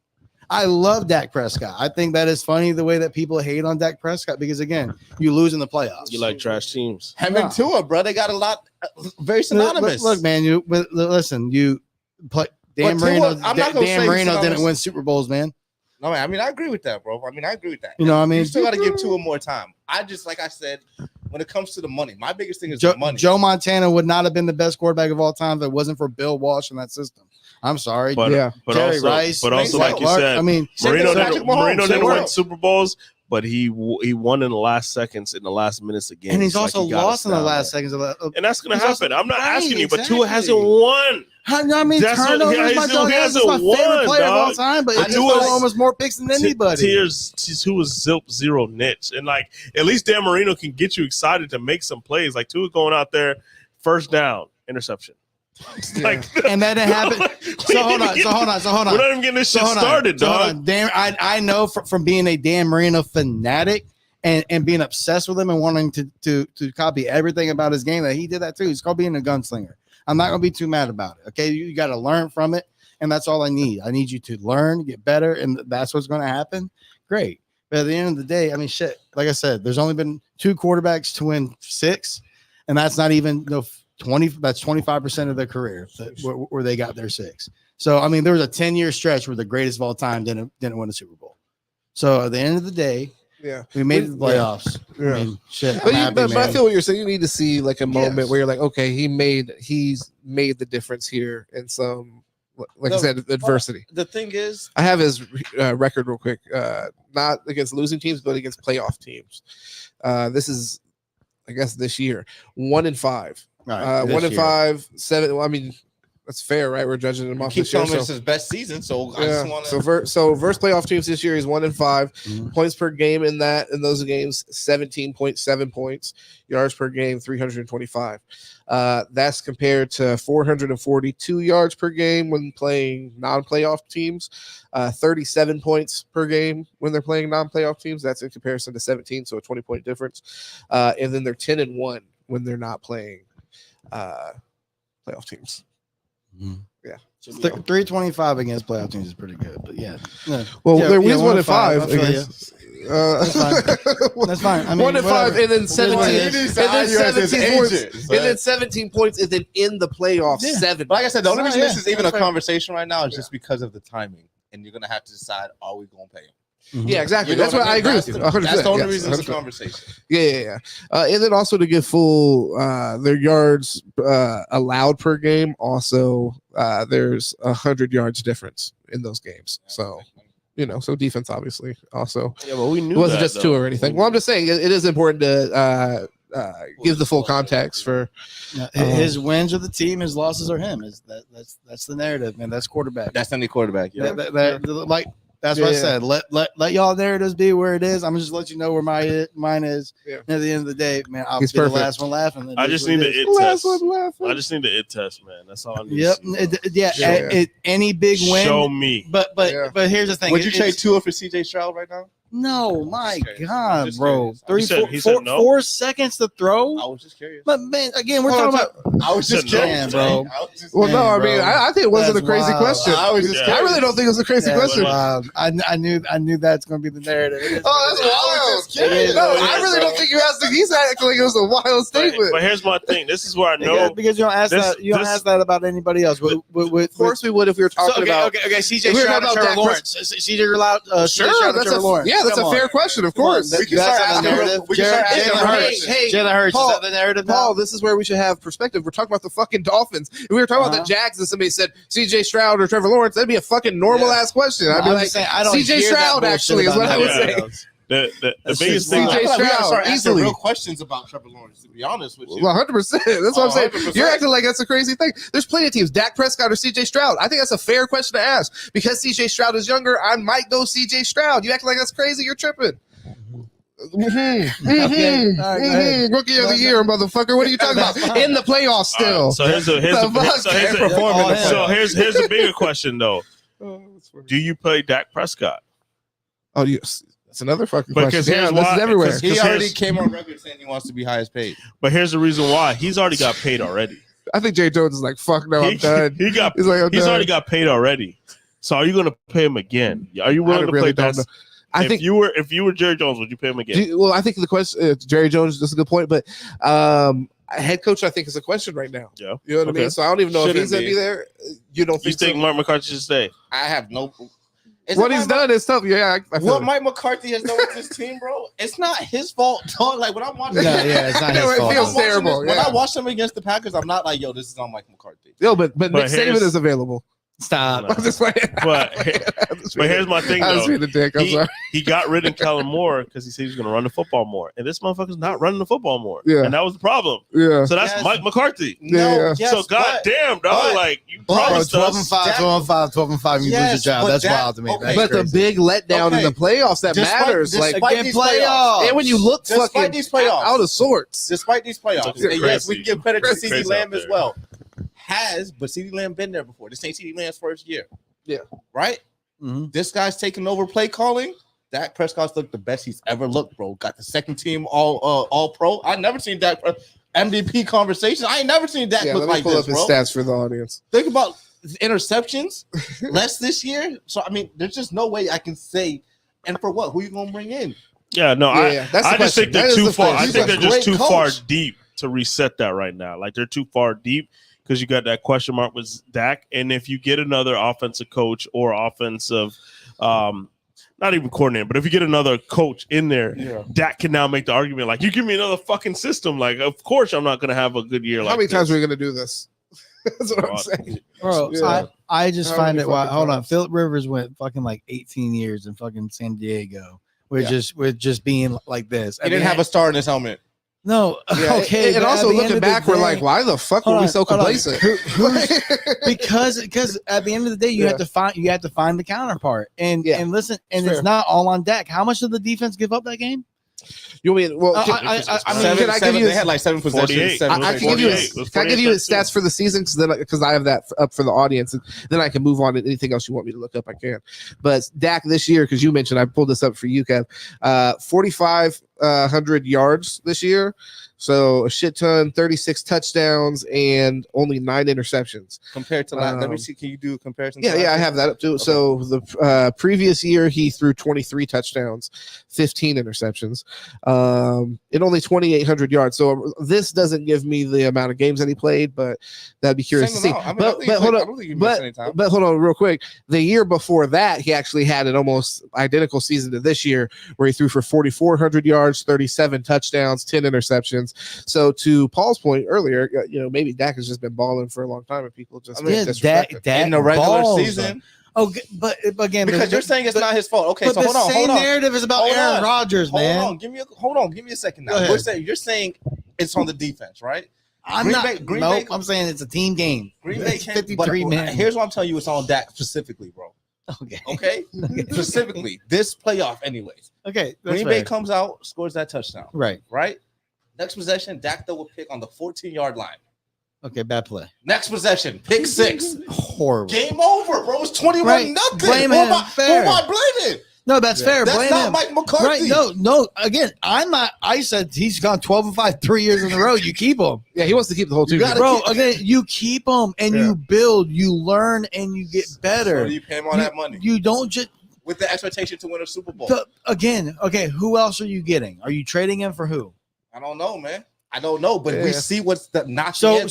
I love Dak Prescott. I think that is funny the way that people hate on Dak Prescott because, again, you lose in the playoffs. You like trash teams. Him and Tua, bro. They got a lot very synonymous. Look, man, you play Dan Marino. Dan Marino didn't win Super Bowls, man. No, man, I mean, I agree with that, bro. I agree with that. You know what I mean? You still got to give Tua more time. Like I said, when it comes to the money, my biggest thing is the money. Joe Montana would not have been the best quarterback of all time if it wasn't for Bill Walsh in that system. I'm sorry. But Jerry Rice. But also, like you said, Marino didn't win Super Bowls, but he won in the last seconds, in the last minutes of games. And he's also lost in the last seconds of that. And that's going to happen. I'm not asking you, but Tua hasn't won. Turnovers, my dog. He's my favorite player of all time, but Tua almost more picks than anybody. Tua was zero niche. And, like, at least Dan Marino can get you excited to make some plays. Like, Tua going out there, first down, interception. And that didn't happen. So hold on. We're not even getting this shit started, dog. I know from being a Dan Marino fanatic and being obsessed with him and wanting to copy everything about his game that he did that too. It's called being a gunslinger. I'm not gonna be too mad about it. Okay, you got to learn from it. and that's all I need. I need you to learn, get better, and that's what's going to happen. Great. But at the end of the day, I mean, shit, like I said, there's only been 2 quarterbacks to win 6, and that's not even 20. That's 25% of their career where they got their 6. So, I mean, there was a 10-year stretch where the greatest of all time didn't win a Super Bowl. So at the end of the day, we made the playoffs. Yeah. I mean, shit. But I feel what you're saying. You need to see like a moment where you're like, okay, he's made the difference here in some, I said, adversity. The thing is, I have his record real quick. Not against losing teams, but against playoff teams. This is, I guess, this year 1-5. Right, 1-5, 7. Well, I mean, that's fair, right? We're judging him off. Keep telling me it's his best season, so I just want to. So versus playoff teams this year, he's 1-5. Points per game in those games, 17.7 points. Yards per game, 325. That's compared to 442 yards per game when playing non-playoff teams. 37 points per game when they're playing non-playoff teams. That's in comparison to 17, so a 20-point difference. And then they're 10-1 when they're not playing playoff teams. Yeah, so 325 against playoff teams is pretty good, but yeah. Well, they're 1-5 against. That's fine. I mean, 1-5 and then 17 points, and then in the playoffs 7. But like I said, the only reason this is even a conversation right now is just because of the timing, and you're gonna have to decide: are we gonna pay him? Yeah, exactly. That's what I agree with you. 100%. That's the only reason it's a conversation. Yeah. And then also to get full their yards allowed per game. Also, there's 100 yards difference in those games. So, so defense obviously also. Yeah, well, we knew it wasn't that, just 2 or anything. Well, I'm just saying it is important to give the full context for his wins are the team, his losses are him. That's the narrative, man. That's quarterback. That's any quarterback. Yeah. That's what I said. Let y'all narratives be where it is. I'm just let you know where mine is. Yeah. And at the end of the day, man, I'll be the last one laughing. I just need the it test. I just need the it test, man. That's all I need. Yep. Any big win. Show me. But here's the thing. Would you trade Tua for CJ Stroud right now? No, my God, bro. 4 seconds to throw. I was just curious. But man, again, we're talking about. I was just curious, bro. I mean, I think it wasn't a crazy question. I really don't think it was a crazy question. I knew that's going to be the narrative. That's wild. No, I really don't think you asked. He's acting like it was a wild statement. But here's my thing. This is where I know because you don't ask that. You don't ask that about anybody else. Of course, we would if we were talking about. Okay. CJ Stroud and Trevor Lawrence. CJ allowed. Sure, that's a fair question. Of course, we can start asking. Jalen Hurts. Is that the narrative? Paul, this is where we should have perspective. We're talking about the fucking Dolphins. If we were talking about the Jags, and somebody said CJ Stroud or Trevor Lawrence, that'd be a fucking normal ass question. I'd be like, CJ Stroud actually is what I would say. The biggest thing, CJ Stroud, easily real questions about Trevor Lawrence. To be honest with you, 100%. That's what I'm saying. 100%. You're acting like that's a crazy thing. There's plenty of teams, Dak Prescott or CJ Stroud. I think that's a fair question to ask because CJ Stroud is younger. I might go CJ Stroud. You acting like that's crazy. You're tripping. Rookie of the year, motherfucker. What are you talking about? In the playoffs still. So here's a bigger question though. Do you play Dak Prescott? Oh yes. That's another fucking question. Because here's why. This is everywhere. He already came on record saying he wants to be highest paid. But here's the reason why. He's already got paid already. I think Jay Jones is like, fuck no, I'm done. He's already got paid already. So are you going to pay him again? Are you willing to play that? If you were Jerry Jones, would you pay him again? Well, I think the question, Jerry Jones, that's a good point, but head coach, I think, is a question right now. Yeah, you know what I mean. So I don't even know if he's gonna be there. You don't think? You think Mark McCarthy should stay? I have no. What he's done is tough. Yeah, what Mike McCarthy has done with this team, bro, it's not his fault, dog. Like when I'm watching, it's not his fault. It feels terrible. When I watch them against the Packers, I'm not like, yo, this is on Mike McCarthy. Yo, but Nick Saban is available. Stop. I'm just playing. But here's my thing, though. He got rid of Kellen Moore because he said he was going to run the football more. And this motherfucker's not running the football more. Yeah. And that was the problem. Yeah. So that's Mike McCarthy. Yeah. So goddamn, dog. Like, you promised us. 12-5, you lose your job. That's wild to me. Okay. But the big letdown in the playoffs that matters. Despite like, these playoffs. And when you look fucking out of sorts. Despite these playoffs. And yes, we can give credit to CeeDee Lamb as well. But CeeDee Lamb been there before. This ain't CeeDee Lamb's first year. Yeah. Right? Mm-hmm. This guy's taking over play calling. Dak Prescott's looked the best he's ever looked, bro. Got the second team all pro. I never seen Dak MVP conversation. I ain't never seen Dak look like this, bro. Let me pull up his stats for the audience. Think about interceptions less this year. So I mean, there's just no way I can say. And for what? Who you gonna bring in? Yeah, no, I just think they're too far. I think they're just too far deep to reset that right now. Like they're too far deep because you got that question mark with Dak. And if you get another offensive coach or offensive, not even coordinator, but if you get another coach in there, Dak can now make the argument like, you give me another fucking system. Like, of course I'm not going to have a good year. How many times are we going to do this? That's what I'm saying. Bro, I just find it wild. Hold on. Phillip Rivers went fucking like 18 years in fucking San Diego with just being like this. He didn't have a star in his helmet. No, okay. And also looking back, we're like, why the fuck were we so complacent? Because at the end of the day, you have to find the counterpart and listen. And it's not all on Dak. How much did the defense give up that game? You mean? Well, can I give you? They had like 7 possessions. I can give you stats for the season because I have that up for the audience, and then I can move on to anything else you want me to look up. I can. But Dak this year, because you mentioned, I pulled this up for you, Kev. 4,500 yards this year. So a shit ton, 36 touchdowns, and only 9 interceptions. Compared to let me see, can you do a comparison? Yeah, I have that up too. Okay. So the previous year he threw 23 touchdowns, 15 interceptions, and only 2,800 yards. So this doesn't give me the amount of games that he played, but that'd be curious to see. But hold on real quick. The year before that, he actually had an almost identical season to this year, where he threw for 4,400 yards, 37 touchdowns, 10 interceptions. So to Paul's point earlier, maybe Dak has just been balling for a long time, and people just Dak in the regular season. Oh, but again, because you're saying it's not his fault. Okay, so hold on. The same narrative is about Aaron Rodgers, man. Hold on. Give me a second now. You're saying it's on the defense, right? I'm saying it's a team game. Green Bay 53 men. Here's what I'm telling you: it's on Dak specifically, bro. Okay. Specifically, this playoff, anyways. Okay. Green Bay comes out, scores that touchdown. Right. Next possession, Dak throw a pick on the 14-yard line. Okay, bad play. Next possession, pick 6. Horrible. Game over, bro. It's 21-0. Blame him. Who am I blaming? No, that's fair. That's Blame not him. Mike McCarthy. Right? No. Again, I'm not. I said he's gone 12-5 3 years in a row. You keep him. Yeah, he wants to keep the whole team. Bro, again, you keep him and you build, you learn, and you get better. So you pay him all that money. You don't just with the expectation to win a Super Bowl. Who else are you getting? Are you trading him for who? I don't know, man. I don't know, but we see what's the not. So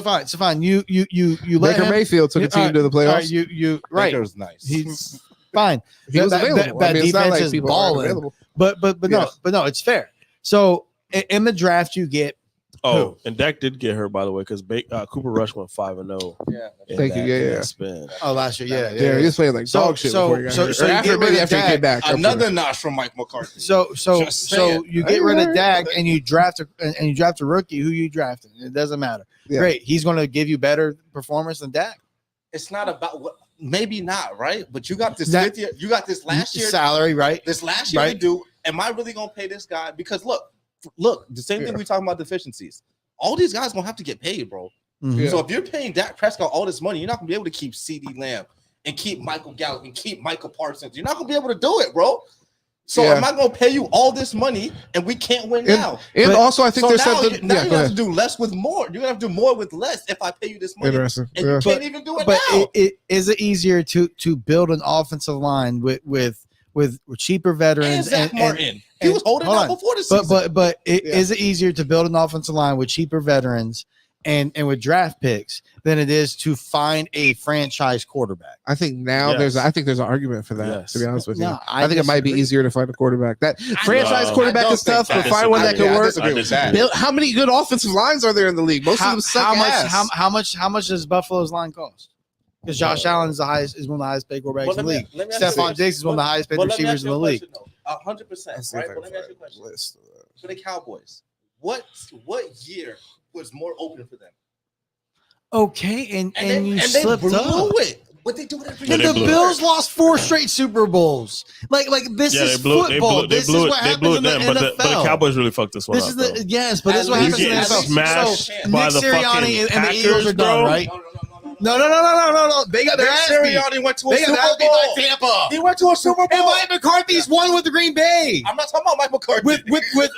fine. You let Baker Mayfield took a team to the playoffs. You right. Baker's nice. He's fine. He was available. That defense is balling. But no, it's fair. So in the draft, you get. Oh, and Dak did get hurt, by the way, because Cooper Rush went 5-0. Yeah, thank you. Yeah. Spin. Oh, last year, yeah. He was playing like dog shit before he got hurt. So after he came back, another notch from Mike McCarthy. So you get rid of Dak and you draft a rookie. Who you drafting? It doesn't matter. Yeah. Great, he's going to give you better performance than Dak. It's not about what. Maybe not, right? But you got this 5th year. You got this last year salary, right? This last year, to do. Am I really going to pay this guy? Because look, the same thing we talking about deficiencies. All these guys gonna have to get paid, bro. Mm-hmm. So if you're paying Dak Prescott all this money, you're not gonna be able to keep CeeDee Lamb and keep Michael Gallup and keep Michael Parsons. You're not gonna be able to do it, bro. So am I gonna pay you all this money and we can't win now? And also, I think there's something. Now you have to do less with more. You're gonna have to do more with less if I pay you this money. Interesting. And you can't even do it now. Is it easier to build an offensive line with cheaper veterans and Zach Martin? He was holding out before the season. But is it easier to build an offensive line with cheaper veterans and with draft picks than it is to find a franchise quarterback? I think now there's an argument for that. Yes. To be honest with you, No, I think it might be easier to find a quarterback. That franchise quarterback is tough, but find one that can work. How many good offensive lines are there in the league? Most of them suck ass. How much does Buffalo's line cost? Because Josh Allen is one of the highest paid quarterbacks in the league. Stephon Diggs is one of the highest paid receivers in the league. 100%. Right? But let me ask you a question. For the Cowboys, what year was more open for them? Okay, and you slipped up. It. But they do it every year. And the Bills lost 4 straight Super Bowls. Like this is football. This is what happens in the NFL. But the Cowboys really fucked this one up. But this is what happens in the NFL. Smashed by the fucking and the Eagles are done, right? No. They got their ass beat. Sirianni went to a Super Bowl. By Tampa. He went to a Super Bowl. And Mike McCarthy's won with the Green Bay. I'm not talking about Mike McCarthy. With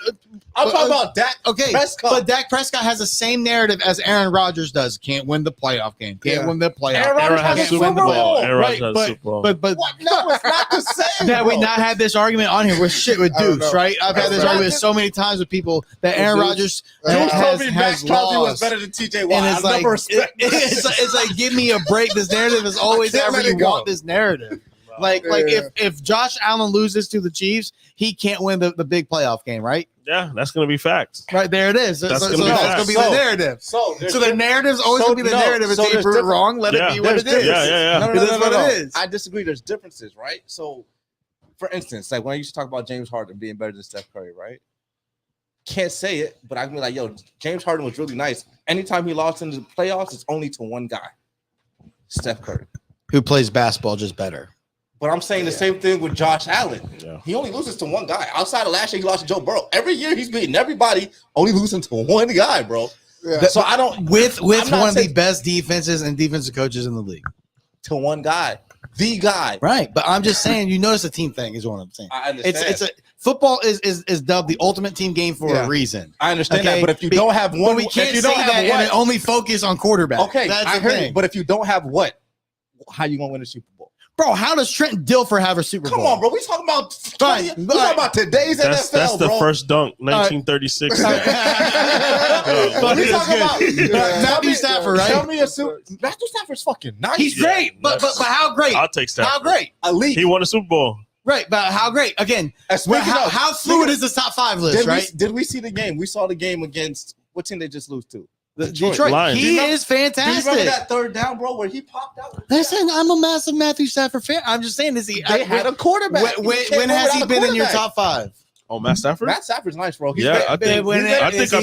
I'm talking about Dak. Okay, Prescott. but Dak Prescott has the same narrative as Aaron Rodgers does. Can't win the playoff game. Can't win the playoff. Aaron Rodgers has a Super Bowl. Aaron Rodgers has a Super Bowl. But what? No, it's not the same. that we not had this argument on here with Deuce, right? I've had this argument so many times with people that Aaron Rodgers has lost. was better than TJ Watt. And it's like, give me a break. This narrative is always however you want this narrative. Like if Josh Allen loses to the Chiefs, he can't win the big playoff game, right? Yeah, that's going to be facts. Right there it is. That's going to be the narrative. So the narrative's always going to be the narrative. If they prove it wrong, let it be what it is. Yeah. No, it is what it is. I disagree. There's differences, right? So, for instance, like when I used to talk about James Harden being better than Steph Curry, right? Can't say it, but I can be like, yo, James Harden was really nice. Anytime he lost in the playoffs, it's only to one guy, Steph Curry, who plays basketball just better. But I'm saying the same thing with Josh Allen. Yeah. He only loses to one guy. Outside of last year, he lost to Joe Burrow. Every year he's beating everybody, only losing to one guy, bro. Yeah. So I don't with one of the best defenses and defensive coaches in the league. To one guy. The guy. Right. But I'm just saying, you notice the team thing is what I'm saying. I understand. It's football is dubbed the ultimate team game for a reason. I understand that. But if you don't have one, we can't say that and only focus on quarterback. Okay, that's the thing. You. But if you don't have what? How you gonna win a Super Bowl? Bro, how does Trent Dilfer have a Super Bowl? Come on, bro. We talking about talking about today's NFL. That's the first dunk, 1936. We talking about Matthew Stafford, right? Tell me a Super. Matthew Stafford's fucking nice. He's great, but how great? I'll take Stafford. How great? Elite. He won a Super Bowl. Right, but how great? Again, how fluid is this top 5 list, right? Did we see the game? We saw the game against what team they just lose to? Detroit. Lions. He is fantastic. Do you remember that third down, bro, where he popped out? Listen, I'm a massive Matthew Stafford fan. I'm just saying, they had a quarterback. When has he been in your top 5? Oh, Matt Stafford? Matt Stafford's nice, bro. I think I've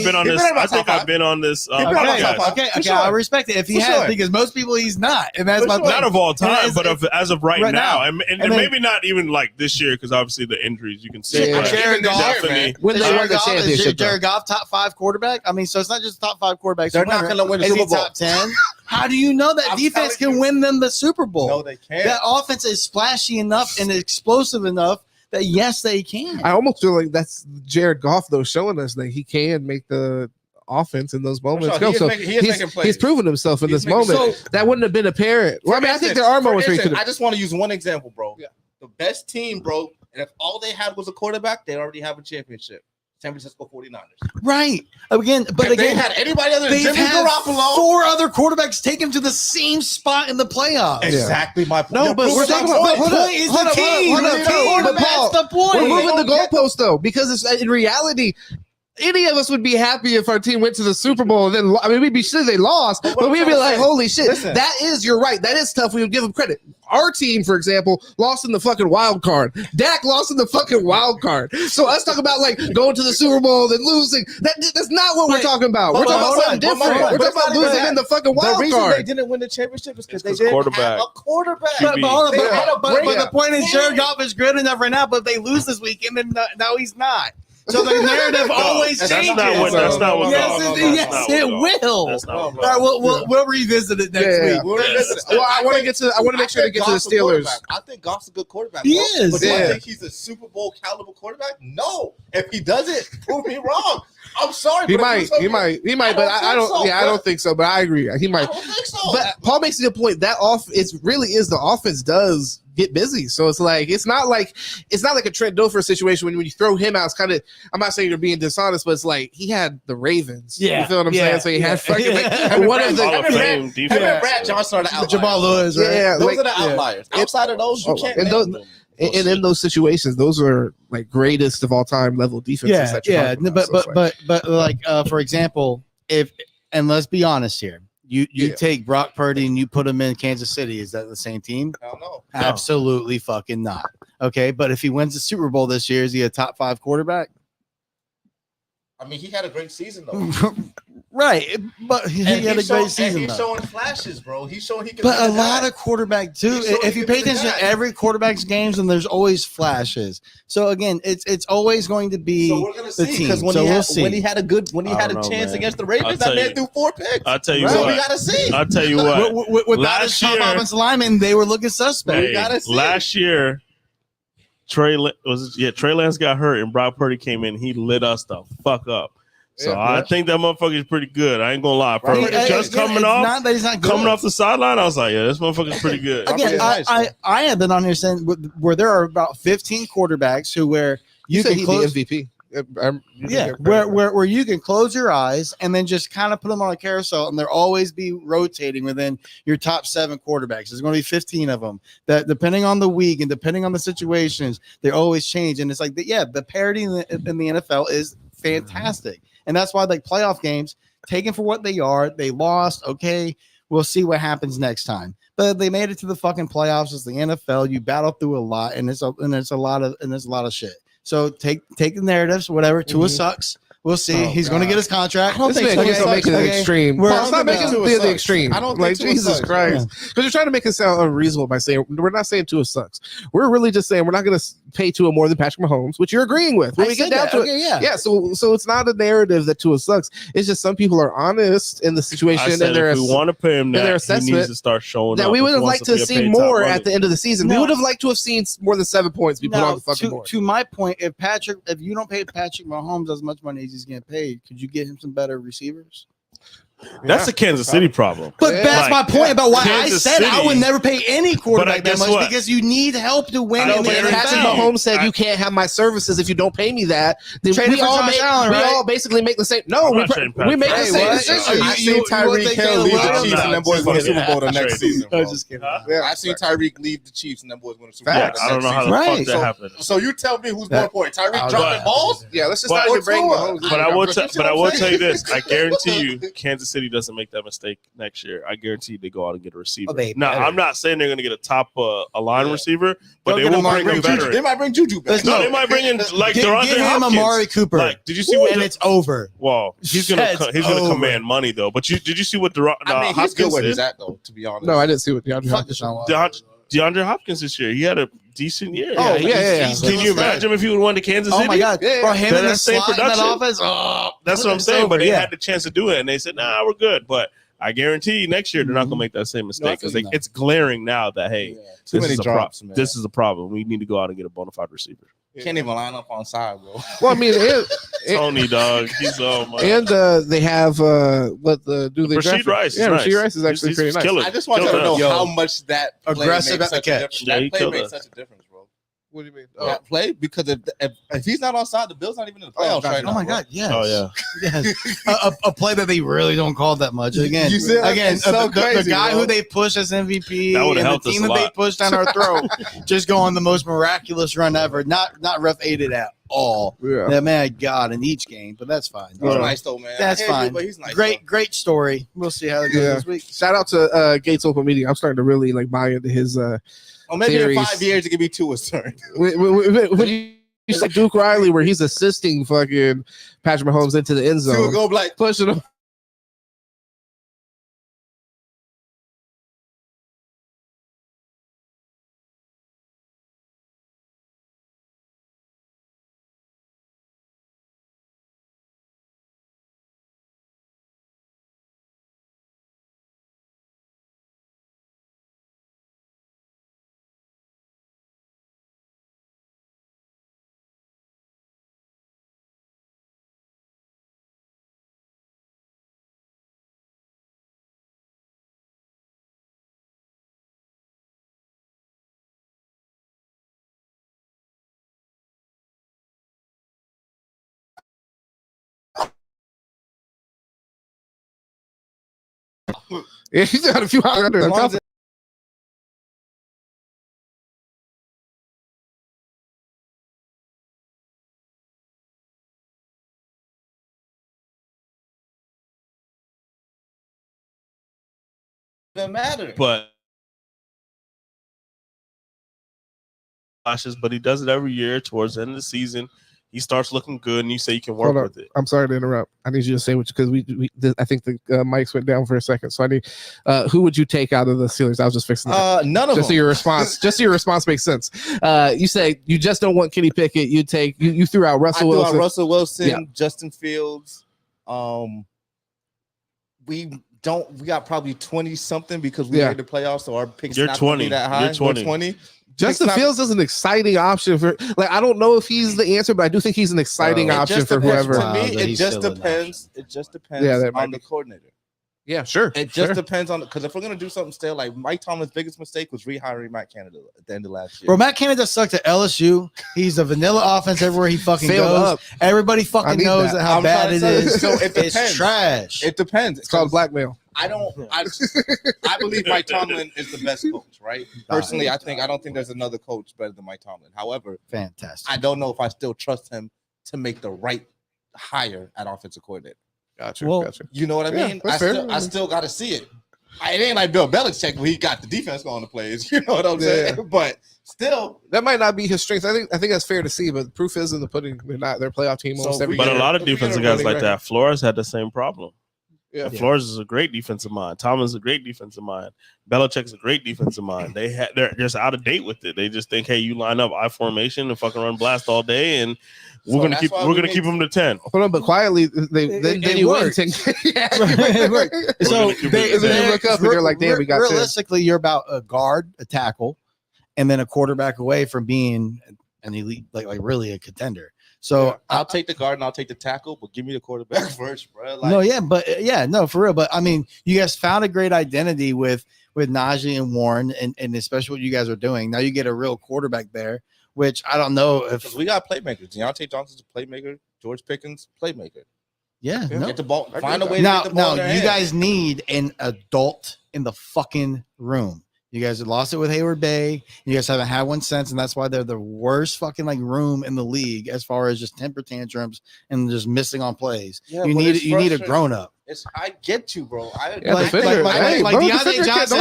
been on this. I've been on this. Okay, I respect it. If he has, because most people he's not, and that's my point. Not of all time, but as of right now, and maybe not even like this year, because obviously the injuries you can see. Jared Goff, definitely. When they won the championship, Jared Goff, top 5 quarterback. I mean, so it's not just top 5 quarterbacks. They're not going to win the Super Bowl. Top 10. How do you know that defense can win them the Super Bowl? No, they can't. That offense is splashy enough and explosive enough that yes, they can. I almost feel like that's Jared Goff, though, showing us that he can make the offense in those moments go. So he's proven himself in this moment. So that wouldn't have been apparent. Well, I mean, I think there are moments where he could. I just want to use one example, bro. Yeah. The best team, bro, and if all they had was a quarterback, they already have a championship. San Francisco 49ers. Right. Again, but they had anybody other than Jimmy Garoppolo. 4 other quarterbacks take him to the same spot in the playoffs. Exactly my point. No, but we're talking about the point is the team. That's the point. We're moving the goalpost though, because it's, in reality, any of us would be happy if our team went to the Super Bowl and then, I mean, we'd be sure they lost, but we'd be like, holy shit, that is, you're right. That is tough. We would give them credit. Our team, for example, lost in the fucking wild card. Dak lost in the fucking wild card. So us talking about like going to the Super Bowl and losing, that's not what we're talking about. We're talking about something different. We're talking about losing in the fucking wild card. The reason they didn't win the championship is because they didn't have a quarterback. But the point is, Jared Goff is good enough right now, but they lose this weekend, and now he's not. So the narrative always changes. That's not what. Yes, it will. All right, we'll revisit it next week. Well, I want to make sure to get to the Steelers. I think Goff's a good quarterback. He is. But do I think he's a Super Bowl caliber quarterback? No. If he does it, prove me wrong. I'm sorry. He might, but I don't. Yeah, I don't think so. But I agree. He might. I don't think so. But Paul makes a good point. That it really is the offense does get busy. So it's not like a Trent Dilfer situation when you throw him out. It's kind of, I'm not saying you're being dishonest, but it's like he had the Ravens. Yeah, you feel what I'm saying? So he had fucking one of the Hall of Fame defense. Brad Johnson are the outliers. Jamal Lewis. Right? Yeah, those are the outliers. Outside of those, you can't. And in those situations, those are like greatest of all time level defenses. But like for example, and let's be honest here. You take Brock Purdy and you put him in Kansas City. Is that the same team? Hell no. Absolutely fucking not. Okay, but if he wins the Super Bowl this year, is he a top 5 quarterback? I mean, he had a great season though. Right, but he had a great season. He's showing flashes, bro. He's showing he can. But a lot of quarterback too. If you pay attention to every quarterback's games, and there's always flashes. So again, it's always going to be the team. When he had a chance against the Ravens, that man threw 4 picks. I'll tell you what. We gotta see. I'll tell you what. Without his top offensive lineman, they were looking suspect. Last year, Trey Lance got hurt and Brock Purdy came in. He lit us the fuck up. So I think that motherfucker is pretty good. I ain't gonna lie. Coming off the sideline, I was like, yeah, this motherfucker's pretty good. Again, I have been on here saying where there are about 15 quarterbacks where you can close MVP. Where you can close your eyes and then just kind of put them on a carousel, and they'll always be rotating within your top 7 quarterbacks. There's going to be 15 of them that, depending on the week and depending on the situations, they always change. And it's like, the parity in the NFL is fantastic. And that's why, like, playoff games, taken for what they are, they lost. Okay, we'll see what happens next time. But they made it to the fucking playoffs. It's the NFL. You battle through a lot, and there's a lot of shit. So take the narratives, whatever. Tua sucks. We'll see. He's going to get his contract. I don't think he's going to make it an extreme. It's not making it the extreme. I don't think like Jesus Christ. Because you're trying to make it sound unreasonable by saying we're not saying Tua sucks. We're really just saying we're not going to pay Tua more than Patrick Mahomes, which you're agreeing with. When we get down to it, So it's not a narrative that Tua sucks. It's just some people are honest in the situation and if we want to pay him that, he needs to start showing that we would have liked to have seen more at the end of the season. We would have liked to have seen more than 7 points be put on the fucking board. To my point, if you don't pay Patrick Mahomes as much money as he's getting paid, could you get him some better receivers? That's a Kansas City problem. But that's my point about why Kansas I said I would never pay any quarterback that much because you need help to win in the NFL. Patrick Mahomes said you can't have my services if you don't pay me that. Then we all basically make the same. No, we make the same decision. I've seen Tyreek Hill leave the Chiefs and them boys win the Super Bowl the next season. I'm just kidding. I've seen Tyreek leave the Chiefs and them boys win the Super Bowl. I don't know how the fuck that happened. So you tell me who's more important, Tyreek dropping balls? Yeah, let's just not even bring Mahomes. But I will tell you this: I guarantee you, Kansas City doesn't make that mistake next year. I guarantee they go out and get a receiver. Now, I'm not saying they're going to get a top a line receiver, but they will bring a veteran. They might bring Juju back. No, they might bring in like DeAndre Hopkins. Amari Cooper. Like, did you see what? And it's over. Well, he's gonna command money though. But did you see what Hopkins good where he's at though? To be honest, no, I didn't see what DeAndre Hopkins was. DeAndre Hopkins this year, he had a decent year. Oh yeah. Can you imagine if he would won to Kansas City? Oh my God, bro, him in the same production. That's what I'm saying. But they had the chance to do it, and they said, "Nah, we're good." But I guarantee you next year they're not going to make that same mistake because it's glaring now that, hey, this is a problem. We need to go out and get a bona fide receiver. You can't even line up on side, bro. Well, I mean, Tony, dog. He's and they have what the do they Rashid Rice. Yeah, Rashid Rice is actually pretty nice. I just want you to know how much that aggressive at the catch. That play makes such a difference, bro. What do you mean? That play? Because if he's not on side, the Bill's not even in the playoffs right now. Oh my God, yes. Oh yeah. Yes. a play that they really don't call that much. Again, the guy who they push as MVP and the team that they push down our throat just go on the most miraculous run ever. Not ref aided at all. Yeah. That man God in each game, but that's fine. He's nice though, man. That's fine. But he's nice, great story. We'll see how it goes this week. Shout out to Gates Open Media. I'm starting to really buy into his maybe theories. in 5 years it could be 2 a turn. When you say Duke Riley, where he's assisting fucking Patrick Mahomes into the end zone, go like pushing him. Yeah, he's got a few hundred. Doesn't matter. But he does it every year towards the end of the season. He starts looking good, and you say you can work with it. I'm sorry to interrupt. I need you to say which because I think the mics went down for a second. So I need who would you take out of the Steelers? I was just fixing that. None of them. So your response makes sense. You say you just don't want Kenny Pickett. You threw out Russell Wilson. Russell Wilson, Justin Fields. We got probably 20 something because we made the playoffs, so our picks You're not 20. Be that high. You're 20. Justin Fields is an exciting option for. Like, I don't know if he's the answer, but I do think he's an exciting option for whoever. To me, it just depends. It just depends on the coordinator. Yeah, sure. It just depends on because if we're gonna do something still, like Mike Tomlin's biggest mistake was rehiring Matt Canada at the end of last year. Bro, Matt Canada sucked at LSU. He's a vanilla offense everywhere he fucking goes. Everybody fucking knows how bad it is. So it depends. It's trash. It depends. It's called blackmail. I believe Mike Tomlin is the best coach, right? Personally, I don't think there's another coach better than Mike Tomlin. However, fantastic. I don't know if I still trust him to make the right hire at offensive coordinator. Gotcha. You know what I mean? I still got to see it. It ain't like Bill Belichick where he got the defense going to plays. You know what I'm saying? But still, that might not be his strength. I think that's fair to see. But the proof is in the pudding. They're not. They're playoff team almost every year. But a lot of defensive guys like that. Flores had the same problem. Yeah. Flores is a great defensive mind. Tomlin's a great defensive mind. Belichick's a great defensive mind. They're just out of date with it. They just think, hey, you line up I formation and fucking run blast all day, and we're gonna keep them to 10. Hold on, but quietly they won 10. It worked. So they look up and they're like, damn, we got realistically, 10. You're about a guard, a tackle, and then a quarterback away from being an elite, like really a contender. So I'll take the guard and I'll take the tackle, but give me the quarterback first, bro. For real. But I mean, you guys found a great identity with Najee and Warren, and especially what you guys are doing. Now you get a real quarterback there, which I don't know if we got playmakers. Deontay Johnson's a playmaker. George Pickens, playmaker. Yeah, get the ball. Find a way now, to get the ball. Now you guys need an adult in the fucking room. You guys have lost it with Hayward Bay. You guys haven't had one since, and that's why they're the worst fucking room in the league as far as just temper tantrums and just missing on plays. Yeah, you need a grown up. I get you, bro. Deontay Johnson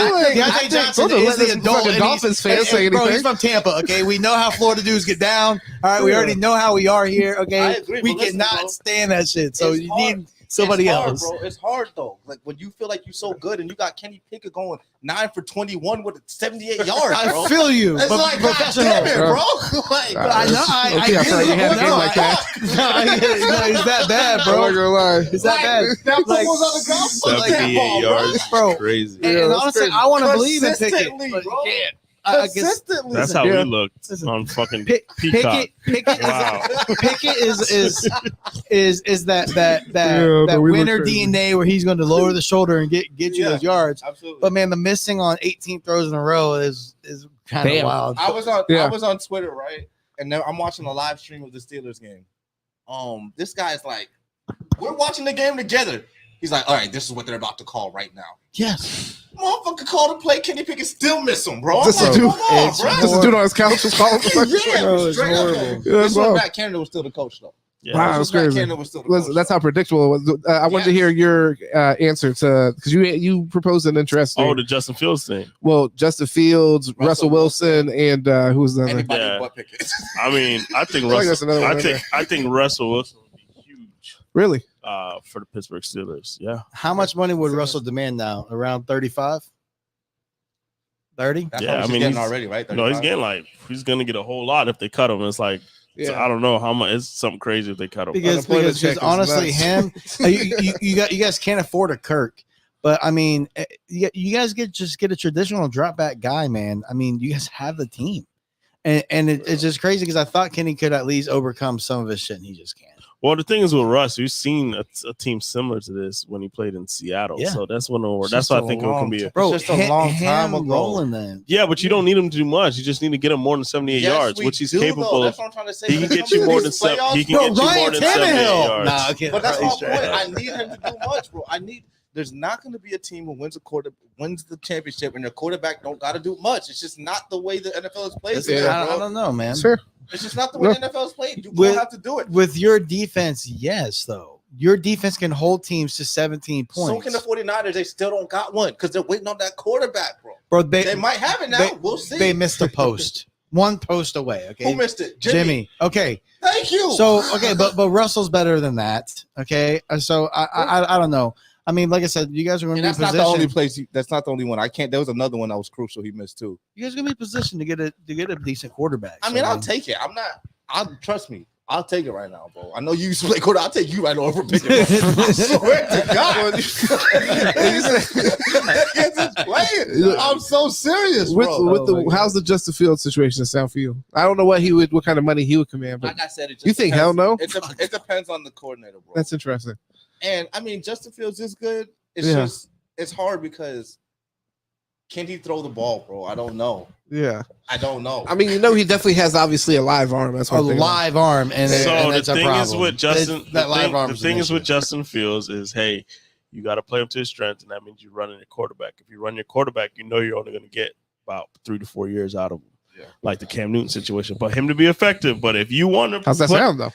is the adult. Dolphins fan saying bro, he's from Tampa. Okay, we know how Florida dudes get down. All right, we already know how we are here. Okay, we cannot stand that shit. So you need somebody else. Bro. It's hard though. Like when you feel like you're so good and you got Kenny Pickett going 9 for 21 with 78 yards, bro. I feel you. It's like professional, bro. I know. I get it. You had a game like that. It's that bad, bro. I'm not gonna lie. It's that bad. That was on the ground. 78 yards, bro. Crazy. And honestly, I want to believe in Pickett. Consistently. That's how we looked on fucking Peacock. Pickett is that winner DNA where he's going to lower the shoulder and get you those yards. Absolutely. But man, the missing on 18 throws in a row is kind of wild. I was on Twitter, right? And then I'm watching a live stream of the Steelers game. This guy's like, we're watching the game together. He's like, all right, this is what they're about to call right now. Yes. Motherfucker called a play. Kenny Pickett still miss him, bro. This dude on his couch was calling for it's horrible. This one, Matt Canada was still the coach, though. Yeah. Wow, that's crazy. That's how predictable it was. I wanted to hear your answer to because you proposed an interesting. The Justin Fields thing. Well, Justin Fields, Russell Wilson, and who was the other? Anybody but Pickett. I mean, I think Russell. I think Russell Wilson would be huge. Really? For the Pittsburgh Steelers, yeah. How much money would Russell demand now? Around 35? 30? Yeah, I mean, he's getting already, right? 35? No, he's getting he's going to get a whole lot if they cut him. It's like, so I don't know how much. It's something crazy if they cut him. Because honestly, him, you guys can't afford a Kirk. But I mean, you guys just get a traditional drop back guy, man. I mean, you guys have the team, and it's just crazy because I thought Kenny could at least overcome some of his shit, and he just can't. Well, the thing is with Russ, we've seen a team similar to this when he played in Seattle. Yeah. So that's why I think it can be a long time ago. Then. Yeah, but you don't need him to do much. You just need to get him more than 78 yards, which he's capable of. That's what I'm trying to say. He can get you more than 78 yards. Nah, okay. But that's my point. I need him to do much, bro. There's not going to be a team who wins the championship and their quarterback don't got to do much. It's just not the way the NFL is played. I don't know, man. Sure. It's just not the way the NFL is played. You will have to do it. With your defense, yes, though. Your defense can hold teams to 17 points. So can the 49ers. They still don't got one because they're waiting on that quarterback, bro. They might have it now. We'll see. They missed a post. One post away, okay? Who missed it? Jimmy. Okay. Thank you. So, okay, but Russell's better than that, okay? So, I don't know. I mean, like I said, you guys are going to be positioned. That's not the only place. That's not the only one. There was another one that was crucial. He missed too. You guys are going to be positioned to get a decent quarterback. I mean, I'll take it. Trust me. I'll take it right now, bro. I know you used to play quarter. I'll take you right over picking. I swear to God. I'm so serious, bro. How's the Justin Fields situation sound for you? I don't know what kind of money he would command, but like I said, you think hell no? It depends on the coordinator, bro. That's interesting. And I mean, Justin Fields is good. It's just it's hard because can he throw the ball, bro? I don't know. Yeah, I don't know. I mean, he definitely has obviously a live arm. That's what arm, and so and the thing is with Justin. The thing is with Justin Fields is, hey, you got to play him to his strength, and that means you're running your quarterback. If you run your quarterback, you know you're only going to get about 3 to 4 years out of him, like the Cam Newton situation. But him to be effective. But if you want to, how's that sound though?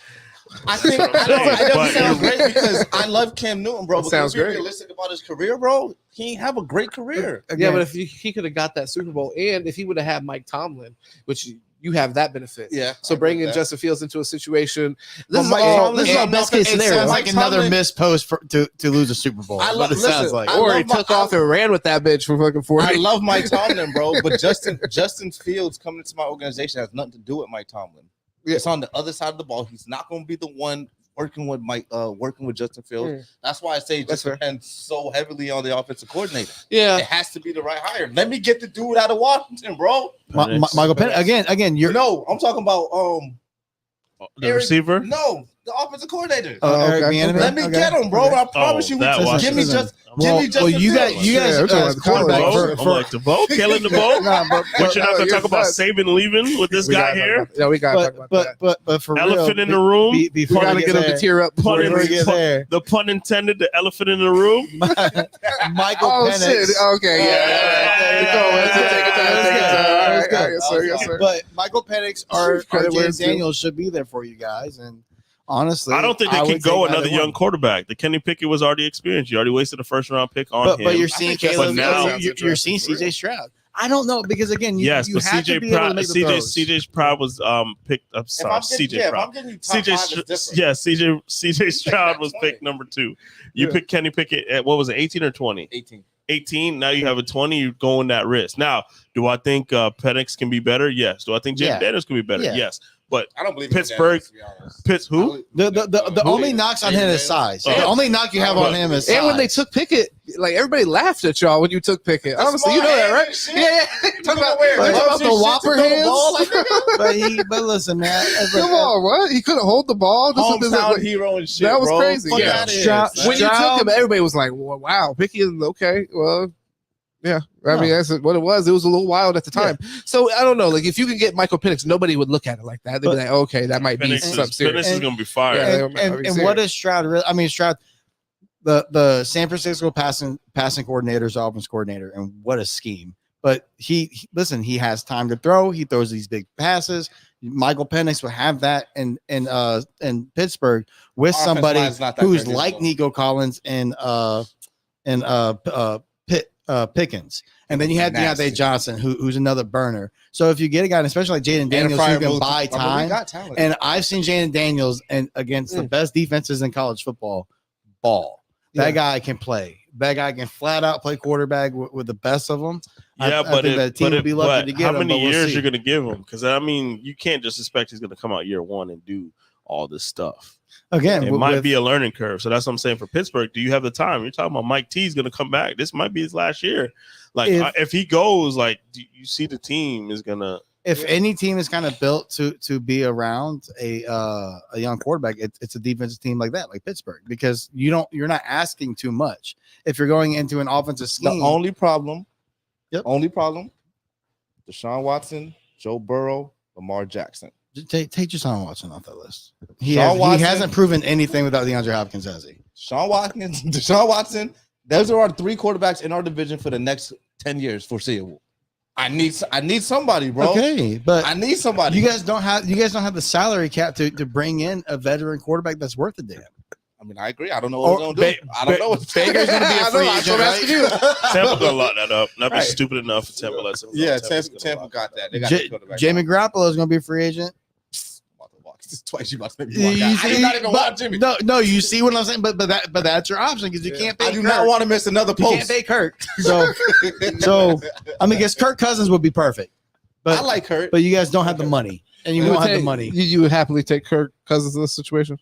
I think it sounds great because I love Cam Newton, bro. But sounds great. Realistic about his career, bro. He have a great career. Yeah, but if he could have got that Super Bowl, and if he would have had Mike Tomlin, which you have that benefit. Yeah. So bringing Justin Fields into a situation, this is all best case scenario. Sounds like another missed post to lose a Super Bowl. It sounds like, or he took off and ran with that bitch for fucking 40. I love Mike Tomlin, bro, but Justin Fields coming into my organization has nothing to do with Mike Tomlin. It's on the other side of the ball. He's not going to be the one working with Justin Fields. That's why I say it just depends so heavily on the offensive coordinator. Yeah, it has to be the right hire. Let me get the dude out of Washington, bro. Michael Penix again. No, I'm talking about the receiver. No, the offensive coordinator. Eric Bieniemy. Let me get him, bro. I promise you. Give me Justin. You guys, quarterback. I'm like DeVoe, killing DeVoe. But you're not going to talk about Saban leaving with this guy here. Yeah, we got to talk about that. But for elephant in the room. We got to get him to tear up. The pun intended. The elephant in the room. Michael Penix. Shit. Okay, yeah. But Michael Penix or James Daniels should be there for you guys, and honestly, I don't think they can go another young quarterback. The Kenny Pickett was already experienced. You already wasted a first-round pick on him. But you're seeing Caleb. Now you're seeing CJ Stroud. I don't know because again, you have to be able to make the throws. CJ Stroud was picked up. CJ Stroud. CJ Stroud was picked number 2. You picked Kenny Pickett at what was it, 18 or 20? 18. Now you have a 20. You're going that risk. Now, do I think Penix can be better? Yes. Do I think Jaden Daniels can be better? Yes. But I don't believe Pittsburgh. Who? The only knocks on him is size. The only knock you have on him is size. And when they took Pickett, like everybody laughed at y'all when you took Pickett. Honestly, you know that, right? Yeah. Talk about the Whopper hands. But listen, man. Come on, what? He couldn't hold the ball. Hometown hero and shit. That was crazy. Yeah. When you took him, everybody was like, "Wow, Pickett is okay." Well. Yeah, I mean that's what it was. It was a little wild at the time. Yeah. So I don't know. Like if you can get Michael Penix, nobody would look at it like that. They'd be like, okay, that might be something serious. Penix is going to be fired. And what is Stroud? I mean, Stroud, the San Francisco passing coordinator is offense coordinator, and what a scheme. But he has time to throw. He throws these big passes. Michael Penix will have that in Pittsburgh with somebody who's like Nico Collins and Pickens, and then you had Deontay Johnson, who's another burner. So if you get a guy, especially like Jaden Daniels, who can buy time, and I've seen Jaden Daniels and against the best defenses in college football, that guy can play. That guy can flat out play quarterback with the best of them. Yeah, how many years you're going to give him? Because I mean, you can't just expect he's going to come out year 1 and do all this stuff. Again, it might be a learning curve. So that's what I'm saying for Pittsburgh. Do you have the time? You're talking about Mike T is going to come back. This might be his last year. Like if he goes, like you see the team is going to. If any team is kind of built to be around a young quarterback, it's a defensive team like that, like Pittsburgh, because you're not asking too much. If you're going into an offensive scheme, the only problem, Deshaun Watson, Joe Burrow, Lamar Jackson. Take Deshaun Watson off that list. He hasn't proven anything without DeAndre Hopkins, has he? Deshaun Watson. Those are our 3 quarterbacks in our division for the next 10 years foreseeable. I need somebody, bro. Okay, but I need somebody. You guys don't have the salary cap to bring in a veteran quarterback that's worth a damn. I mean, I agree. I don't know what he's going to do. I don't know what Baker's going to be a free agent, right? Tampa going to lock that up. Not be stupid enough for Tampa. Tampa got that. They got Jamie Garoppolo is going to be a free agent. Twice you must make me walk out. I did not even want Jimmy. No, you see what I'm saying? But that's your option because you can't pay I do not want to miss another post. You can't pay Kirk. So I mean, I guess Kirk Cousins would be perfect. But I like Kirk. But you guys don't have the money. and you won't have the money. You would happily take Kirk Cousins in this situation?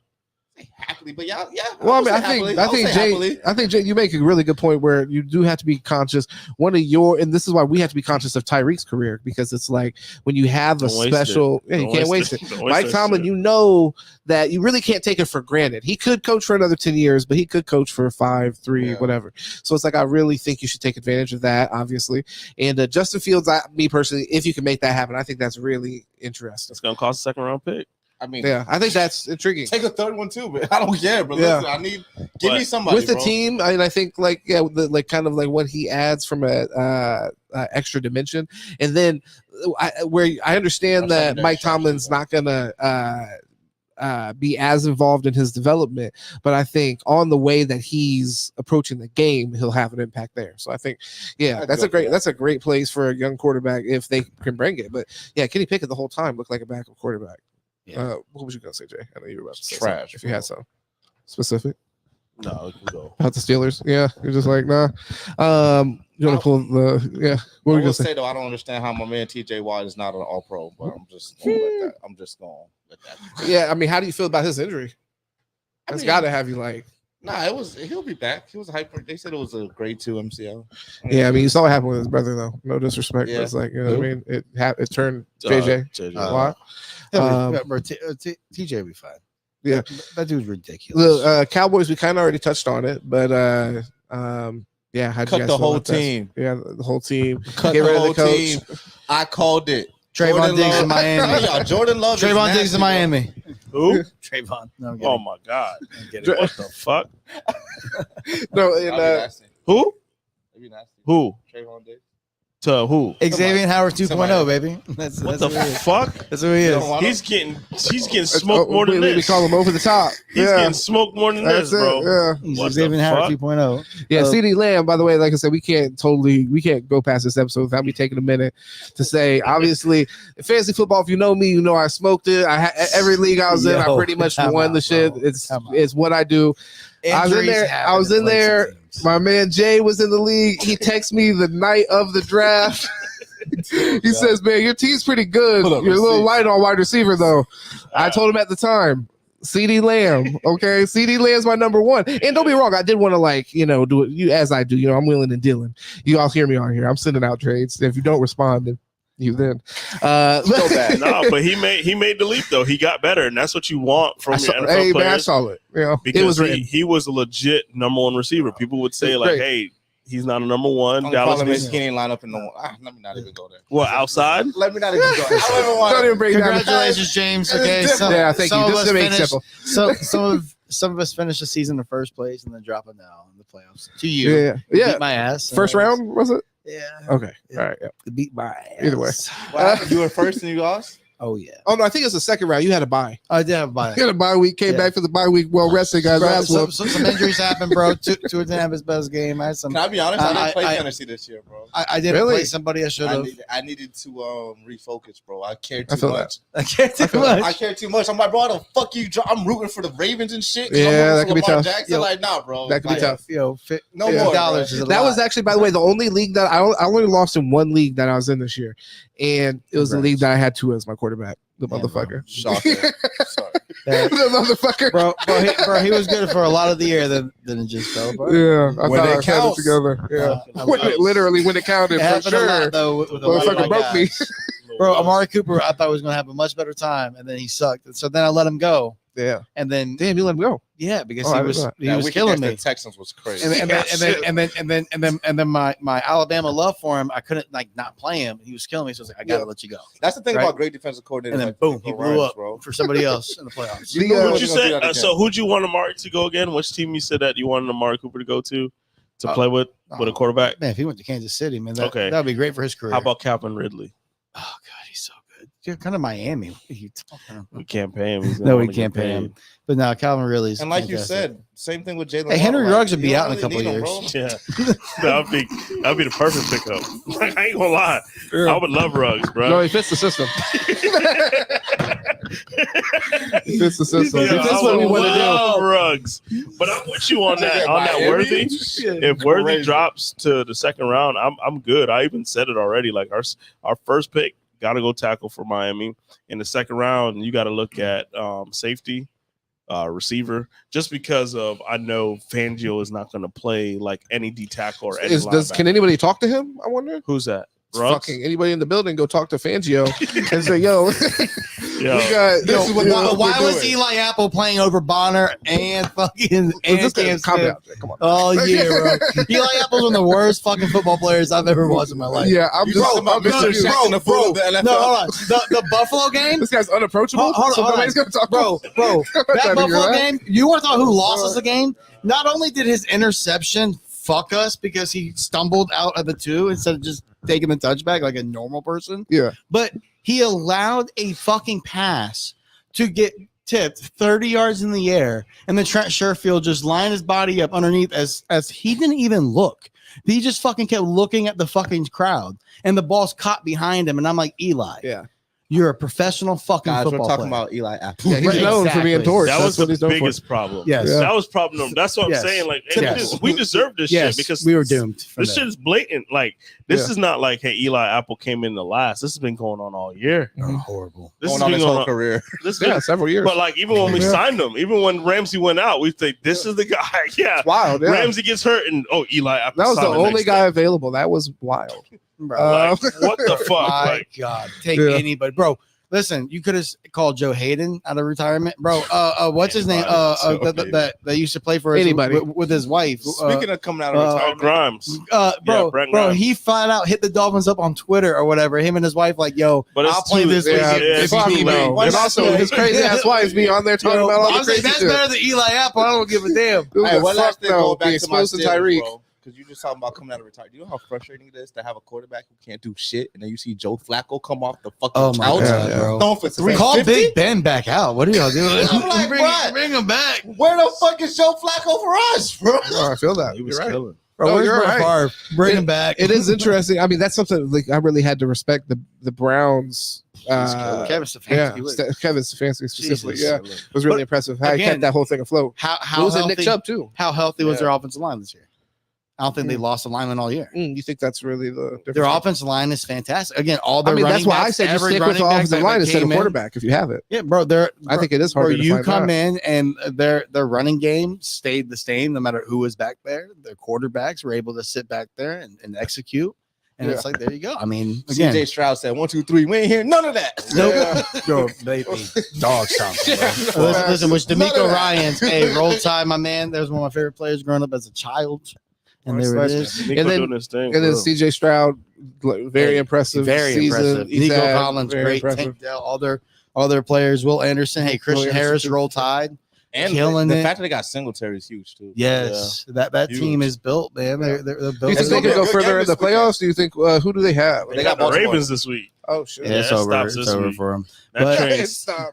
Happily, but yeah. Well, I think Jay, you make a really good point where you do have to be conscious. And this is why we have to be conscious of Tyreek's career, because it's like when you have a special, you can't waste it. Mike Tomlin, you know that you really can't take it for granted. He could coach for another 10 years, but he could coach for 5, 3, whatever. So it's like I really think you should take advantage of that, obviously. And Justin Fields, me personally, if you can make that happen, I think that's really interesting. It's gonna cost a 2nd round pick. I mean, I think that's intriguing. Take a 3rd one too, but I don't care. But listen, give me somebody with the team. I mean, I think kind of what he adds from a extra dimension, and then where I understand that Mike Tomlin's not gonna be as involved in his development, but I think on the way that he's approaching the game, he'll have an impact there. So I think, that's a great place for a young quarterback if they can bring it. But Kenny Pickett the whole time looked like a backup quarterback. Yeah. What was you gonna say, Jay? I know you were about to say trash. If you had some specific, no, it can go about the Steelers. Yeah, you're just like nah. You want to pull the What were you gonna say? Though I don't understand how my man TJ Watt is not an All Pro, but I'm just going with that. Yeah, I mean, how do you feel about his injury? That's got to have you like. Nah, he'll be back. He was hyper. They said it was a grade 2 MCL. Yeah, I mean, you saw what happened with his brother though. No disrespect, but it's like, you know what I mean. It turned JJ Watt. TJ will be fine. Yeah, that dude's ridiculous. The Cowboys, we kind of already touched on it, but how'd you guys cut the whole team? Yeah, the whole team. Cut the whole team. I called it. Trayvon Diggs in Miami. Jordan Love. Trayvon Diggs in Miami. Who? Trayvon. No, oh my God. What the fuck? No, who? Who? Trayvon Diggs. To who? Xavier Howard 2.0, baby. That's what the fuck? That's who he is. He's getting smoked more than this. We call him over the top. He's getting smoked more than this, bro. Yeah. Xavier Howard 2.0. Yeah, CD Lamb, by the way, like I said, we can't go past this episode without me taking a minute to say, obviously, in fantasy football, if you know me, you know I smoked it. Every league I was in, I pretty much won the shit. It's what I do. I was in there. My man Jay was in the league. He texted me the night of the draft. He says, "Man, your team's pretty good. You're a little light on wide receiver, though." I told him at the time, CD Lamb. Okay, CD Lamb's my number 1. And don't be wrong, I did want to do it as I do. I'm willing and dealing. You all hear me on here. I'm sending out trades. If you don't respond, then you then. So bad. No, but he made the leap though. He got better, and that's what you want from your NFL players. Man, I saw it. Because he was a legit number 1 receiver. People would say like, "Hey, he's not a number 1." Dallas he ain't line up in the let me not even go there. What, outside? Let me not even go. Don't even break Congratulations, James. Okay, thank you. Just to make simple. So some of us finished the season in first place and then drop it now in the playoffs. To you, yeah. Beat my ass. First round was it? Yeah. Okay. All right. Yeah. Beat my ass. Either way. You were first and you lost? Oh, yeah. Oh, no, I think it's the second round. You had a bye. I did have a bye. You had a bye week, came back for the bye week, well rested, guys. Bro, some injuries happened, bro. Tua didn't have his best game. Can I be honest? I didn't play fantasy this year, bro. I didn't play somebody I should have. I needed to refocus, bro. I cared too much. I cared too much. I cared too much. I'm like, bro, how the fuck you? I'm rooting for the Ravens and shit. Yeah, that could be tough. Jackson. Like, nah, bro. That could be tough. No more dollars. That was actually, by the way, the only league that I only lost in one league that I was in this year, and it was the league that I had Tua as my quarterback. The motherfucker. Shocking. Sorry. The motherfucker. Bro, he was good for a lot of the year. Then it just fell apart. Yeah, I thought I had it together. Yeah, when it counted, for sure. A lot, though, with motherfucker broke me. Bro, Amari Cooper, I thought was going to have a much better time, and then he sucked. So then I let him go. Yeah, and then damn, you let him go. Yeah, because he was killing me. The Texans was crazy. And then my Alabama love for him, I couldn't not play him. He was killing me, so I was like, I gotta let you go. That's the thing about great defensive coordinators. And then boom, he blew up for somebody else in the playoffs. Who'd you say? So who'd you want Amari to go again? Which team you said that you wanted Amari Cooper to go to play with a quarterback? Man, if he went to Kansas City, man, that'd be great for his career. How about Calvin Ridley? Oh God, he's so good. You're kind of Miami. What are you talking about? We can't pay him. No, we can't pay him. But now Calvin Ridley's and like you said, same thing with Jalen. Hey, Henry Ruggs would be out in a couple of years. Yeah, that'd be the perfect pickup. I ain't gonna lie, I would love Ruggs, bro. No, he fits the system. He fits the system. Yeah, that's what we want to do. Ruggs, but I'm with you on that. On that Worthy, if Worthy drops to the second round, I'm good. I even said it already. Like our first pick Got to go tackle for Miami. In the second round, you got to look at safety, receiver, just because of I know Fangio is not going to play like any D tackle or any linebacker. Can anybody talk to him? I wonder. Who's that? Fucking anybody in the building go talk to Fangio and say, "Yo, why was Eli Apple playing over Bonner and fucking and calm down, come on? Oh yeah, bro. Eli Apple's one of the worst fucking football players I've ever watched in my life. Yeah, I'm just bro. No, hold on. The Buffalo game. This guy's unapproachable. Hold on. Gonna talk, bro. That Buffalo game. You want to thought who lost us the game? Not only did his interception fuck us because he stumbled out of the 2 instead of just taking the touchback like a normal person. Yeah. But he allowed a fucking pass to get tipped 30 yards in the air, and then Trent Sherfield just lined his body up underneath as he didn't even look. He just fucking kept looking at the fucking crowd, and the ball's caught behind him, and I'm like, Eli. Yeah. You're a professional fucking football we're talking player. about Eli Apple. Yeah, he's known for being torched. That was the biggest problem. Yes. Yeah. That was problem. That's what I'm saying. Like, we deserve this shit because we were doomed. This shit is blatant. Like, this is not like, hey, Eli Apple came in the last. This has been going on all year. Horrible. This Going has on been his going whole on career. Several years. But like, even when we signed him, even when Ramsey went out, we think this is the guy. Yeah, it's wild. Yeah. Ramsey gets hurt, and Eli Apple. That was the only guy available. That was wild. Like, what the fuck? My God, take anybody, bro. Listen, you could have called Joe Hayden out of retirement, bro. What's his name? That used to play for us with his wife. Speaking of coming out of retirement, Grimes, bro, Grimes. He flat out hit the Dolphins up on Twitter or whatever. Him and his wife, like, yo, but I'll play this week. And also, his crazy ass wife be on there talking about all the crazy that's shit. better than Eli Apple. I don't give a damn. Hey, one last thing going back to my Tyreek. bro. Because you just talking about coming out of retirement. You know how frustrating it is to have a quarterback who can't do shit, and then you see Joe Flacco come off the fucking couch, God, throwing for 350. Call Big Ben back out. What are y'all doing? I'm like, bring him back. Where the fuck is Joe Flacco for us, bro? I feel that. He was killing. Bro, where's you're Brett right. Favre? Bring him back. It is interesting. I mean, that's something like I really had to respect the Browns. Kevin Stefanski. Kevin Stefanski specifically. Jesus. Yeah, it was really impressive. How he kept that whole thing afloat. How was healthy, Nick Chubb too? How healthy was their offensive line this year? I don't think they lost a lineman all year. You think that's really the difference? Their offensive line is fantastic. Again, all their running that's why backs, I said just stick with the offensive line instead of quarterback if you have it. Yeah, bro. I think it is hard. You come in and their running game stayed the same no matter who was back there. Their quarterbacks were able to sit back there and execute. And it's like, there you go. I mean, again, CJ Stroud said 1, 2, 3. We ain't hearing none of that. Nope. Yo, they dog something. Listen, which D'Amico Ryans, hey, roll tide, my man. There's one of my favorite players growing up as a child. And there it is. And then CJ Stroud, very impressive. Very impressive. Nico Collins, great. Tank Dell, all their players. Will Anderson, hey, Christian Harris, roll tide. And the fact that they got Singletary is huge too. Yes, that team is built, man. They're built. Do you think they could go further in the playoffs? Do you think who do they have? They got the Ravens this week. Oh shit! Yeah, it's over. It's over for them.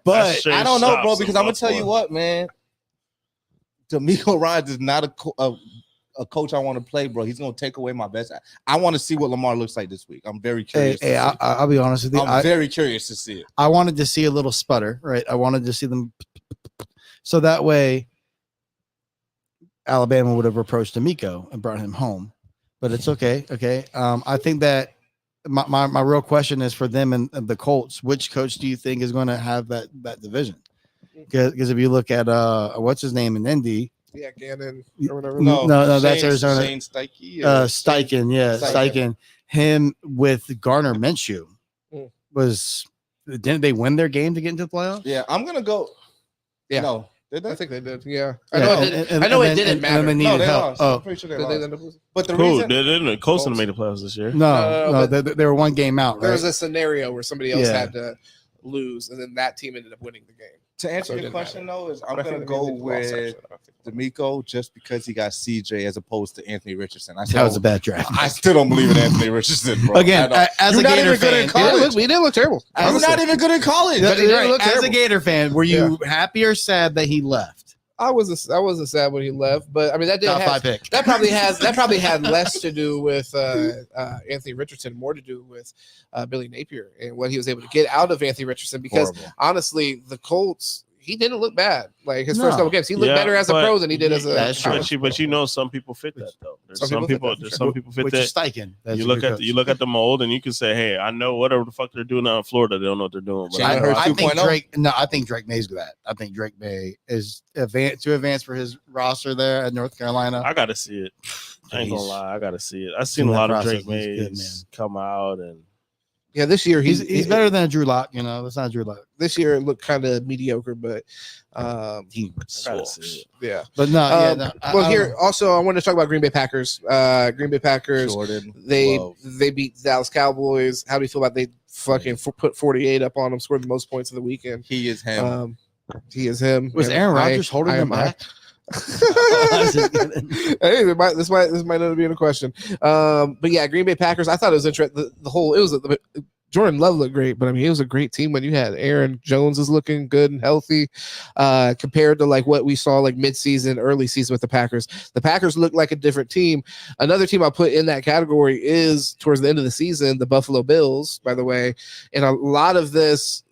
But I don't know, bro, because I'm gonna tell you what, man. D'Amico Ryans is not a coach I want to play, bro. He's gonna take away my best. I want to see what Lamar looks like this week. I'm very curious. Hey, I'll be honest with you. I'm very curious to see it. I wanted to see a little sputter, right? I wanted to see them. So that way, Alabama would have approached D'Amico and brought him home, but it's okay. Okay. I think that my real question is for them and the Colts. Which coach do you think is going to have that division? Because if you look at what's his name in Indy, Gannon or whatever. No, that's Arizona. Shane Steichen. Steichen, yeah, Steichen. Him with Gardner Minshew didn't they win their game to get into the playoffs? Yeah, I'm gonna go. Yeah, no. Did they? I think they did. Yeah, I know it didn't matter. They lost. I'm pretty sure they lost. But the reason they didn't. Colson made the playoffs this year. No, they were one game out. There was a scenario where somebody else had to lose, and then that team ended up winning the game. To answer your question, though, is I'm going to go with D'Amico just because he got CJ as opposed to Anthony Richardson. That was a bad draft. I still don't believe in Anthony Richardson, bro. Again, as a Gator fan, we didn't look terrible. I'm not even good in college. As a Gator fan, were you happy or sad that he left? I wasn't sad when he left, but I mean that probably had less to do with Anthony Richardson, more to do with Billy Napier and what he was able to get out of Anthony Richardson. Because honestly, the Colts, he didn't look bad. Like his first couple games, he looked better as a pro than he did as a. But you know, some people fit that though. There's some people fit that. Steichen. You look at the mold, and you can say, "Hey, I know whatever the fuck they're doing out in Florida, they don't know what they're doing." But I think Drake. No, I think Drake May's that. I think Drake May is too advanced for his roster there at North Carolina. I gotta see it. I ain't gonna lie, I gotta see it. I've seen a lot of Drake Mays come out, and this year he's better than Drew Lock. You know, that's not Drew Lock. This year it looked kind of mediocre, but he was yeah. But no, here also I want to talk about Green Bay Packers. Green Bay Packers. Jordan, they beat Dallas Cowboys. How do you feel about they fucking put 48 up on them, scored the most points of the weekend? He is him. He is him. Was Aaron Rodgers holding him back? Hey, this might not be in a question. But yeah, Green Bay Packers. I thought it was interesting. Jordan Love looked great, but I mean, it was a great team when you had Aaron Jones is looking good and healthy, compared to like what we saw like mid-season, early season with the Packers. The Packers looked like a different team. Another team I'll put in that category is towards the end of the season, the Buffalo Bills, by the way. And a lot of this,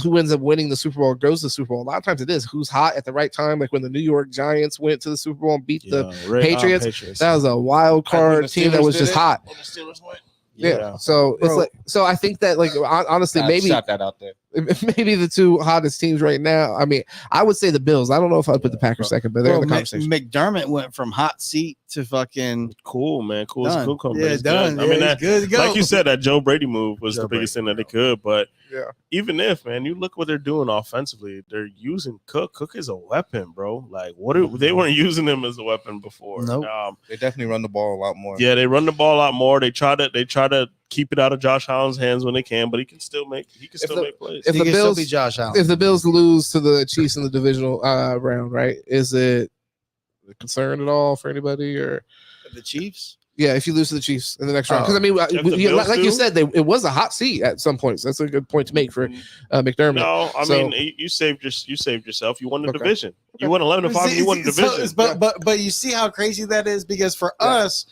who ends up winning the Super Bowl goes to the Super Bowl. A lot of times it is who's hot at the right time. Like when the New York Giants went to the Super Bowl and beat the Patriots. That was a wild card team that was just hot. Yeah. So it's like, so I think that like honestly, maybe shot that out there. Maybe the two hottest teams right now. I mean, I would say the Bills. I don't know if I'd put the Packers second, but they're in the conversation. McDermott went from hot seat to fucking cool, man. Cool. Done. Cool comeback. Yeah, done. I mean, that, good to go. like you said, that Joe Brady move was the biggest thing that they could. But yeah, even if, man, you look what they're doing offensively, they're using Cook. Cook is a weapon, bro. Like they weren't using him as a weapon before. Nope. They definitely run the ball a lot more. Yeah, they run the ball a lot more. They try to keep it out of Josh Allen's hands when they can, but he can still make plays. If the Bills lose to the Chiefs in the divisional round, right? Is it a concern at all for anybody or the Chiefs? Yeah, if you lose to the Chiefs in the next round, because I mean, like you said, it was a hot seat at some points. That's a good point to make for McDermott. No, I mean, you saved yourself. You won the division. You won 11-5. You won the division. But you see how crazy that is, because for us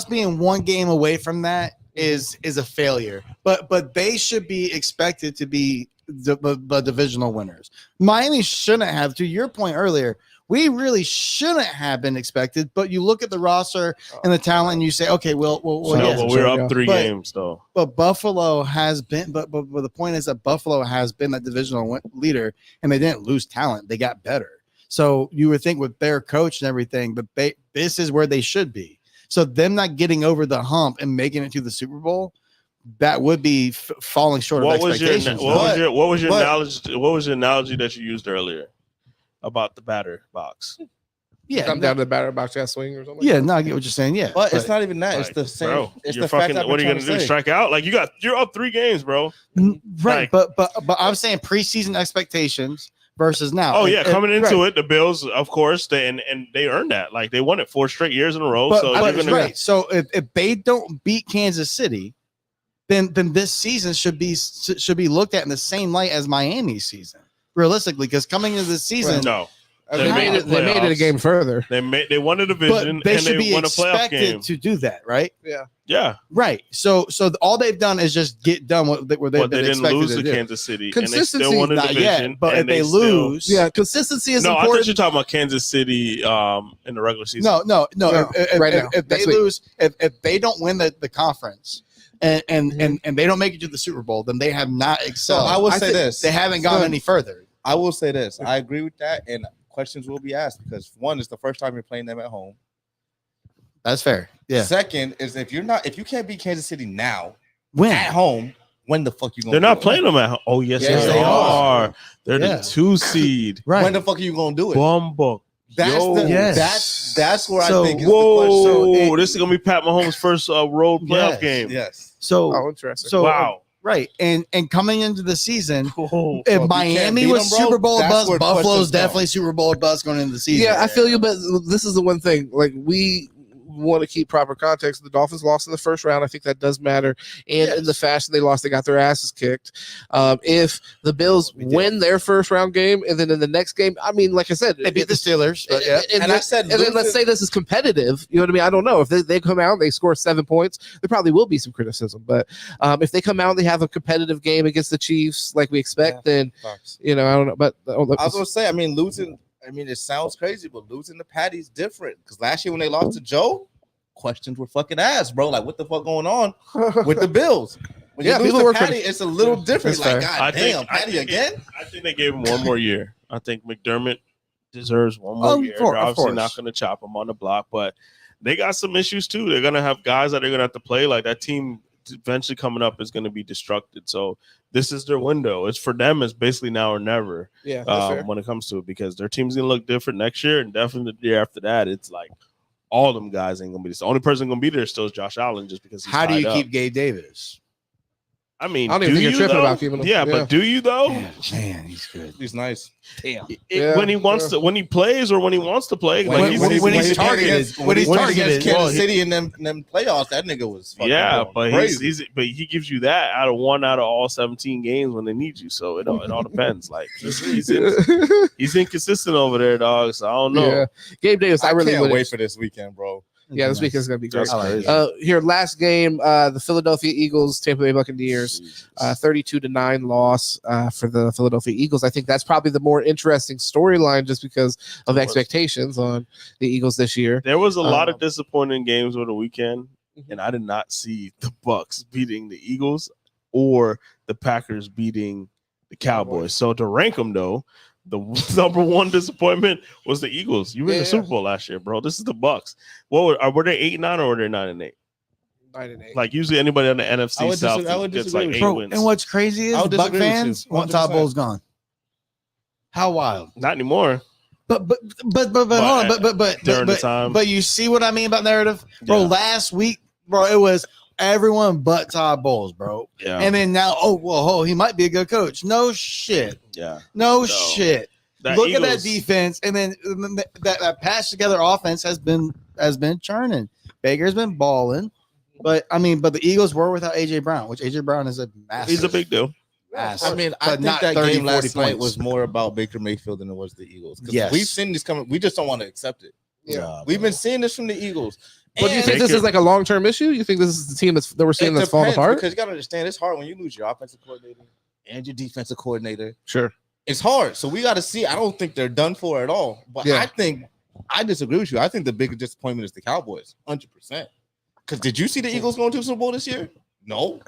being one game away from that is a failure. But they should be expected to be the divisional winners. Miami shouldn't have. To your point earlier, we really shouldn't have been expected. But you look at the roster and the talent, and you say, okay, well, we're up 3 games though. But Buffalo has been. But the point is that Buffalo has been that divisional leader, and they didn't lose talent; they got better. So you would think with their coach and everything, but this is where they should be. So them not getting over the hump and making it to the Super Bowl, that would be falling short of expectations. What was your analogy that you used earlier about the batter box? Yeah, come down to the batter box, swing or something. Yeah, no, I get what you're saying. Yeah, but it's not even that. It's the same. Bro, it's the fact that what are you gonna do? Strike out? Like you're up 3 games, bro. Right, but I'm saying preseason expectations versus now. Oh yeah, coming into it, the Bills, of course, they earned that. Like they won it 4 straight years in a row. So if they don't beat Kansas City, then this season should be looked at in the same light as Miami's season, realistically. Because coming into the season, they made it a game further. They won a division, but they won a playoff game to do that, right? Yeah. Right. So all they've done is just get done what they didn't lose to Kansas City. Consistency, and they still won a not division. Yet, but if they lose, consistency is important. No, I thought you're talking about Kansas City in the regular season. No. If they lose, if they don't win the conference. And they don't make it to the Super Bowl, then they have not excelled. So I will say this: they haven't gone any further. I will say this: I agree with that, and questions will be asked because one is the first time you're playing them at home. That's fair. Yeah. Second is if you can't beat Kansas City now, at home, when the fuck you gonna? They're not playing them at home. Oh yes, they are. They're the 2 seed. Right. When the fuck are you gonna do it? Bumbuck. That's where I think is the question. This is gonna be Pat Mahomes' first road playoff game. Yes. So interesting. So wow. Right. And coming into the season, if Miami was Super Bowl buzz, Buffalo's definitely Super Bowl buzz going into the season. Yeah, I feel you, but this is the one thing. Like we want to keep proper context, the Dolphins lost in the first round. I think that does matter. And in the fashion they lost, they got their asses kicked. If the Bills win their first round game, and then in the next game, I mean, like I said, they beat the Steelers. But yeah. And then let's say this is competitive. You know what I mean? I don't know. If they come out and they score 7 points, there probably will be some criticism. But if they come out and they have a competitive game against the Chiefs like we expect, then, you know, I don't know. But I was going to say, I mean, losing, I mean, it sounds crazy, but losing to Patty's different. Because last year when they lost to Joe, questions were fucking ass, bro. Like, what the fuck going on with the Bills? When you lose to Patty, it's a little different. Like, God damn, Patty again? I think they gave him one more year. I think McDermott deserves one more year. They're obviously not going to chop him on the block, but they got some issues too. They're going to have guys that they're going to have to play. Like, that team eventually coming up is going to be destructed. So this is their window. It's for them. It's basically now or never. Yeah, when it comes to it, because their team's going to look different next year, and definitely the year after that, it's like all them guys ain't going to be this. The only person going to be there still is Josh Allen, just because he's How do you keep Gabe Davis? I mean, I don't even think you're tripping about keeping him. Yeah, but do you though? Man, he's good. He's nice. Damn. When he wants to, when he plays, or when he wants to play, when he's targeted, when he's targeted, Kansas City in them playoffs, that nigga was but he gives you that out of all 17 games when they need you. So it all depends. Like he's inconsistent over there, dog. So I don't know. Yeah. Gabe Davis, I really can't wait for this weekend, bro. Yeah, this weekend's gonna be great. Here, last game, the Philadelphia Eagles, Tampa Bay Buccaneers, 32-9 loss for the Philadelphia Eagles. I think that's probably the more interesting storyline, just because of expectations on the Eagles this year. There was a lot of disappointing games over the weekend, and I did not see the Bucs beating the Eagles or the Packers beating the Cowboys. So to rank them, though, the number one disappointment was the Eagles. You were in the Super Bowl last year, bro. This is the Bucs. What were they 8-9 or were they 9-8? 9-8. Like usually anybody on the NFC South gets like 8 wins. And what's crazy is Buck fans want Todd Bowles gone. How wild? Not anymore. But hold on. During the time. But you see what I mean about narrative, bro? Yeah. Last week, bro, it was everyone but Todd Bowles, bro. Yeah. And then now, he might be a good coach. No shit. Yeah. No shit. Look at that defense, and then that patch together offense has been churning. Baker's been balling, but the Eagles were without AJ Brown, which AJ Brown is a massive. He's a big deal. Massive, I mean, I think that game last night was more about Baker Mayfield than it was the Eagles. Yes, we've seen this coming. We just don't want to accept it. Yeah, we've been seeing this from the Eagles. But do you think this is like a long-term issue? You think this is the team that we're seeing that's falling apart? Because you got to understand, it's hard when you lose your offensive coordinator and your defensive coordinator. Sure. It's hard. So we got to see. I don't think they're done for at all. But I disagree with you. I think the biggest disappointment is the Cowboys, 100%. Because did you see the Eagles going to the Super Bowl this year? No.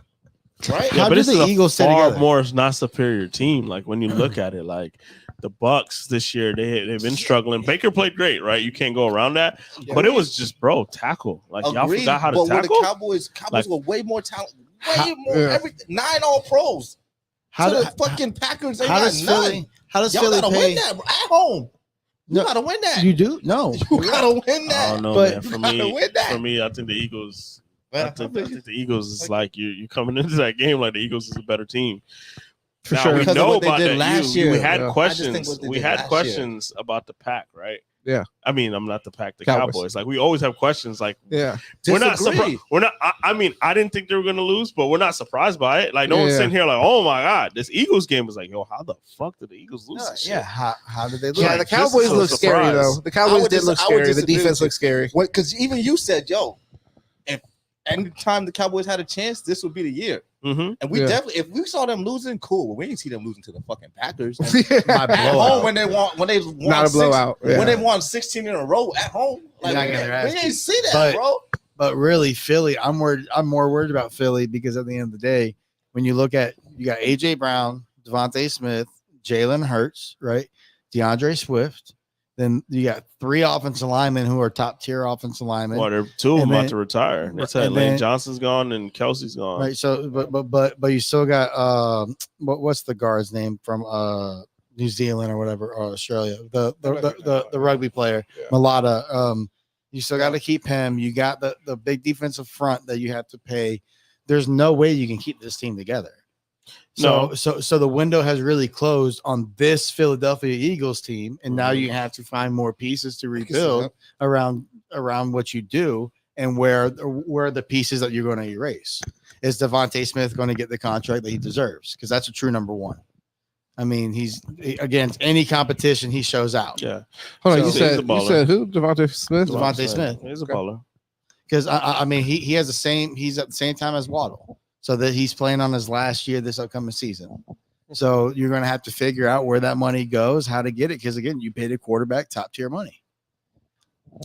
Right? Yeah, but it's the Eagles far more not superior team. Like when you look at it, like the Bucs this year, they've been struggling. Baker played great, right? You can't go around that. Yeah, but it was just, bro, tackle. Like y'all forgot how to tackle. The Cowboys were way more talent, everything. 9 all pros. How the fucking Packers? How does Philly pay? Win that at home? You gotta win that. You do? No, you gotta win that. I don't know, man. For me, I think the Eagles. I think the Eagles is like you're coming into that game like the Eagles is a better team. For sure. We know about that last year. We had questions. We had questions about the Pack, right? Yeah. I mean, I'm not the Pack, the Cowboys. Like we always have questions. Like, we're not surprised. We're not. I mean, I didn't think they were going to lose, but we're not surprised by it. Like, no one's sitting here like, oh my god, this Eagles game was like, yo, how the fuck did the Eagles lose? This shit? How did they lose? Yeah, the Cowboys look scary though. The Cowboys did look scary. The defense looked scary. Because even you said, yo, if anytime the Cowboys had a chance, this would be the year. Mm-hmm. And we definitely, if we saw them losing, cool. But we didn't see them losing to the fucking Packers at home when they won not a blowout. When they won 16 in a row at home. Like, we didn't see that, bro. But really, Philly, I'm more worried about Philly because at the end of the day, when you look at, you got AJ Brown, Devontae Smith, Jalen Hurts, right? DeAndre Swift. Then you got 3 offensive linemen who are top tier offensive linemen. Well, 2 of them about to retire. That's Lane Johnson's gone and Kelsey's gone. Right. So, but you still got what's the guard's name from New Zealand or whatever, or Australia? The rugby player, Malata. You still got to keep him. You got the big defensive front that you have to pay. There's no way you can keep this team together. So the window has really closed on this Philadelphia Eagles team, and now you have to find more pieces to rebuild around what you do. and where are the pieces that you're going to erase. Is Devontae Smith going to get the contract that he deserves? Because that's a true number one. I mean, he's against any competition, he shows out. Yeah. Hold on, you said who? Devontae Smith? Devontae Smith. He's a baller. Because I mean, he's at the same time as Waddle. So that he's playing on his last year this upcoming season. So you're going to have to figure out where that money goes, how to get it. Because again, you paid a quarterback top tier money.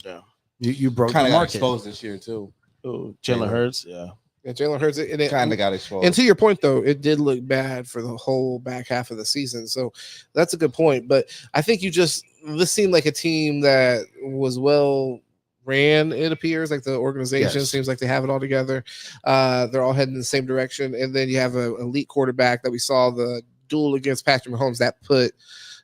Yeah. You broke kind the of got market. exposed this year too. Oh, Jalen Hurts. Yeah. Yeah, Jalen Hurts. It Kind of got exposed. And to your point, though, it did look bad for the whole back half of the season. So that's a good point. But I think this seemed like a team that was well ran, it appears. Like the organization seems like they have it all together. They're all heading in the same direction. And then you have an elite quarterback that we saw the duel against Patrick Mahomes that put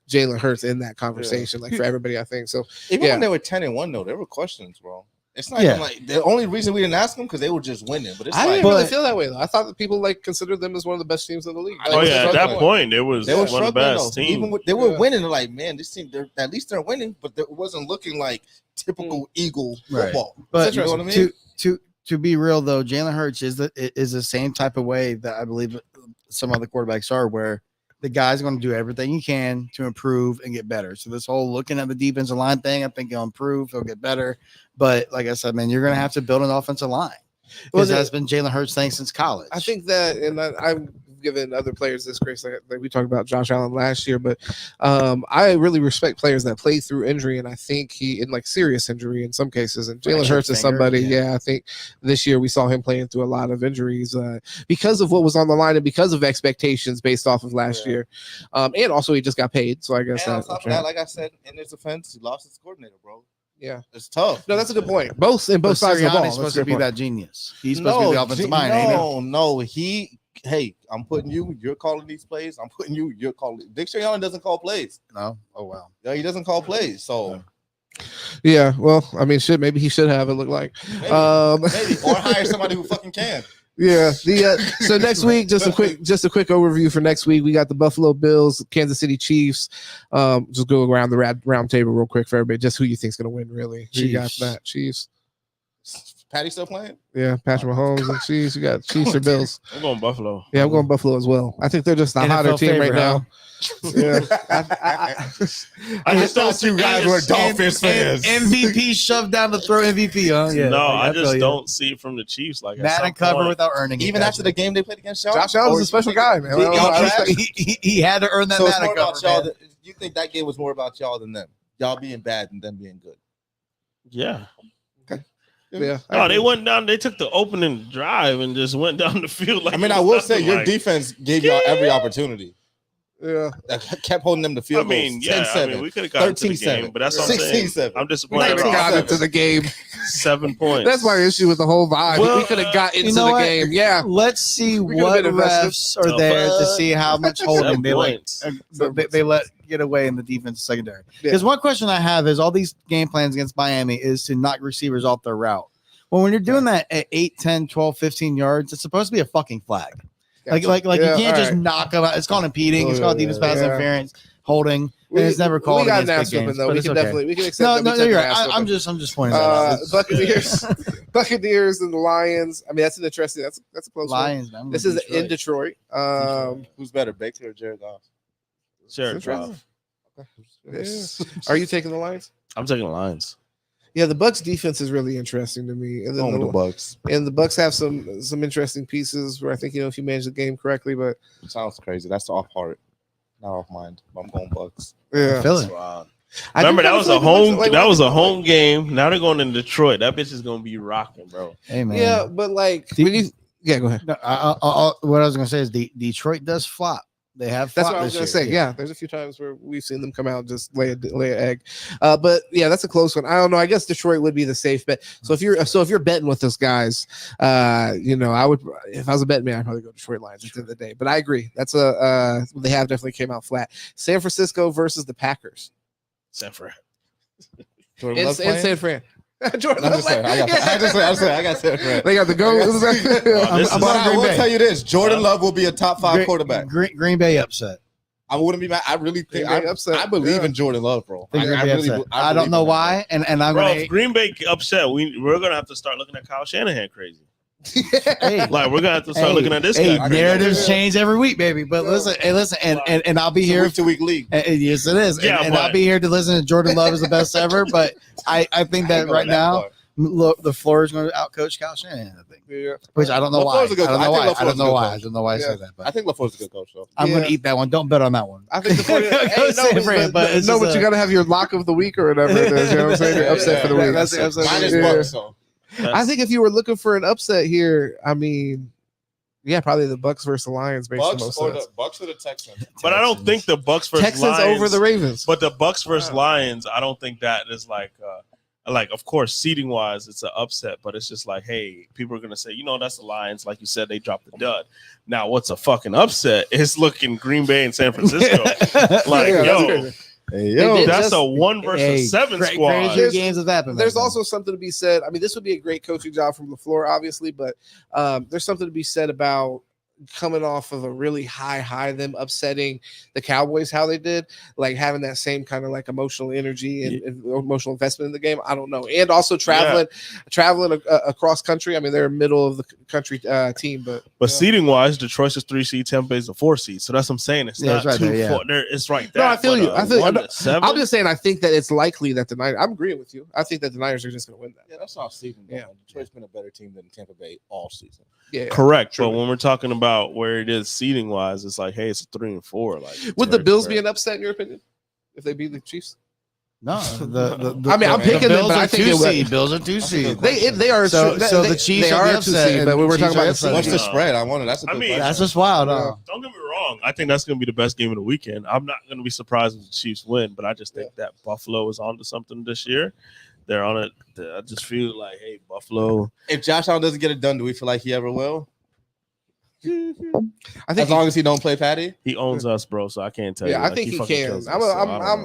Jalen Hurts in that conversation, like for everybody, I think. So even when they were 10-1, though, there were questions, bro. It's not even like the only reason we didn't ask them because they were just winning. But I didn't really feel that way though. I thought that people considered them as one of the best teams in the league. At that point, they were one of the best teams. Even they were winning. They're like, man, this team. At least they're winning, but it wasn't looking like typical Eagle football. But you know what I mean? To be real though, Jalen Hurts is the same type of way that I believe some other quarterbacks are, where the guy's going to do everything he can to improve and get better. So this whole looking at the defensive line thing, I think he'll improve, he'll get better. But like I said, man, you're going to have to build an offensive line. Because that's been Jalen Hurts' thing since college. I think that, and I'm giving other players this grace, like we talked about Josh Allen last year, but I really respect players that play through injury, and I think he in like serious injury in some cases. And Jalen Hurts is somebody, I think this year we saw him playing through a lot of injuries because of what was on the line and because of expectations based off of last year, and also he just got paid. So I guess and on top of that, like I said, in his offense, he lost his coordinator, bro. Yeah, it's tough. No, that's a good point. Both sides of the ball. He's supposed to be that genius. He's supposed to be the offensive mind. No. Hey, I'm putting you. You're calling these plays. I'm putting you. You're calling. Dick Allen doesn't call plays. No. Oh wow. Yeah, he doesn't call plays. So. Yeah. Well, I mean, maybe he should have. It look like. Maybe or hire somebody who fucking can. Yeah. So next week, just a quick overview for next week. We got the Buffalo Bills, Kansas City Chiefs. Just go around the round table real quick for everybody. Just who you think's gonna win, really? Who you got for that? Chiefs. Patty still playing? Yeah, Patrick Mahomes and Chiefs. You got Chiefs or Bills? I'm going Buffalo. Yeah, I'm going Buffalo as well. I think they're just the hotter team right now. Yeah, I just thought you guys were Dolphins fans. MVP shoved down the throat. MVP, huh? Yeah. No, I just don't see it from the Chiefs. Like Matt and cover without earning. Even after the game they played against y'all. Josh Allen's a special guy, man. He had to earn that Matt and cover. You think that game was more about y'all than them? Y'all being bad and them being good? Yeah. Yeah. No, they went down. They took the opening drive and just went down the field. Like I will say your defense gave y'all every opportunity. Yeah, that kept holding them to field goals. 10-7, we could have gotten to the game, but that's what I'm saying. I'm disappointed. We got into the game. 7 points. That's my issue with the whole vibe. We could have got into the game. Yeah. Let's see what refs are there to see how much holding they let get away in the defensive secondary. Because one question I have is all these game plans against Miami is to knock receivers off their route. Well, when you're doing that at 8, 10, 12, 15 yards, it's supposed to be a fucking flag. Like you can't just knock them out. It's called impeding. It's called defense pass interference, holding. And it's never called. We got an ass whooping though. We can accept. No, you're right. I'm just pointing that out. Buccaneers and the Lions. I mean, that's an interesting. That's a close Lions. One. This is in Detroit. Who's better, Baker or Jared Goff? Jared Goff. Are you taking the Lions? I'm taking the Lions. Yeah, the Bucs defense is really interesting to me. And then the Bucs. And the Bucs have some interesting pieces where I think if you manage the game correctly, but it sounds crazy. That's off heart, not off mind. I'm going Bucs. Yeah, remember that was a home game. Now they're going in Detroit. That bitch is gonna be rocking, bro. Hey man. Yeah, but go ahead. No, what I was gonna say is Detroit does flop. They have. That's what I was going to say. Yeah, there's a few times where we've seen them come out and just lay an egg. But yeah, that's a close one. I don't know. I guess Detroit would be the safe bet. So if you're betting with those guys, I would. If I was a betting man, I'd probably go Detroit Lions at the end of the day. But I agree. That's they have definitely came out flat. San Francisco versus the Packers. San Fran. In San Fran. Jordan, I got San Fran. They got the go. I will tell you this: Jordan Love will be a top 5 quarterback. Green Bay upset. I wouldn't be mad. I really think I believe in Jordan Love, bro. I don't know why, and I'm if Green Bay upset, we're gonna have to start looking at Kyle Shanahan crazy. Like we're gonna have to start looking at this guy. Narratives change every week, baby. But listen, and I'll be here week to week league. Yes, it is. And I'll be here to listen to Jordan Love is the best ever. But I think that right now, the floor is going to outcoach Kyle Shanahan. I think, which I don't know why. I don't know why I said that. But I think LaFleur's a good coach, though. I'm going to eat that one. Don't bet on that one. I think but you got to have your lock of the week or whatever it is. You know what I'm saying? You're upset for the week. Mine is Bucks, so. I think if you were looking for an upset here, I mean, probably the Bucks versus the Lions makes the most sense. The Bucks or the Texans. But I don't think the Bucks versus Texans Lions over the Ravens. But the Bucks versus Lions, I don't think that is like of course, seeding wise, it's an upset, but it's just like, hey, people are gonna say, that's the Lions. Like you said, they dropped the dud. Now, what's a fucking upset? It's looking Green Bay and San Francisco. That's a 1 versus 7 squad. Games have happened. There's also something to be said. I mean, this would be a great coaching job from LaFleur, obviously, but there's something to be said about coming off of a really high, them upsetting the Cowboys, how they did, like having that same kind of like emotional energy and emotional investment in the game. I don't know. And also traveling across country. I mean, they're a middle of the country team, but seeding wise, Detroit's a 3 seed, Tampa Bay's a 4 seed. So that's what I'm saying. It's not right 2 there, 4. It's right there. No, I feel you. I feel you. I'm just saying, I think that it's likely that the Niners, I'm agreeing with you. I think that the Niners are just going to win that. Yeah, that's all season. Yeah. Detroit's been a better team than Tampa Bay all season. Yeah, correct. True. But when we're talking about where it is seeding wise, it's like, hey, it's a 3 and 4. Like, would the Bills be an upset in your opinion if they beat the Chiefs? No, I'm picking them, but I think Bills are 2 seed. They are. So the Chiefs are 2 seed, but we were talking about what's the spread? That's just wild. Don't get me wrong. I think that's going to be the best game of the weekend. I'm not going to be surprised if the Chiefs win, but I just think that Buffalo is onto something this year. They're on it. I just feel like, hey, Buffalo. If Josh Allen doesn't get it done, do we feel like he ever will? I think as long as he don't play Patty, he owns us, bro. So I can't tell you. Yeah, I think he can. I'm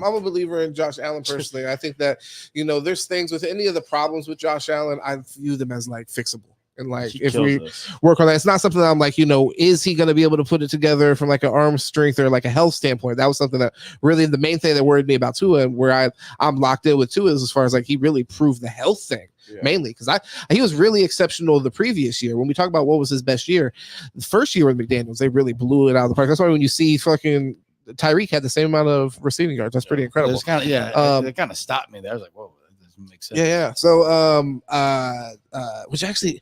a believer in Josh Allen personally. I think that there's things with any of the problems with Josh Allen, I view them as like fixable. And like if we work on that, it's not something that I'm like, is he going to be able to put it together from like an arm strength or like a health standpoint? That was something that really the main thing that worried me about Tua, and where I'm locked in with Tua is as far as like he really proved the health thing. Mainly because he was really exceptional the previous year. When we talk about what was his best year, the first year with McDaniels, they really blew it out of the park. That's why when you see fucking Tyreek had the same amount of receiving yards, that's pretty incredible. It kind of stopped me there. I was like, whoa, that doesn't make sense. Yeah. So which actually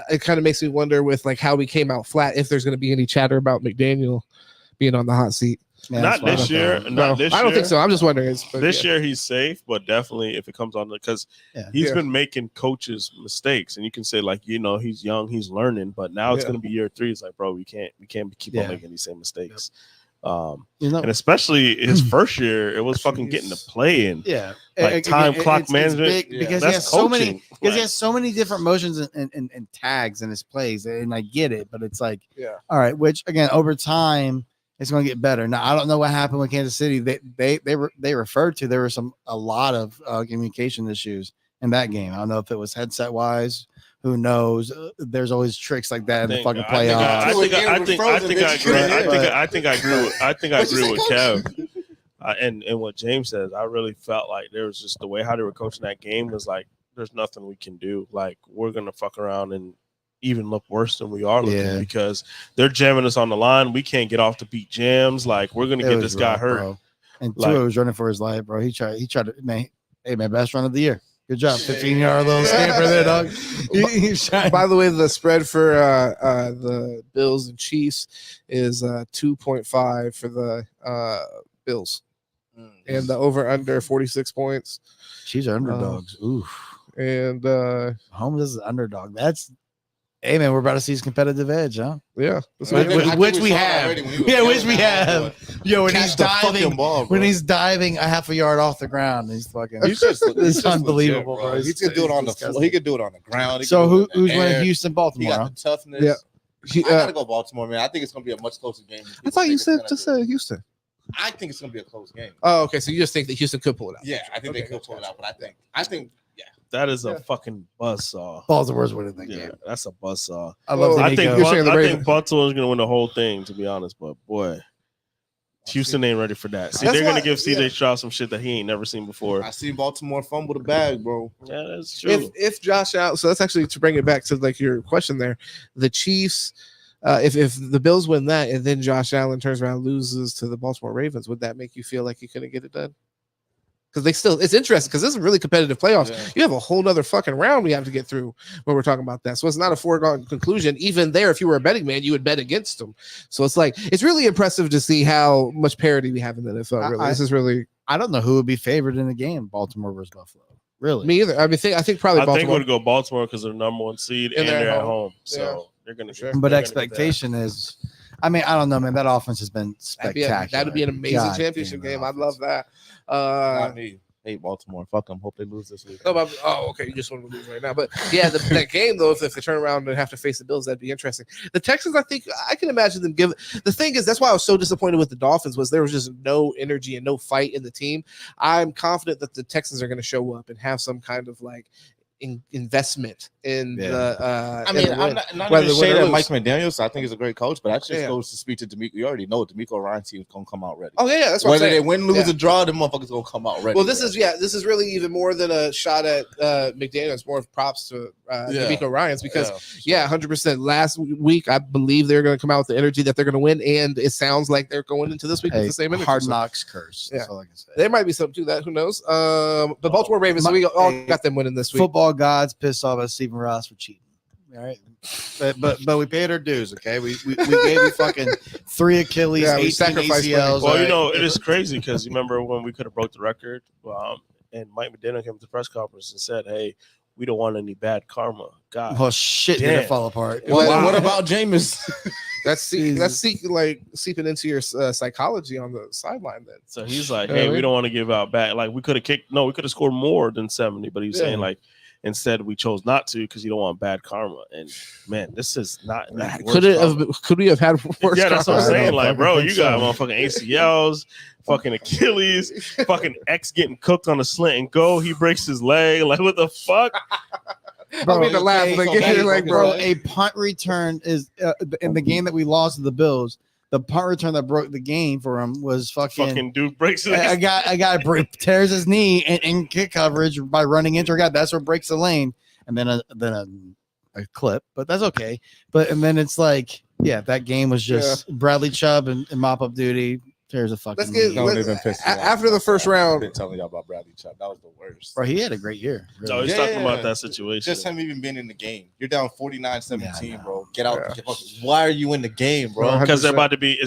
it kind of makes me wonder with like how we came out flat, if there's going to be any chatter about McDaniel being on the hot seat. Yeah, not this year. I don't think so. I'm just wondering. This year he's safe, but definitely if it comes on, because he's been making coaches mistakes, and you can say like he's young, he's learning, but now it's going to be year 3. It's like, bro, we can't keep on making these same mistakes. And especially his first year, it was fucking getting to play and time clock management because he has so many different motions and tags in his plays, and I get it, but it's like all right, which again over time it's going to get better. Now I don't know what happened with Kansas City. They referred to there were a lot of communication issues in that game. I don't know if it was headset wise. Who knows? There's always tricks like that in the fucking playoffs. I think I agree with Kev. And what James says, I really felt like there was just the way how they were coaching that game was like, there's nothing we can do. Like we're gonna fuck around and even look worse than we are looking because they're jamming us on the line. We can't get off the beat jams. Like we're gonna get this guy hurt. Bro. And Tua was running for his life, bro. He tried to man, best run of the year. Good job, 15-yard little scamper there, dog. By the way, the spread for the Bills and Chiefs is 2.5 for the Bills, and the over/under 46 points. Chiefs are underdogs. Oof. And Holmes is an underdog. That's. Hey man, we're about to see his competitive edge, huh? Yeah, which we have. Yo, when he's diving, he's diving a half a yard off the ground, he's fucking. It's unbelievable, bro. He could do it on the floor. He could do it on the ground. So who's winning Houston, Baltimore? He got the toughness. Yeah, I gotta go Baltimore, man. I think it's gonna be a much closer game. I thought you said Houston. I think it's gonna be a close game. Oh, okay. So you just think that Houston could pull it out? Yeah, I think they could pull it out, but I think. That is a fucking buzzsaw. Baltimore's winning that game. That's a buzzsaw. I think Baltimore's going to win the whole thing, to be honest. But boy, Houston ain't ready for that. See, they're gonna give CJ Stroud some shit that he ain't never seen before. I seen Baltimore fumble the bag, bro. Yeah, that's true. If Josh Allen, so that's actually to bring it back to like your question there. The Chiefs, if the Bills win that, and then Josh Allen turns around and loses to the Baltimore Ravens, would that make you feel like he couldn't get it done? Because it's interesting because this is a really competitive playoffs. Yeah. You have a whole nother fucking round we have to get through when we're talking about that. So it's not a foregone conclusion. Even there, if you were a betting man, you would bet against them. So it's like, it's really impressive to see how much parity we have in the NFL. Really, this is really. I don't know who would be favored in the game, Baltimore versus Buffalo. Really, me either. I mean, I think probably Baltimore. I think we'd go Baltimore because they're number one seed and they're at home. So they're gonna. Sure. But expectation is. I mean, I don't know, man. That offense has been spectacular. That'd be an amazing championship game. I'd love that. Not me. Hate Baltimore. Fuck them. Hope they lose this week. Okay. You just want to lose right now. But yeah, that game though, if they turn around and have to face the Bills, that'd be interesting. The Texans, I think I can imagine them give. The thing is, that's why I was so disappointed with the Dolphins was there was just no energy and no fight in the team. I'm confident that the Texans are going to show up and have some kind of like investment in the. I mean, I'm not even shade at Mike McDaniels. I think he's a great coach, but that just goes to speak to D'Amico. You already know D'Amico Ryan's team is gonna come out ready. Oh yeah, that's what whether they win, lose, or draw, the motherfuckers gonna come out ready. Well, this is really even more than a shot at McDaniels. More of props to D'Amico Ryan's because 100%. Last week, I believe they're gonna come out with the energy that they're gonna win, and it sounds like they're going into this week with the same energy. Hard knocks curse. That's all I can say. There might be something to that. Who knows? The Baltimore Ravens. We all got them winning this week. Football gods pissed off at Stephen Ross for cheating. All right, but we paid our dues. Okay, we gave you fucking 3 Achilles, 18 ACLs. Well, it is crazy because you remember when we could have broke the record, and Mike McDaniel came to the press conference and said, "Hey, we don't want any bad karma." God, well, shit, did it fall apart? Well, what about Jameis? That's seeping into your psychology on the sideline. Then, so he's like, "Hey, we don't want to give out back. Like we could have scored more than 70, but he's saying like." Instead, we chose not to because you don't want bad karma. And man, this is not. Could we have had worse? Yeah, that's what I'm saying. Like, bro, you got motherfucking ACLs, fucking Achilles, fucking X getting cooked on a slant and go. He breaks his leg. Like, what the fuck? Bro, a punt return is in the game that we lost to the Bills. The punt return that broke the game for him was fucking dude breaks his a guy tears his knee in kick coverage by running into a guy. That's what breaks the lane, and then a clip, but that's okay. And then it's like, that game was just Bradley Chubb and mop up duty. Tears a fucking. After the first round. I've been telling y'all about Bradley Chubb. That was the worst. Bro, he had a great year. Really. So he's talking about that situation. Just him even being in the game. You're down 49-17, bro. Get out. Why are you in the game, bro? Because it's about to be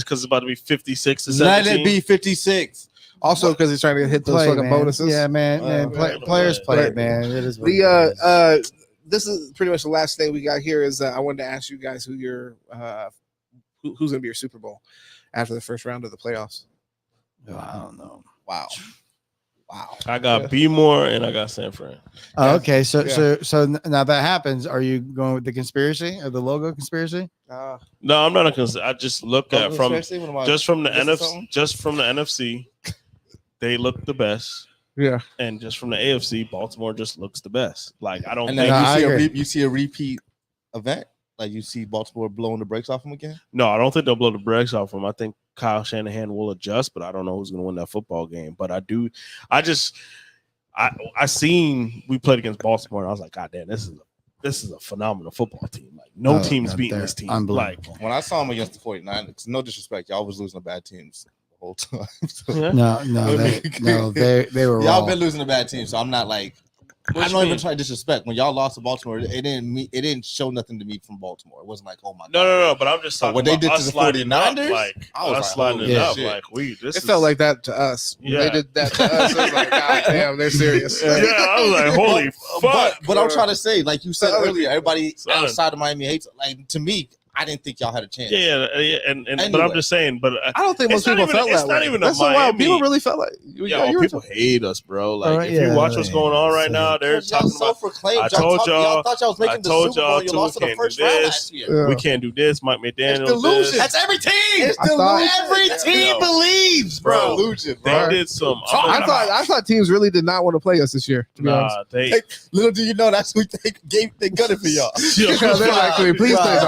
56 to 17. Let it be 56. Also, because he's trying to hit those fucking bonuses. Yeah, man. Players play it, man. It is this is pretty much the last thing we got here. Is I wanted to ask you guys who your who's gonna be your Super Bowl after the first round of the playoffs. I don't know. Wow. I got B-More and I got San Fran. Okay, so now that happens, are you going with the conspiracy or the logo conspiracy? No, I'm not a conspiracy. I just look at from the NFC, they look the best. Yeah, and just from the AFC, Baltimore just looks the best. Like I don't. And think you see a repeat event. Like you see Baltimore blowing the brakes off them again? No, I don't think they'll blow the brakes off them. I think Kyle Shanahan will adjust, but I don't know who's going to win that football game. But I seen we played against Baltimore, and I was like, God damn, this is a phenomenal football team. Like no team's beating this team. Like when I saw them against the 49ers, no disrespect, y'all was losing to bad teams the whole time. So, they were. Y'all been losing to bad teams, so I'm not like. I don't even try to disrespect. When y'all lost to Baltimore, it didn't show nothing to me from Baltimore. It wasn't like, oh my god. No. But I'm just talking what about they did to the 49ers. Like I was sliding it up. Like it felt like that to us. Yeah. They did that to us. It was like, God damn, they're serious. Yeah, I was like, holy fuck. But I'm trying to say, like you said earlier, everybody outside of Miami hates. Like to me, I didn't think y'all had a chance. Yeah, anyway. But I'm just saying. But I don't think most people felt that way. It's not even That's a Miami. People really felt like people hate us, bro. Like if you watch what's going on right now, they're talking about. I told y'all. Thought y'all was making the Super Bowl. You lost in the first round last year. We can't do this. Mike McDaniel. Delusion. That's every team. Every team believes, bro. Delusion. They did some. I thought teams really did not want to play us this year. To be honest, little do you know that's who they got it for y'all. They're like, please play.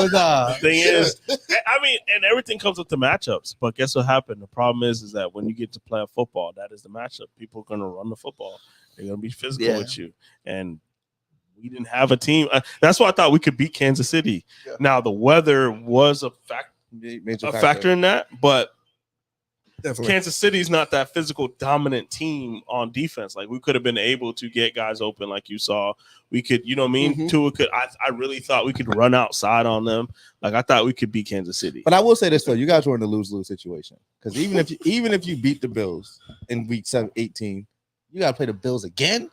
But the thing is, I mean, and everything comes with the matchups. But guess what happened? The problem is that when you get to play football, that is the matchup. People are going to run the football. They're going to be physical with you. And we didn't have a team. That's why I thought we could beat Kansas City. Yeah. Now, the weather was a factor in that, but definitely. Kansas City's not that physical dominant team on defense. Like we could have been able to get guys open, like you saw. We could, you know what I mean? Tua could. I really thought we could run outside on them. Like I thought we could beat Kansas City. But I will say this though, you guys were in a lose-lose situation because even if you beat the Bills in week 18, you got to play the Bills again.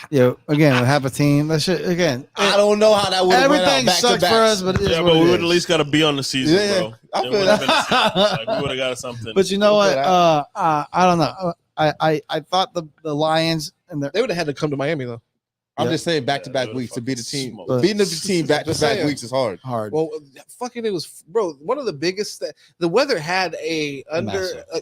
Yeah, again, we have a team. That shit again. I don't know how that would. Everything sucks for us, but we would at least got to be on the season, bro. I feel that. We would have got something. But you know what? I don't know. I thought the Lions and they would have had to come to Miami though. I'm just saying back-to-back weeks to beat the team. Beating the team back-to-back weeks is hard. Well, fucking it was, bro. One of the biggest. The weather had a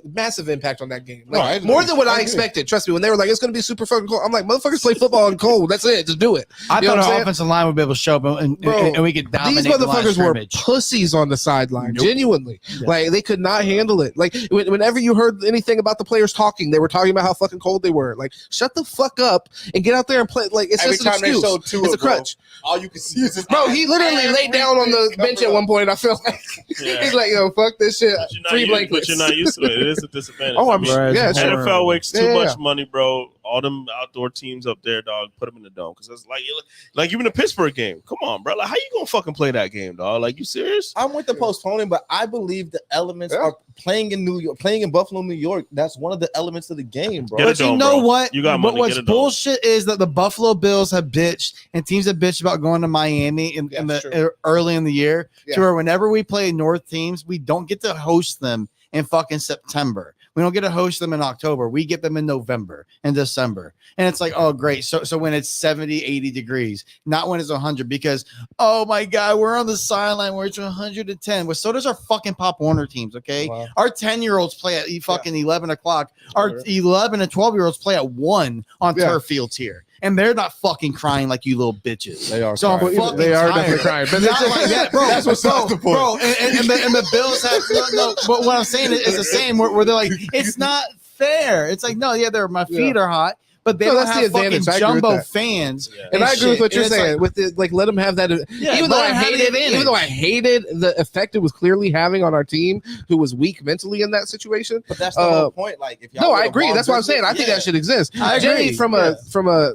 massive impact on that game. Like, more than what I expected. Trust me, when they were like, "It's going to be super fucking cold," I'm like, "Motherfuckers play football in cold. That's it. Just do it." I thought our offensive line would be able to show up and we could dominate. These motherfuckers were pussies on the sideline. Nope. Genuinely, like they could not handle it. Like whenever you heard anything about the players talking, they were talking about how fucking cold they were. Like, shut the fuck up and get out there and play. Like it's just an excuse. It's a crutch. All you can see is his bro. He literally laid down on the bench at one point. I feel like he's like, "Yo, fuck this shit." 3 blankets. But you're not used to it. It is a disadvantage. Oh, I'm sure. Yeah, NFL makes too much money, bro. All them outdoor teams up there, dog. Put them in the dome because it's like even the Pittsburgh game. Come on, bro. Like, how you gonna fucking play that game, dog? Like, you serious? I'm with the postponing, but I believe the elements are playing in New York, playing in Buffalo, New York. That's one of the elements of the game, bro. But you know what? You got money. But what's bullshit is that the Buffalo Bills have bitched and teams have bitched about going to Miami in the early in the year to where whenever we play North teams, we don't get to host them in fucking September. We don't get to host them in October. We get them in November and December. And it's like, oh, great. So when it's 70, 80 degrees, not when it's 100 because, oh, my God, we're on the sideline where it's 110. Well, so does our fucking Pop Warner teams, okay? Wow. Our 10-year-olds play at fucking 11 o'clock. Our 11 and 12-year-olds play at 1 on turf fields here. And they're not fucking crying like you little bitches. They are. So they are definitely crying, but not like that, bro. That's what's the point, bro. And the Bills have no. But what I'm saying is the same. Where they're like, it's not fair. It's like, no, my feet are hot. But they don't have fucking jumbo fans. Yeah. And I agree with what you're saying. With let them have that. Even though I hated the effect it was clearly having on our team, who was weak mentally in that situation. But that's the whole point. Like, if I agree. That's what I'm saying. I think that should exist. I agree. From a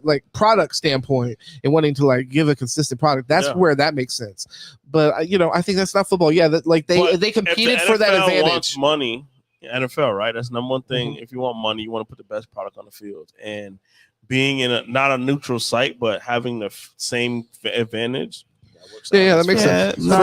like product standpoint and wanting to like give a consistent product, that's where that makes sense. But I think that's not football. Yeah, that like they competed for that advantage. Wants money. NFL, right? That's number one thing. If you want money, you want to put the best product on the field. And being in not a neutral site, but having the same advantage. That makes sense. Make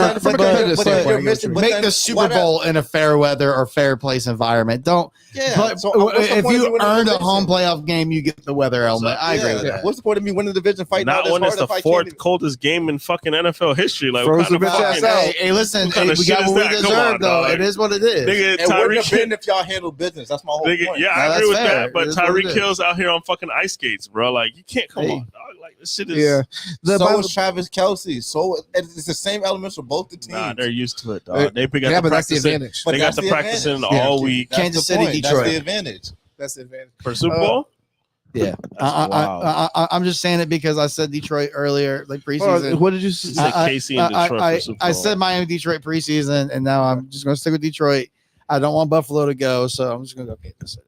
the Super Bowl in a fair weather or fair place environment. Don't. Yeah. But if you earned a home playoff game, you get the weather element. I agree with that. What's the point of me winning the division fight? Not when it's the fourth coldest game in fucking NFL history. Like, hey, listen, we got what we deserve, though. It is what it is. It wouldn't have been if y'all handled business. That's my whole point. Yeah, I agree with that. But Tyreek Hill's out here on fucking ice skates, bro. Like, you can't come on, dog. Like, this shit is. So is Travis Kelce. So it's the same elements for both the teams. Nah, they're used to it, dog. They got but that's the advantage. They got the practicing all week. Kansas City, Detroit. That's the advantage. That's the advantage for Super Bowl. Yeah, I'm just saying it because I said Detroit earlier, like preseason. What did you say? KC and Detroit for Super Bowl. I said Miami, Detroit preseason, and now I'm just going to stick with Detroit. I don't want Buffalo to go, so I'm just going to go Kansas City.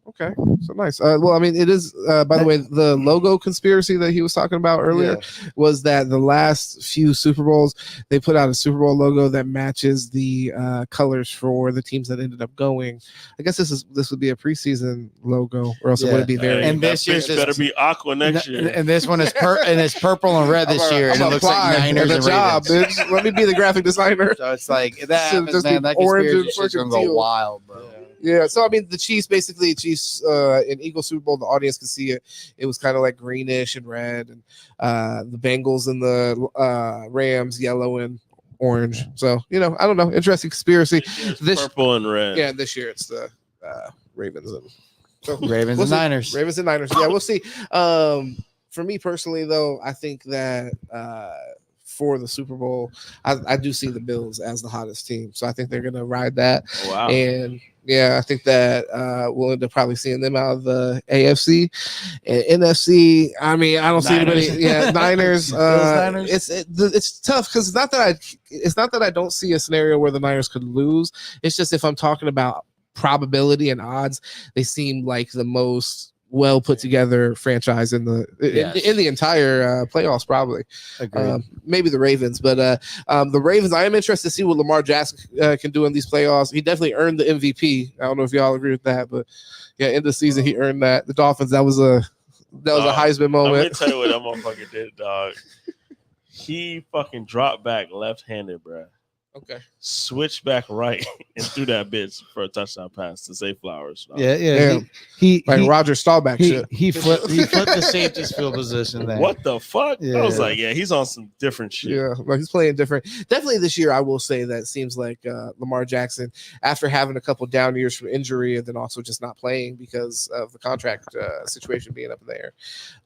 Okay, so nice. Well, I mean, it is. By the way, the logo conspiracy that he was talking about earlier was that the last few Super Bowls they put out a Super Bowl logo that matches the colors for the teams that ended up going. I guess this would be a preseason logo, or else it wouldn't be there. And this year's better be aqua next year. And this one is it's purple and red this year, and it looks like Niners and job, bitch. Let me be the graphic designer. So it's like that. That conspiracy shit's gonna go wild, bro. Yeah, so I mean, the Chiefs in Eagles Super Bowl, the audience could see it. It was kind of like greenish and red, and the Bengals and the Rams yellow and orange. So I don't know, interesting conspiracy. This purple and red. Yeah, this year it's the Ravens and Niners. Ravens and Niners. Yeah, we'll see. For me personally, though, I think that for the Super Bowl, I do see the Bills as the hottest team. So I think they're going to ride that. Wow. And yeah, I think that we'll end up probably seeing them out of the AFC and NFC. I mean, I don't see anybody. Yeah, Niners. Niners. It's tough because it's not that I don't see a scenario where the Niners could lose. It's just if I'm talking about probability and odds, they seem like the most well put together franchise in the entire playoffs, probably. Maybe the Ravens, but the Ravens, I am interested to see what Lamar Jackson can do in these playoffs. He definitely earned the MVP. I don't know if y'all agree with that, but yeah, in the season he earned that. The Dolphins, that was a Heisman moment. Let me tell you what that motherfucker did, dog. He fucking dropped back left-handed, bro. Okay. Switch back right and threw that bitch for a touchdown pass to Zay Flowers. Yeah. He Roger Staubach shit. He flipped the safety's field position there. What the fuck? Yeah. I was like, yeah, he's on some different shit. Yeah, like he's playing different. Definitely this year, I will say that it seems like Lamar Jackson, after having a couple down years from injury and then also just not playing because of the contract situation being up in the air,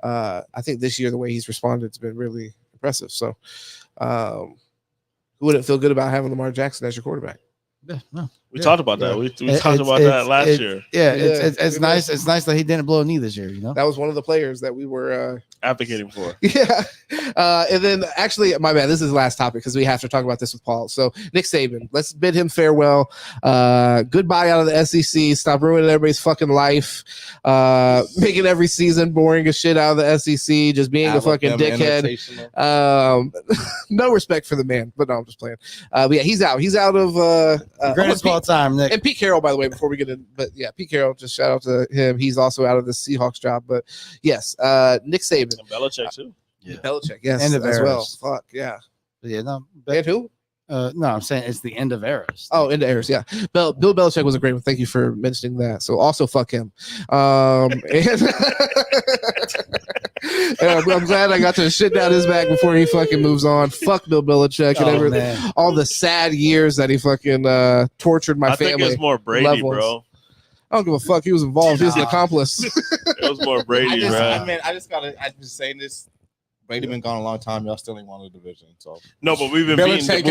I think this year the way he's responded has been really impressive. So, who wouldn't feel good about having Lamar Jackson as your quarterback? Yeah, no. We talked about that. We talked about that last year. Yeah, it's nice. It's nice that he didn't blow a knee this year. You know, that was one of the players that we were advocating for. Yeah, and then actually, my bad. This is the last topic because we have to talk about this with Paul. So Nick Saban, let's bid him farewell. Goodbye out of the SEC. Stop ruining everybody's fucking life. Making every season boring as shit out of the SEC. Just being a fucking dickhead. No respect for the man. But no, I'm just playing. But yeah, he's out. He's out of greatest of all time, Nick. And Pete Carroll, by the way, before we get in, but yeah, Pete Carroll, just shout out to him. He's also out of the Seahawks job. But yes, Nick Saban. And Belichick too. Yeah. Belichick, yes, end of as eras. well. Fuck yeah. Yeah, no. And who? No, I'm saying it's the end of eras. Oh, end of eras, yeah. Bill Belichick was a great one. Thank you for mentioning that. So also fuck him. And I'm glad I got to shit down his back before he fucking moves on. Fuck Bill Belichick and everything. All the sad years that he fucking tortured my family. I think it's more Brady, bro. I don't give a fuck. He was involved. He was an accomplice. It was more Brady, bro. I'm just saying this. Brady been gone a long time. Y'all still ain't won a division. So no, but we've been beating the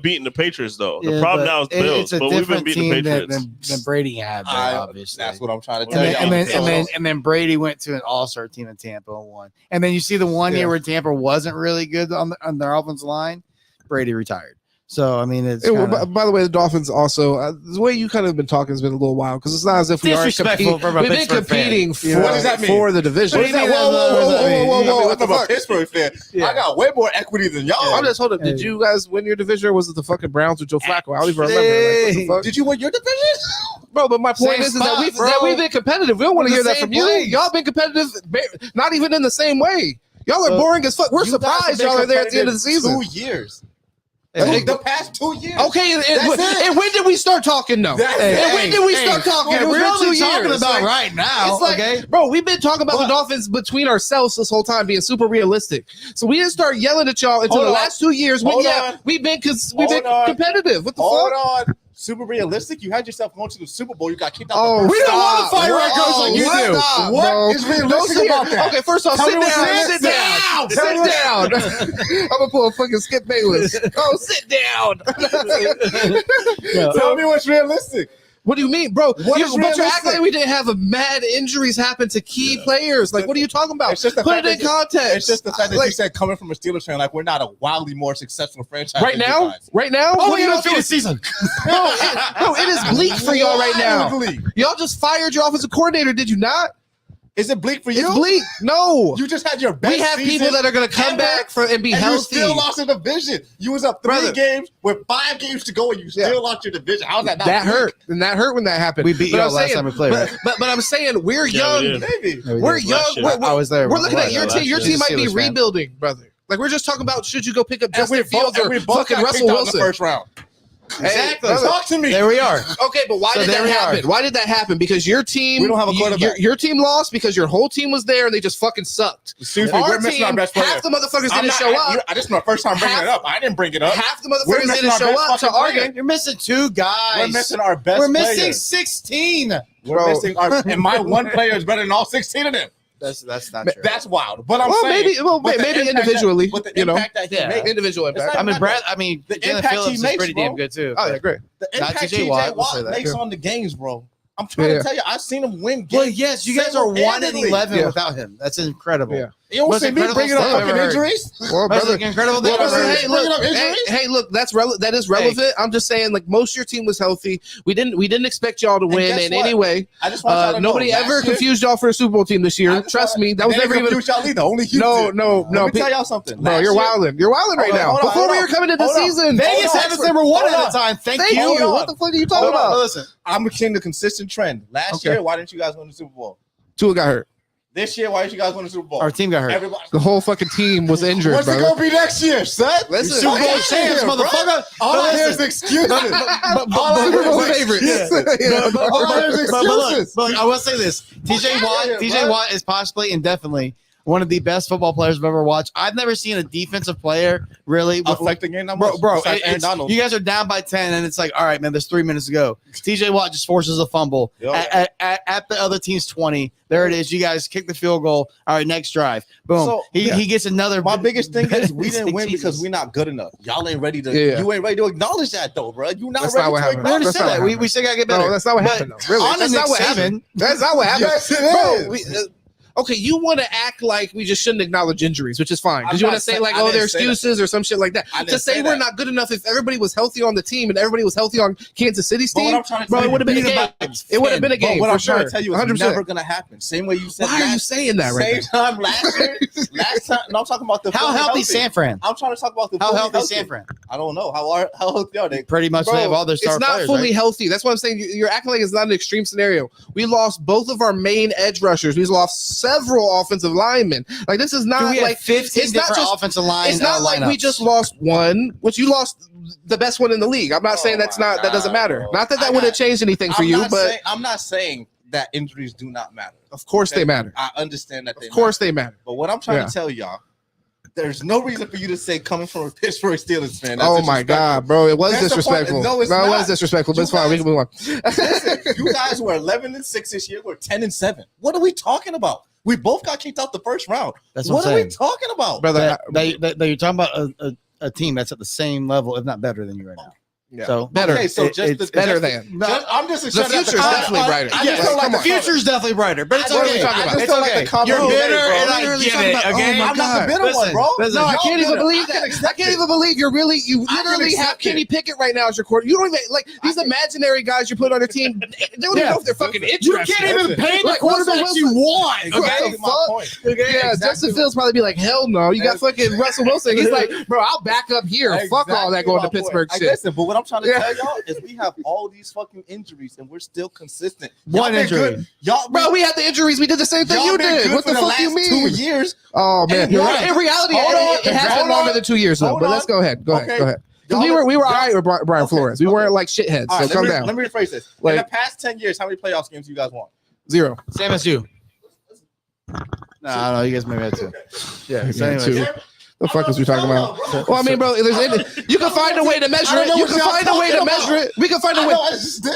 beating the Patriots though. Yeah, the problem now is the Bills, but we've been beating the Patriots than Brady had. Obviously, that's what I'm trying to tell you. And then Brady went to an all-star team in Tampa and won. And then you see the one year where Tampa wasn't really good on their offensive line. Brady retired. So I mean, it's by the way, the Dolphins also the way you kind of been talking has been a little wild because it's not as if we aren't competing. We've been competing for the division. What does that mean? Whoa! I'm a Pittsburgh fan. Yeah. I got way more equity than y'all. I'm just holding. Did you guys win your division, or was it the fucking Browns with Joe Flacco? I don't even remember. Like, what did you win your division? Bro, but my point is that we've been competitive. We don't want to hear that from you. Y'all been competitive, not even in the same way. Y'all are boring as fuck. We're surprised y'all are there at the end of the season. 2 years. The past 2 years. Okay, and when did we start talking though? When did we start talking? We're really talking about right now. Like, bro, we've been talking about the Dolphins between ourselves this whole time, being super realistic. So we didn't start yelling at y'all until the last 2 years. We've been competitive. What the fuck? Hold on. Super realistic. You had yourself going to the Super Bowl. You got kicked out. Oh, we don't want to fight records like you do. What is realistic about that? Okay, first off, sit down. I'm gonna pull a fucking Skip Bayless. Oh, sit down. Tell me what's realistic. What do you mean, bro? But you're acting like we didn't have mad injuries happen to key players. Like, what are you talking about? Put it in context. It's just the fact that you said coming from a Steelers fan, like we're not a wildly more successful franchise right now. Oh, you don't feel the season. No, it is bleak for y'all right now. Y'all just fired your offensive coordinator, did you not? Is it bleak for you? It's bleak. No. You just had your best season. We have people that are going to come back and be healthy. You still lost a division. You was up 3 games with 5 games to go, and you still lost your division. How's that not that hurt? And that hurt when that happened. We beat y'all last time we played, right? But I'm saying we're young. We're young. I was there. We're looking at your team. Your team might be rebuilding, brother. Like, we're just talking about should you go pick up Justin Fields or fucking Russell Wilson? In the first round. Exactly. Hey, talk to me. There we are. Okay, but why did that happen? Why did that happen? Because your team, we don't have a quarterback. Your team lost because your whole team was there and they just fucking sucked. We're missing our best player. Half the motherfuckers didn't show up. This is my first time bringing it up. I didn't bring it up. Half the motherfuckers didn't show up to our game. You're missing 2 guys. We're missing our best. We're missing 16. We're missing and my one player is better than all 16 of them. That's not true. That's wild. But I'm saying, maybe individually, but the impact that he makes, individual impact. The impact Phillips he is makes, pretty damn good too. Oh yeah, great. The impact TJ Watt makes on the games, bro. I'm trying to tell you, I've seen him win games. Well, yes, you guys are 1-11 without him. That's incredible. Yeah. You don't see me bringing up fucking injuries. Well, brother, incredible thing. Hey, look, that is relevant. Hey. I'm just saying, like, most of your team was healthy. We didn't expect y'all to win in any way. I just want y'all to nobody ever confused y'all for a Super Bowl team this year. Trust me, that was never even. Y'all either. Only you. No. Let me tell y'all something. Bro, you're wilding. You're wilding right now. Before we were coming into the season, Vegas had us number 1 at the time. Thank you. What the fuck are you talking about? Listen, I'm seeing the consistent trend. Last year, why didn't you guys win the Super Bowl? Tua got hurt. This year, why didn't you guys win the Super Bowl? Our team got hurt. Everybody. The whole fucking team was injured. What's it gonna be next year, son? Listen, Super Bowl champs, motherfucker. All I hear is excuses. Super Bowl favorites. But I will say this: TJ Watt is possibly and definitely one of the best football players I've ever watched. I've never seen a defensive player really affect the game that much. Bro, you guys are down by 10, and it's like, all right, man, there's 3 minutes to go. TJ Watt just forces a fumble at the other team's 20. There it is. You guys kick the field goal. All right, next drive. Boom. So, he gets another. My biggest thing is we didn't win because we're not good enough. Y'all ain't ready to. Yeah. You ain't ready to acknowledge that though, bro. You not that's ready not what to happened. acknowledge that. We still gotta get better. No, that's not what happened. Though. Really, that's not what happened. That's not what happened. Yes, it is. Okay, you want to act like we just shouldn't acknowledge injuries, which is fine. Because you want to say like, they're excuses or some shit like that. To say we're not good enough if everybody was healthy on the team and everybody was healthy on Kansas City's team, bro, it would have been a game. It would have been a game what for I'm sure. trying to tell you is never going to happen. Same way you said. Why are you saying that right now? Same time last year. Last time. No, I'm talking about the how healthy San Fran. I'm trying to talk about the how healthy San Fran. I don't know how healthy are they? Pretty much they have all their star players. It's not fully healthy. That's what I'm saying. You're acting like it's not an extreme scenario. We lost both of our main edge rushers. We lost several offensive linemen. Like this is not like 15 different offensive line. It's not like we just lost one, which you lost the best one in the league. I'm not saying that doesn't matter. Bro. Not that would have changed anything for you, but I'm not saying that injuries do not matter. Of course they matter. I understand that. Of course they matter. But what I'm trying to tell y'all, there's no reason for you to say coming from a Pittsburgh Steelers fan. Oh my God, bro. It was disrespectful. No, it was disrespectful, but it's fine. We can move on. Listen, you guys were 11-6 this year. We're 10-7. What are we talking about? We both got kicked out the first round. That's what are we talking about? Brother, you're talking about a team that's at the same level, if not better than you right now. Yeah. So better. Okay, so it's better than. I'm just the future's definitely brighter. The future's definitely brighter, but it's okay. It's okay. You're bitter, and I get it. Okay, I'm not the bitter one, bro. No, I can't even believe that. I can't even believe you literally have Kenny Pickett right now as your quarterback. You don't even like these imaginary guys you put on your team. They don't even know if they're fucking interested. You can't even pay the quarterbacks you want. Okay, yeah, Justin Fields probably be like, hell no. You got fucking Russell Wilson. He's like, bro, I'll back up here. Fuck all that going to Pittsburgh shit. Listen, but what I'm trying to tell y'all is we have all these fucking injuries and we're still consistent. One injury. Y'all, bro, we had the injuries. We did the same thing you did. What the fuck you mean? 2 years. Oh man, in reality, it has been longer than 2 years though. But let's go ahead. Go ahead. We were all right with Brian Flores. We weren't like shitheads. So calm down. Let me rephrase this. In the past 10 years, how many playoffs games you guys won? 0. Same as you. No, you guys maybe had 2. Yeah, same as you. The fuck is we talking about? Well, I mean, bro, you can find a way to measure it. You can find a way to measure it. We can find a way,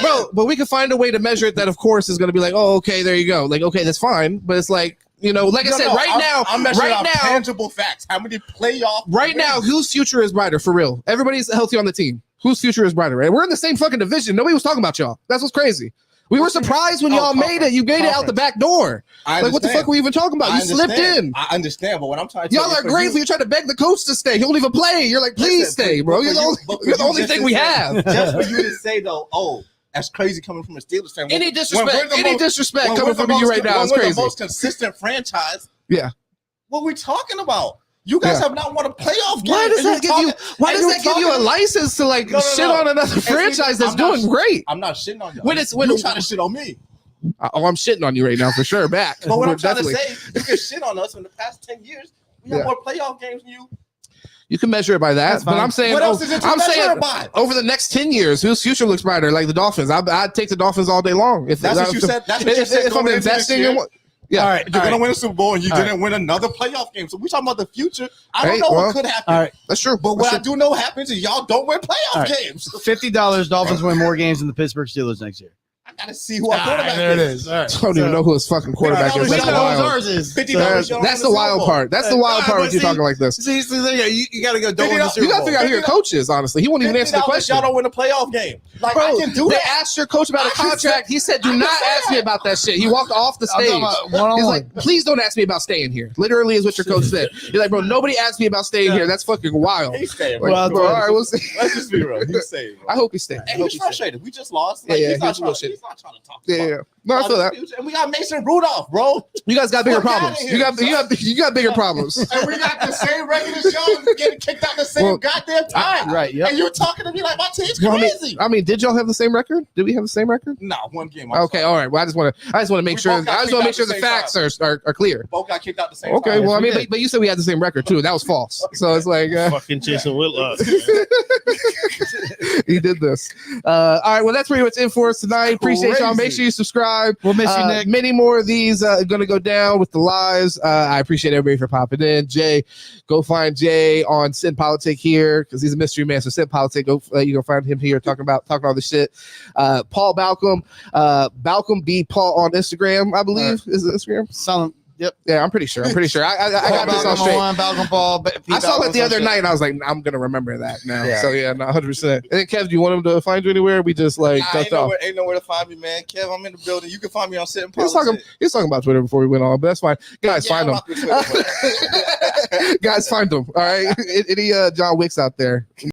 bro. But we can find a way to measure it that, of course, is going to be like, oh, okay, there you go. Like, okay, that's fine. But it's like, like I said, I'm measuring tangible facts. How many playoff? Right now, whose future is brighter for real? Everybody's healthy on the team. Whose future is brighter? Right? We're in the same fucking division. Nobody was talking about y'all. That's what's crazy. We were surprised when y'all made it. You made it out the back door. Like, what the fuck were we even talking about? You slipped in. I understand, but what I'm trying to y'all are grateful. You're trying to beg the coach to stay. He won't even play. You're like, please stay, bro. You're the only thing we have. Just for you to say, though, oh, that's crazy coming from a Steelers fan. Any disrespect coming from you right now is crazy. We're the most consistent franchise. Yeah. What are we talking about? You guys have not won a playoff game. Why does that give you a license to like shit on another franchise that's doing great? I'm not shitting on you. When you're trying to shit on me. I'm shitting on you right now for sure. Back. But what I'm trying to say, you can shit on us in the past 10 years. We have more playoff games than you. You can measure it by that, but I'm saying, over the next 10 years, whose future looks brighter? Like the Dolphins. I'd take the Dolphins all day long. That's what you said. That's what you said. If I'm investing in what. Yeah. All right. You're going to win a Super Bowl and you didn't win another playoff game. So we're talking about the future. I don't know what could happen. All right. That's true. But what I do know happens is y'all don't win playoff games. $50 Dolphins win more games than the Pittsburgh Steelers next year. gotta see who our quarterback there it is. All right. I don't even know who his fucking quarterback is. We know who ours is. That's the wild part. That's the wild part when you're talking like this. See, you got to go. You got to figure out who your coach is. Honestly, he won't even answer the question. Y'all don't win a playoff game. Like, bro, I can do that. They asked your coach about a contract. He said, "Do not ask me about that shit." He walked off the stage. He's like, "Please don't ask me about staying here." Literally is what your coach said. He's like, "Bro, nobody asked me about staying here. That's fucking wild." He's staying, bro. All right, we'll see. Let's just be real. He's staying. I hope he's staying. He's frustrated. We just lost. Like, he's not trying to talk. Yeah. No, I feel that. And we got Mason Rudolph, bro. You guys got bigger problems. You got bigger problems. And we got the same record as y'all getting kicked out the same goddamn time. Right. Yep. And you're talking to me like my team's crazy. I mean, did y'all have the same record? Did we have the same record? No, one game. Okay, all right. Well, I just want to make sure. The facts are clear. Both got kicked out the same. Okay. time. Well, I mean, but you said we had the same record too. That was false. So it's like fucking Jason Whitlock. He did this. All right. Well, that's pretty much it for us tonight. Appreciate y'all. Make sure you subscribe. We'll miss you, Nick. Many more of these are going to go down with the lives. I appreciate everybody for popping in. Jay, go find Jay on Sit and Politic here because he's a mystery man. So Sit and Politic, you go find him here talking all this shit. Paul Balcom, Balcom B Paul on Instagram, I believe is it Instagram. Yep. Yeah, I'm pretty sure. I got this all straight. I saw it the other night, and I was like, I'm gonna remember that now. Yeah. So yeah, 100%. And then Kev, do you want him to find you anywhere? We just like ain't nowhere to find me, man. Kev, I'm in the building. You can find me on Sit and Politic. He was talking about Twitter before we went on, but that's fine. Guys, find him. Guys, find him. All right. Any John Wicks out there?